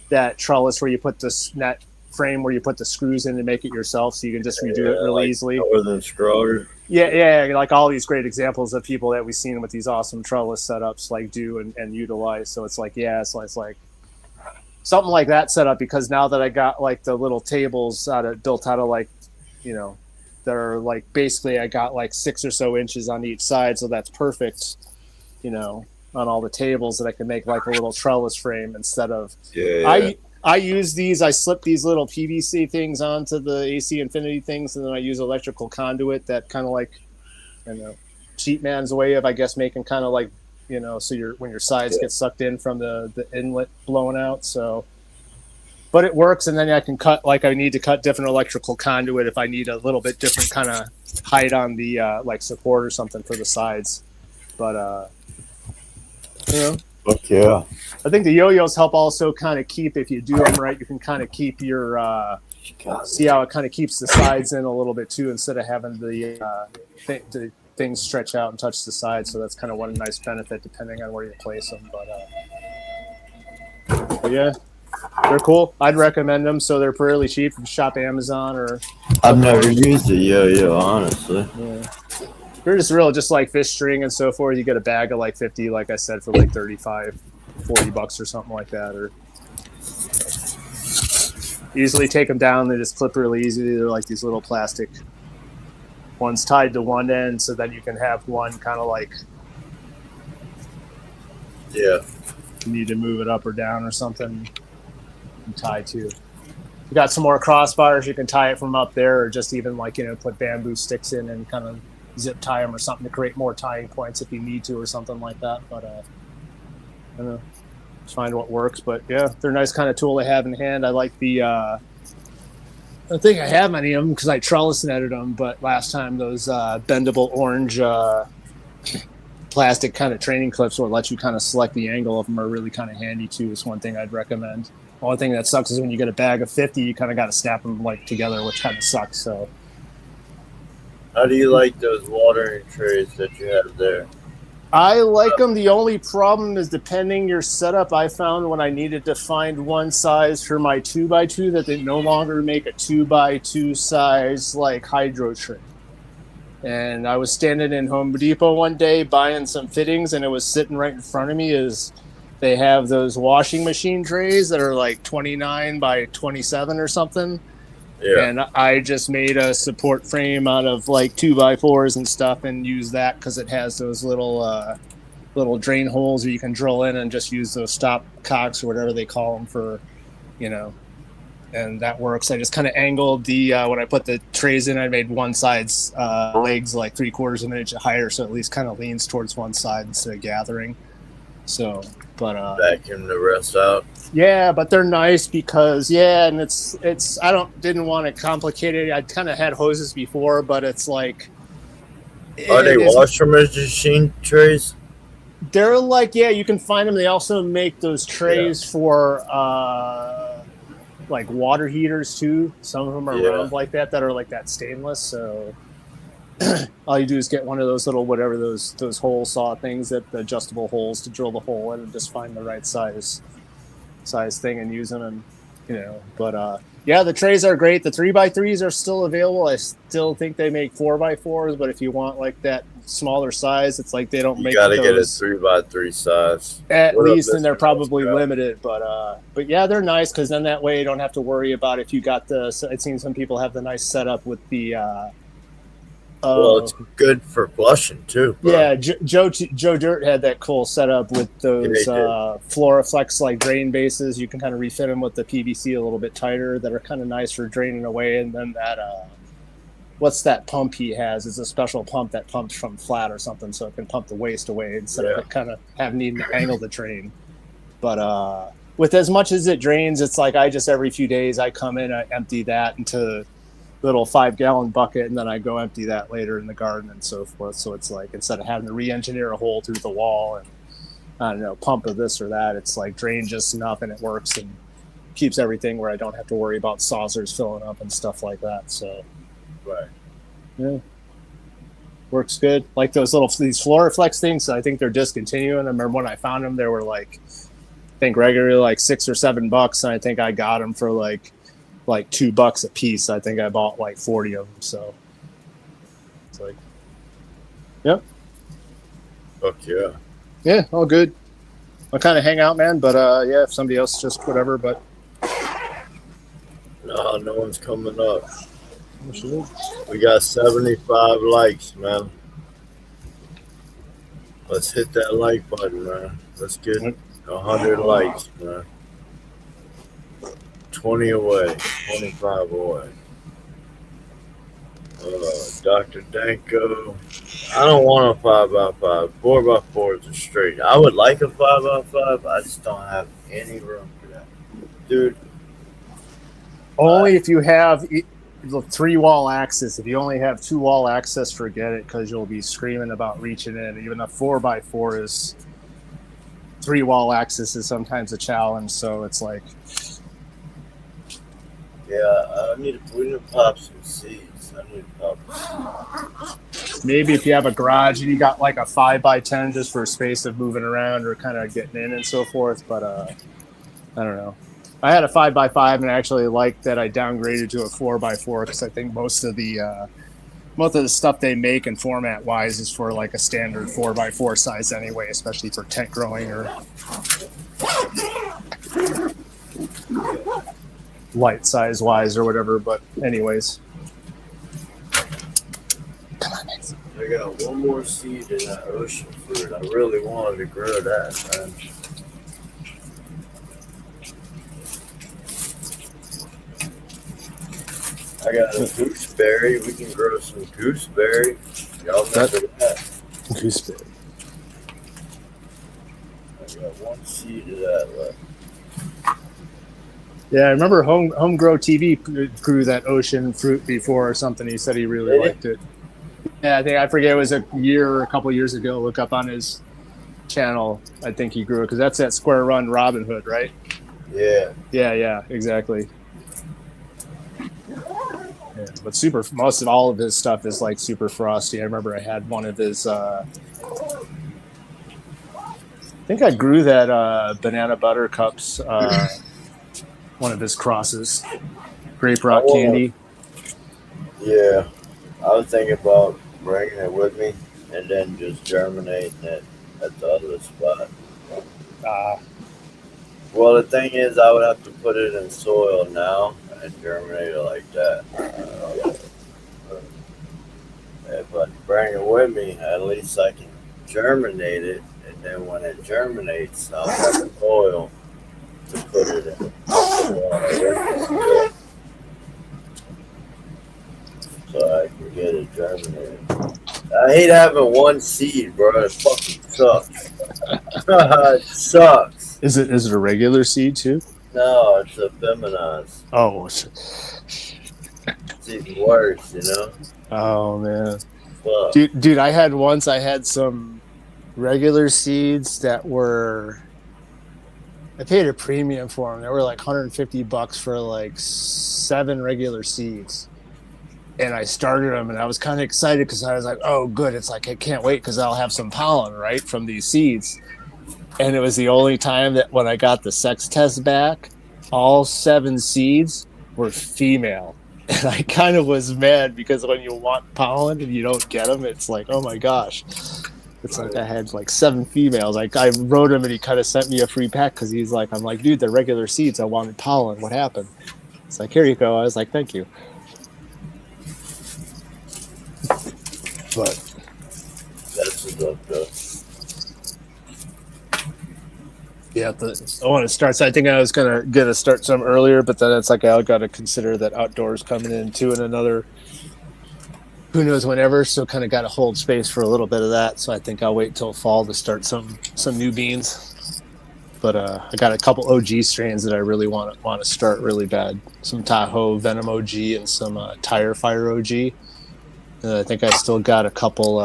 that trellis where you put this net frame where you put the screws in and make it yourself. So you can just redo it really easily. Northern Scroller. Yeah, like all these great examples of people that we've seen with these awesome trellis setups do and utilize. So it's like something like that set up because now that I got like the little tables built out of they're like basically I got like 6 or so inches on each side. So that's perfect, on all the tables that I can make like a little trellis frame instead of, I use these, I slip these little PVC things onto the AC Infinity things, and then I use electrical conduit that kind of like, cheap man's way of, I guess, making kind of like, so when your sides get sucked in from the inlet blowing out. So, but it works. And then I can cut, I need to cut different electrical conduit if I need a little bit different kind of height on the, support or something for the sides. But, Fuck yeah. I think the yo-yos help also kind of keep, if you do them right, you can kind of keep your, see how it kind of keeps the sides in a little bit too, instead of having the things stretch out and touch the sides. So that's kind of one nice benefit depending on where you place them. But yeah, they're cool. I'd recommend them. So they're fairly cheap. You can shop Amazon or. I've never used a yo-yo, honestly. Yeah. They're just like fish string and so forth. You get a bag of like 50, like I said, for like 35, $40 or something like that. Or easily take them down. They just clip really easy. They're like these little plastic ones tied to one end. So then you can have one kind of like, you need to move it up or down or something and tie to. You got some more crossbars. You can tie it from up there or just even put bamboo sticks in and kind of zip tie them or something to create more tying points if you need to or something like that. But I don't know, just find what works. But yeah, they're a nice kind of tool to have in hand. I like the I don't think I have many of them because I trellis netted them, but last time those bendable orange plastic kind of training clips will let you kind of select the angle of them are really kind of handy too. Is one thing I'd recommend. The only thing that sucks is when you get a bag of 50, you kind of got to snap them together, which kind of sucks. So how do you like those watering trays that you have there? I like them. The only problem is depending your setup. I found when I needed to find one size for my 2x2 that they no longer make a 2x2 size hydro tray. And I was standing in Home Depot one day buying some fittings, and it was sitting right in front of me. Is they have those washing machine trays that are 29 by 27 or something. Yeah. And I just made a support frame out of 2x4s and stuff and use that because it has those little drain holes where you can drill in and just use those stop cocks or whatever they call them for, and that works. I just kind of angled the, when I put the trays in, I made one side's legs 3/4 of an inch higher. So at least kind of leans towards one side instead of gathering. So, but vacuum the rest out. Yeah, but they're nice because and it's didn't want to complicate it. I kind of had hoses before, but it's are they washing machine trays? They're you can find them. They also make those trays for water heaters too. Some of them are round like that are that stainless. So all you do is get one of those little those hole saw things, that the adjustable holes to drill the hole in, and just find the right size thing and use them. And but Yeah, the trays are great. The 3x3s are still available. I still think they make 4x4s, but if you want like that smaller size, it's like they don't You make gotta get a those 3x3 size. at What up, least, and they're Mr. probably Nice Guy? limited. But yeah, they're nice because then that way you don't have to worry about if you got the. I've seen some people have the nice setup with the. Well, it's good for flushing too. Bro. Yeah, Joe Dirt had that cool setup with those Floraflex like drain bases. You can kind of refit them with the PVC a little bit tighter that are kind of nice for draining away. And then that what's that pump he has? It's a special pump that pumps from flat or something, so it can pump the waste away instead of it kind of needing to angle the drain. But with as much as it drains, it's like I just every few days I come in, I empty that into little 5-gallon bucket, and then I go empty that later in the garden and so forth. So it's like instead of having to re-engineer a hole through the wall and I don't know, pump of this or that, it's like drain just enough and it works and keeps everything where I don't have to worry about saucers filling up and stuff like that. So yeah, works good. Like these Floraflex things, I think they're discontinuing. I remember when I found them, they were like I think regularly like $6 or $7, and I think I got them for like $2 a piece. I think I bought like 40 of them. So it's like, yep. Fuck yeah. Yeah, all good. I'll kind of hang out, man. But yeah, if somebody else just whatever. But no one's coming up. We got 75 likes, man. Let's hit that like button, man. Let's get 100 likes, man. 20 away, 25 away. Dr. Danko. I don't want a 5x5. 4x4s are straight. I would like a 5x5. I just don't have any room for that. Dude. Only if you have the 3-wall access. If you only have 2-wall access, forget it, because you'll be screaming about reaching in. Even a 4x4 is 3-wall access is sometimes a challenge. So it's like, yeah, we need to pop some seeds. I need to pop some. Maybe if you have a garage and you got like a 5x10 just for space of moving around or kind of getting in and so forth. But I don't know. I had a 5x5 and I actually liked that I downgraded to a 4x4 because I think most of the stuff they make and format wise is for like a standard 4x4 size anyway, especially for tent growing or light size wise or whatever. But anyways, come on, man. I got one more seed in that ocean fruit. I really wanted to grow that, man. I got a gooseberry. We can grow some gooseberry. Y'all remember that? Gooseberry. I got one seed of that left. Yeah, I remember Home Grow TV grew that ocean fruit before or something. He said he really liked it. Yeah, I forget, it was a couple years ago. Look up on his channel. I think he grew it because that's that Square Run Robin Hood, right? Yeah. Yeah, exactly. Yeah, but most of all of his stuff is like super frosty. I remember I had one of his. I think I grew that banana buttercups. One of his crosses, grape rock candy. Yeah, I was thinking about bringing it with me and then just germinating it at the other spot. Well, the thing is, I would have to put it in soil now and germinate it like that. If I bring it with me, at least I can germinate it, and then when it germinates, I'll have the soil to put it in. So I can get it germinated. I hate having one seed, bro. It fucking sucks. It sucks. Is it a regular seed too? No, it's a feminized. Oh, it's even worse, you know? Oh man. Fuck. Dude, I had some regular seeds that were, I paid a premium for them. They were like $150 for like 7 regular seeds. And I started them and I was kind of excited because I was like, oh, good. It's like, I can't wait because I'll have some pollen, right, from these seeds. And it was the only time that when I got the sex test back, all 7 seeds were female. And I kind of was mad because when you want pollen and you don't get them, it's like, oh my gosh. It's like I had like 7 females. Like I wrote him and he kind of sent me a free pack because he's like, I'm like, dude, they're regular seeds. I wanted pollen. What happened? It's like, here you go. I was like, thank you. But That's enough, yeah, I want to start. So I think I was gonna start some earlier, but then it's like I got to consider that outdoors coming in too, and another who knows whenever. So kind of got to hold space for a little bit of that. So I think I'll wait till fall to start some new beans. But I got a couple OG strains that I really want to start really bad. Some Tahoe Venom OG and some Tire Fire OG. And I think I still got a couple.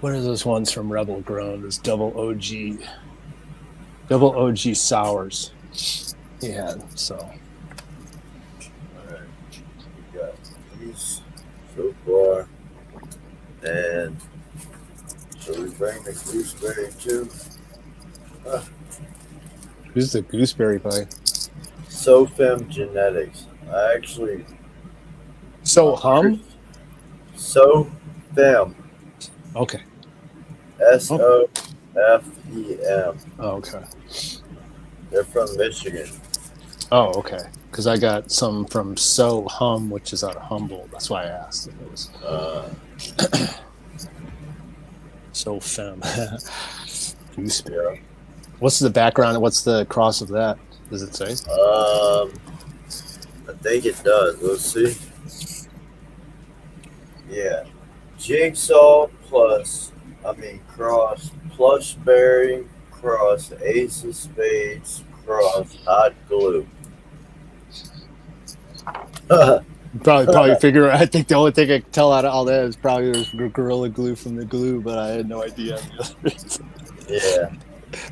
What are those ones from Rebel Grown? Those double OG sours. Yeah, so. Alright. We got these so far. And so we bring the gooseberry too. Who's the gooseberry by? SoFem Genetics. I actually. SoFem? SoFem. Okay. SoFem. Oh, okay. They're from Michigan. Oh, okay. Because I got some from SoHum, which is out of Humboldt. That's why I asked if it was. SoFem. Gooseberry. Yeah. What's the background? What's the cross of that? Does it say? I think it does. Let's see. Yeah. Jigsaw cross Plushberry cross Ace of Spades cross Hot Glue. Probably figure. I think the only thing I can tell out of all that is probably there's Gorilla Glue from the glue, but I had no idea on the others. Yeah.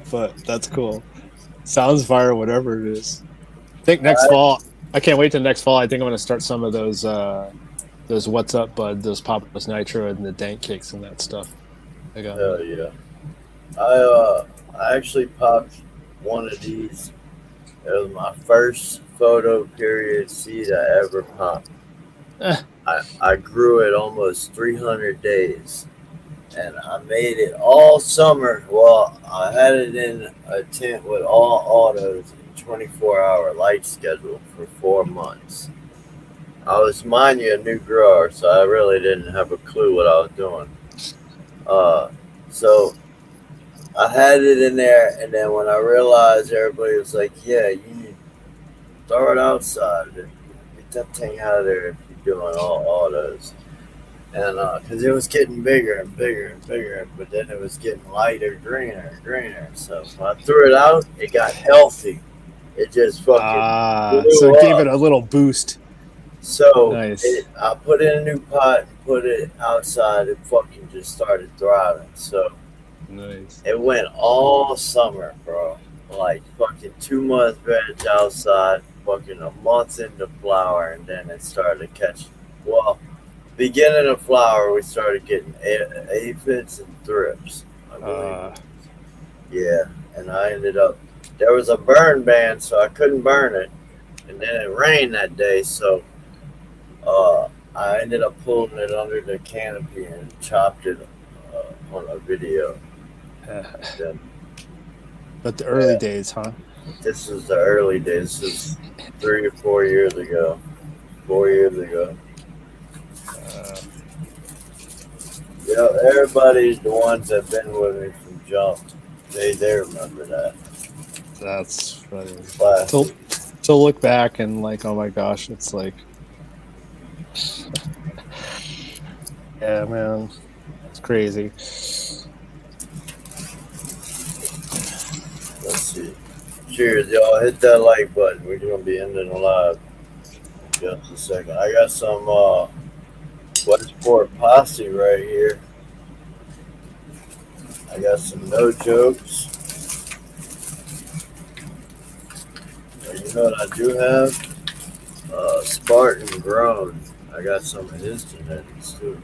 But that's cool. Sounds fire, whatever it is. I think next fall. I can't wait till next fall. I think I'm going to start some of those What's Up Bud, those Papa's Nitro and the Dank Cakes and that stuff. I got. Hell yeah. I actually popped one of these. It was my first photo period seed I ever popped. I grew it almost 300 days. And I made it all summer. Well, I had it in a tent with all autos and 24-hour light schedule for 4 months. I was, mind you, a new grower, so I really didn't have a clue what I was doing. So I had it in there, and then when I realized everybody was like, yeah, you need to throw it outside. Get that thing out of there if you're doing all autos. And because it was getting bigger and bigger and bigger, but then it was getting lighter, greener and greener. So when I threw it out, it got healthy. It just fucking so it gave it a little boost. So nice. I put it in a new pot and put it outside. It fucking just started thriving. So nice. It went all summer, bro. Like fucking 2 months veg outside, fucking a month into flower, and then it started to catch. Well, beginning of flower, we started getting aphids and thrips, I believe. Yeah, and I ended up, there was a burn ban, so I couldn't burn it. And then it rained that day, so I ended up pulling it under the canopy and chopped it on a video. But the early days, huh? This is the early days. This is 3 or 4 years ago. 4 years ago. Yeah, everybody's the ones that been with me from jump. They remember that. That's funny. To look back and like, oh my gosh, it's like, yeah, man, it's crazy. Let's see. Cheers, y'all. Hit that like button. We're gonna be ending the live in just a second. I got some Westport posse right here. I got some no jokes. You know what I do have? Spartan Grown. I got some of his genetics too.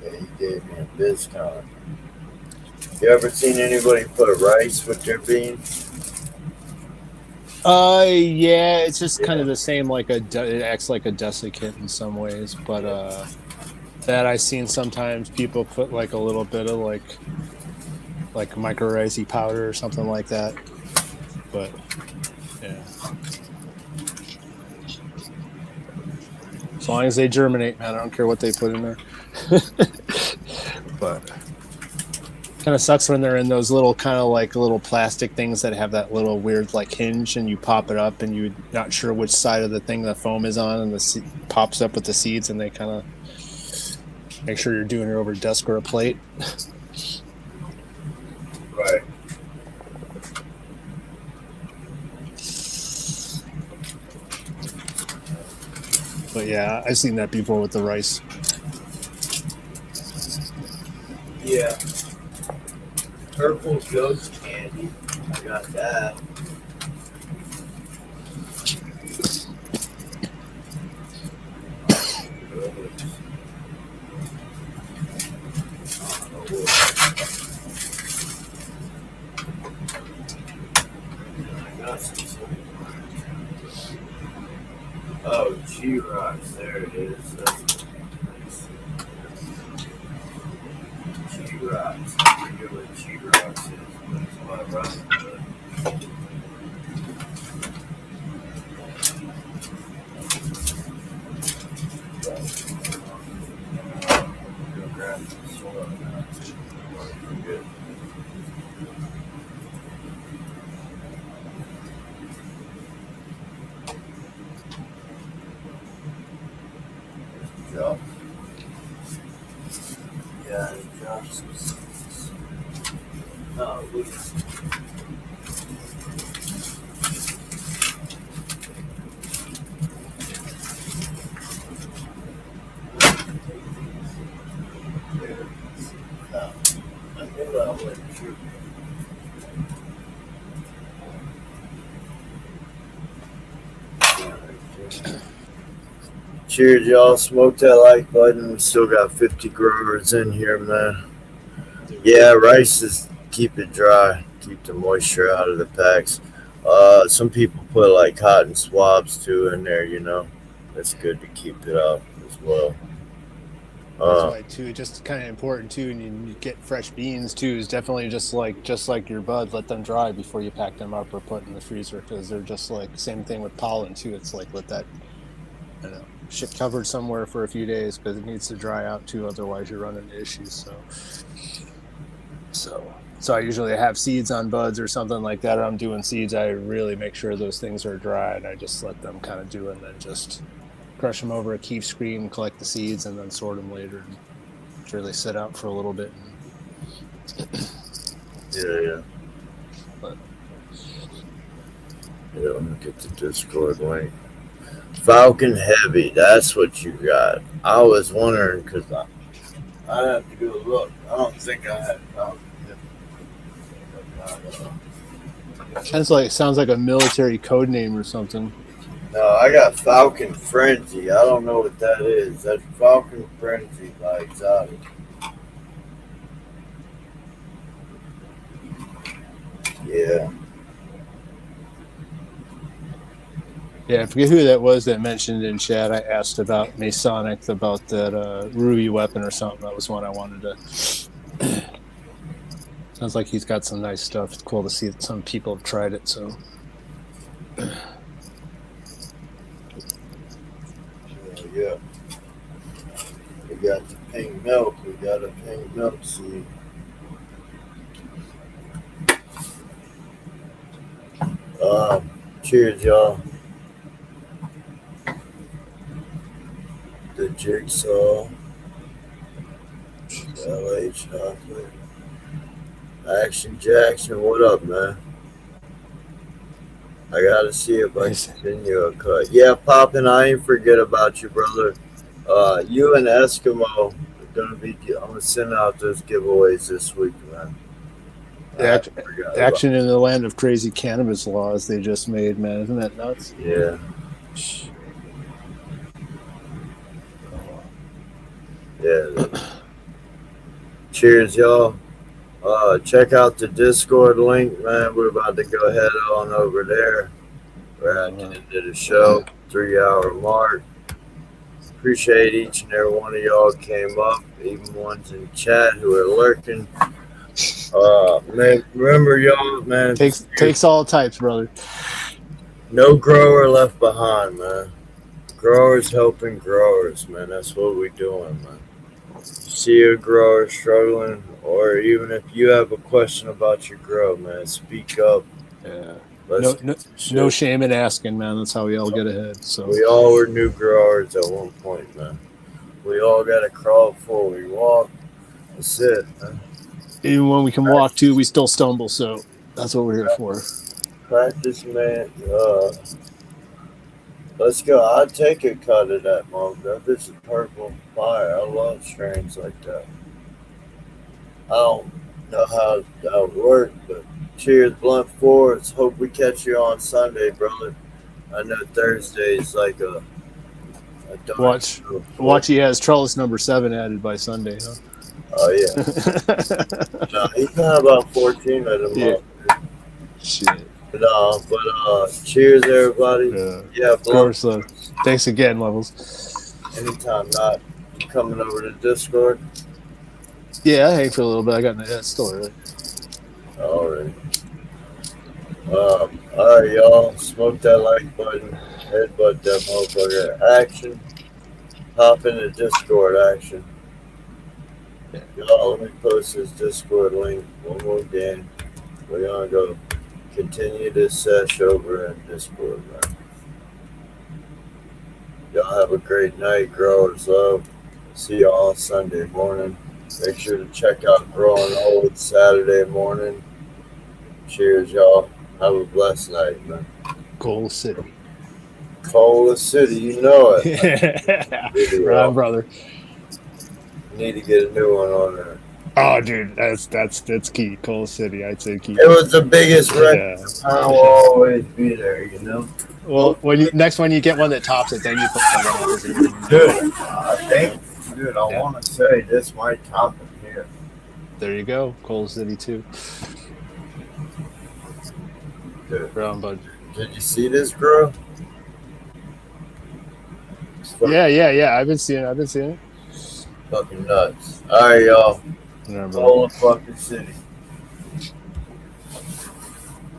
Yeah, he gave me a discount. You ever seen anybody put rice with their beans? Yeah, it's just kind Yeah. of the same. It acts like a desiccant in some ways, but that I've seen sometimes people put like a little bit of like mycorrhizae powder or something like that. But yeah, as long as they germinate, man, I don't care what they put in there. But kind of sucks when they're in those little kind of like little plastic things that have that little weird like hinge, and you pop it up, and you're not sure which side of the thing the foam is on, and pops up with the seeds, and they kind of make sure you're doing it over a desk or a plate. Right. But yeah, I've seen that before with the rice. Yeah. Purple ghost candy. I got that. Oh, G-Rocks, there it is. That's nice. G-Rocks. I forget what G-Rocks is, but it's my brother. Go grab some soil now. Good. Drop. Yeah, drop some seeds. Oh, look. No, I knew that wasn't true. Cheers, y'all. Smoke that like button. We still got 50 growers in here, man. Yeah, rice is keep it dry, keep the moisture out of the packs. Some people put like cotton swabs too in there, you know. That's good to keep it out as well. That's why too, just kind of important too, and you get fresh beans too. Is definitely just like your buds, let them dry before you pack them up or put in the freezer, because they're just like same thing with pollen too. It's like let that, I don't know, shit covered somewhere for a few days because it needs to dry out too. Otherwise, you run into issues. So I usually have seeds on buds or something like that, or I'm doing seeds. I really make sure those things are dry, and I just let them kind of do it, and then just crush them over a keef screen, collect the seeds, and then sort them later. And sure they sit out for a little bit. Yeah. But yeah, let me get the Discord link. Falcon Heavy, that's what you got. I was wondering because I have to go look. I don't think I had Falcon Heavy. sounds like a military code name or something. No, I got Falcon Frenzy. I don't know what that is. That's Falcon Frenzy by Exotic. Yeah. Yeah, I forget who that was that mentioned in chat. I asked about Masonic, about that ruby weapon or something. That was one I wanted to. Sounds like he's got some nice stuff. It's cool to see that some people have tried it. So. Yeah. We got the pink milk. We got a pink milk seed. Cheers, y'all. The Jigsaw. LA Chocolate. Action Jackson, what up, man? I gotta see if I can send you a cut. Yeah, Poppin', I ain't forget about you, brother. You and Eskimo are gonna be. I'm gonna send out those giveaways this week, man. Action in the land of crazy cannabis laws they just made, man. Isn't that nuts? Yeah. Yeah. Cheers, y'all. Check out the Discord link, man. We're about to go head on over there. We're at the end of the show, 3-hour mark. Appreciate each and every one of y'all came up, even ones in chat who are lurking. Man, remember y'all, man. Takes all types, brother. No grower left behind, man. Growers helping growers, man. That's what we're doing, man. See a grower struggling, or even if you have a question about your grow, man, speak up. Yeah. Let's No shame in asking, man. That's how we all get ahead. So we all were new growers at one point, man. We all got to crawl before we walk. That's it, man. even when we can walk too, we still stumble. So that's what we're here for. Practice, man. Let's go. I'd take a cut of that, Mom. This is purple fire. I love strains like that. I don't know how that would work, but cheers, Blunt Force. Hope we catch you on Sunday, brother. I know Thursday's like a Watch. He has trellis number 7 added by Sunday, huh? Oh yeah. No, he's got about 14 of them. Yeah. Up. Shit. But cheers, everybody. Yeah, of course. Thanks again, Levelz. Anytime, not coming over to Discord. Yeah, I hang for a little bit. I got that still early. All right. All right, y'all. Smoke that like button. Headbutt that motherfucker. Action. Hop into Discord action. Y'all, let me post this Discord link one more again. We're gonna go continue this sesh over in Discord, man. Y'all have a great night, growers love. See y'all Sunday morning. Make sure to check out Growing Old Saturday morning. Cheers, y'all. Have a blessed night, man. Cola City. Cola City, you know it. Right, brother. Need to get a new one on there. Oh, dude, that's key. Cola City, I'd say key. It was the biggest record. I will always be there, you know. Well, next one you get one that tops it, then you put someone else. Dude, I want to say this might top it here. There you go, Cola City too. Dude, brown bud. Did you see this, bro? Yeah. I've been seeing it. Fucking nuts. All right, y'all. Cola fucking City.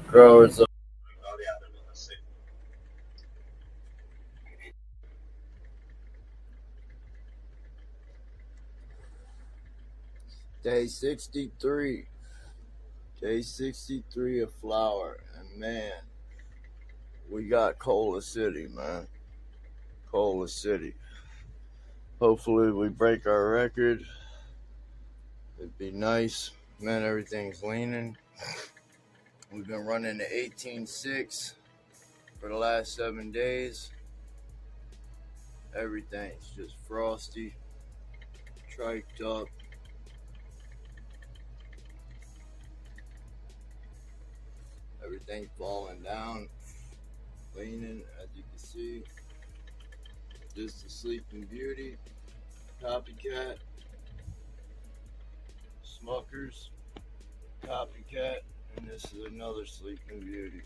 Growers. Day 63. Day 63 of flower. And man, we got Cola City, man. Cola City. Hopefully we break our record. It'd be nice. Man, everything's leaning. We've been running the 18.6 for the last 7 days. Everything's just frosty, triked up. Everything's falling down, leaning, as you can see. This is the Sleeping Beauty, Copycat, Smuckers, Copycat, and this is another Sleeping Beauty.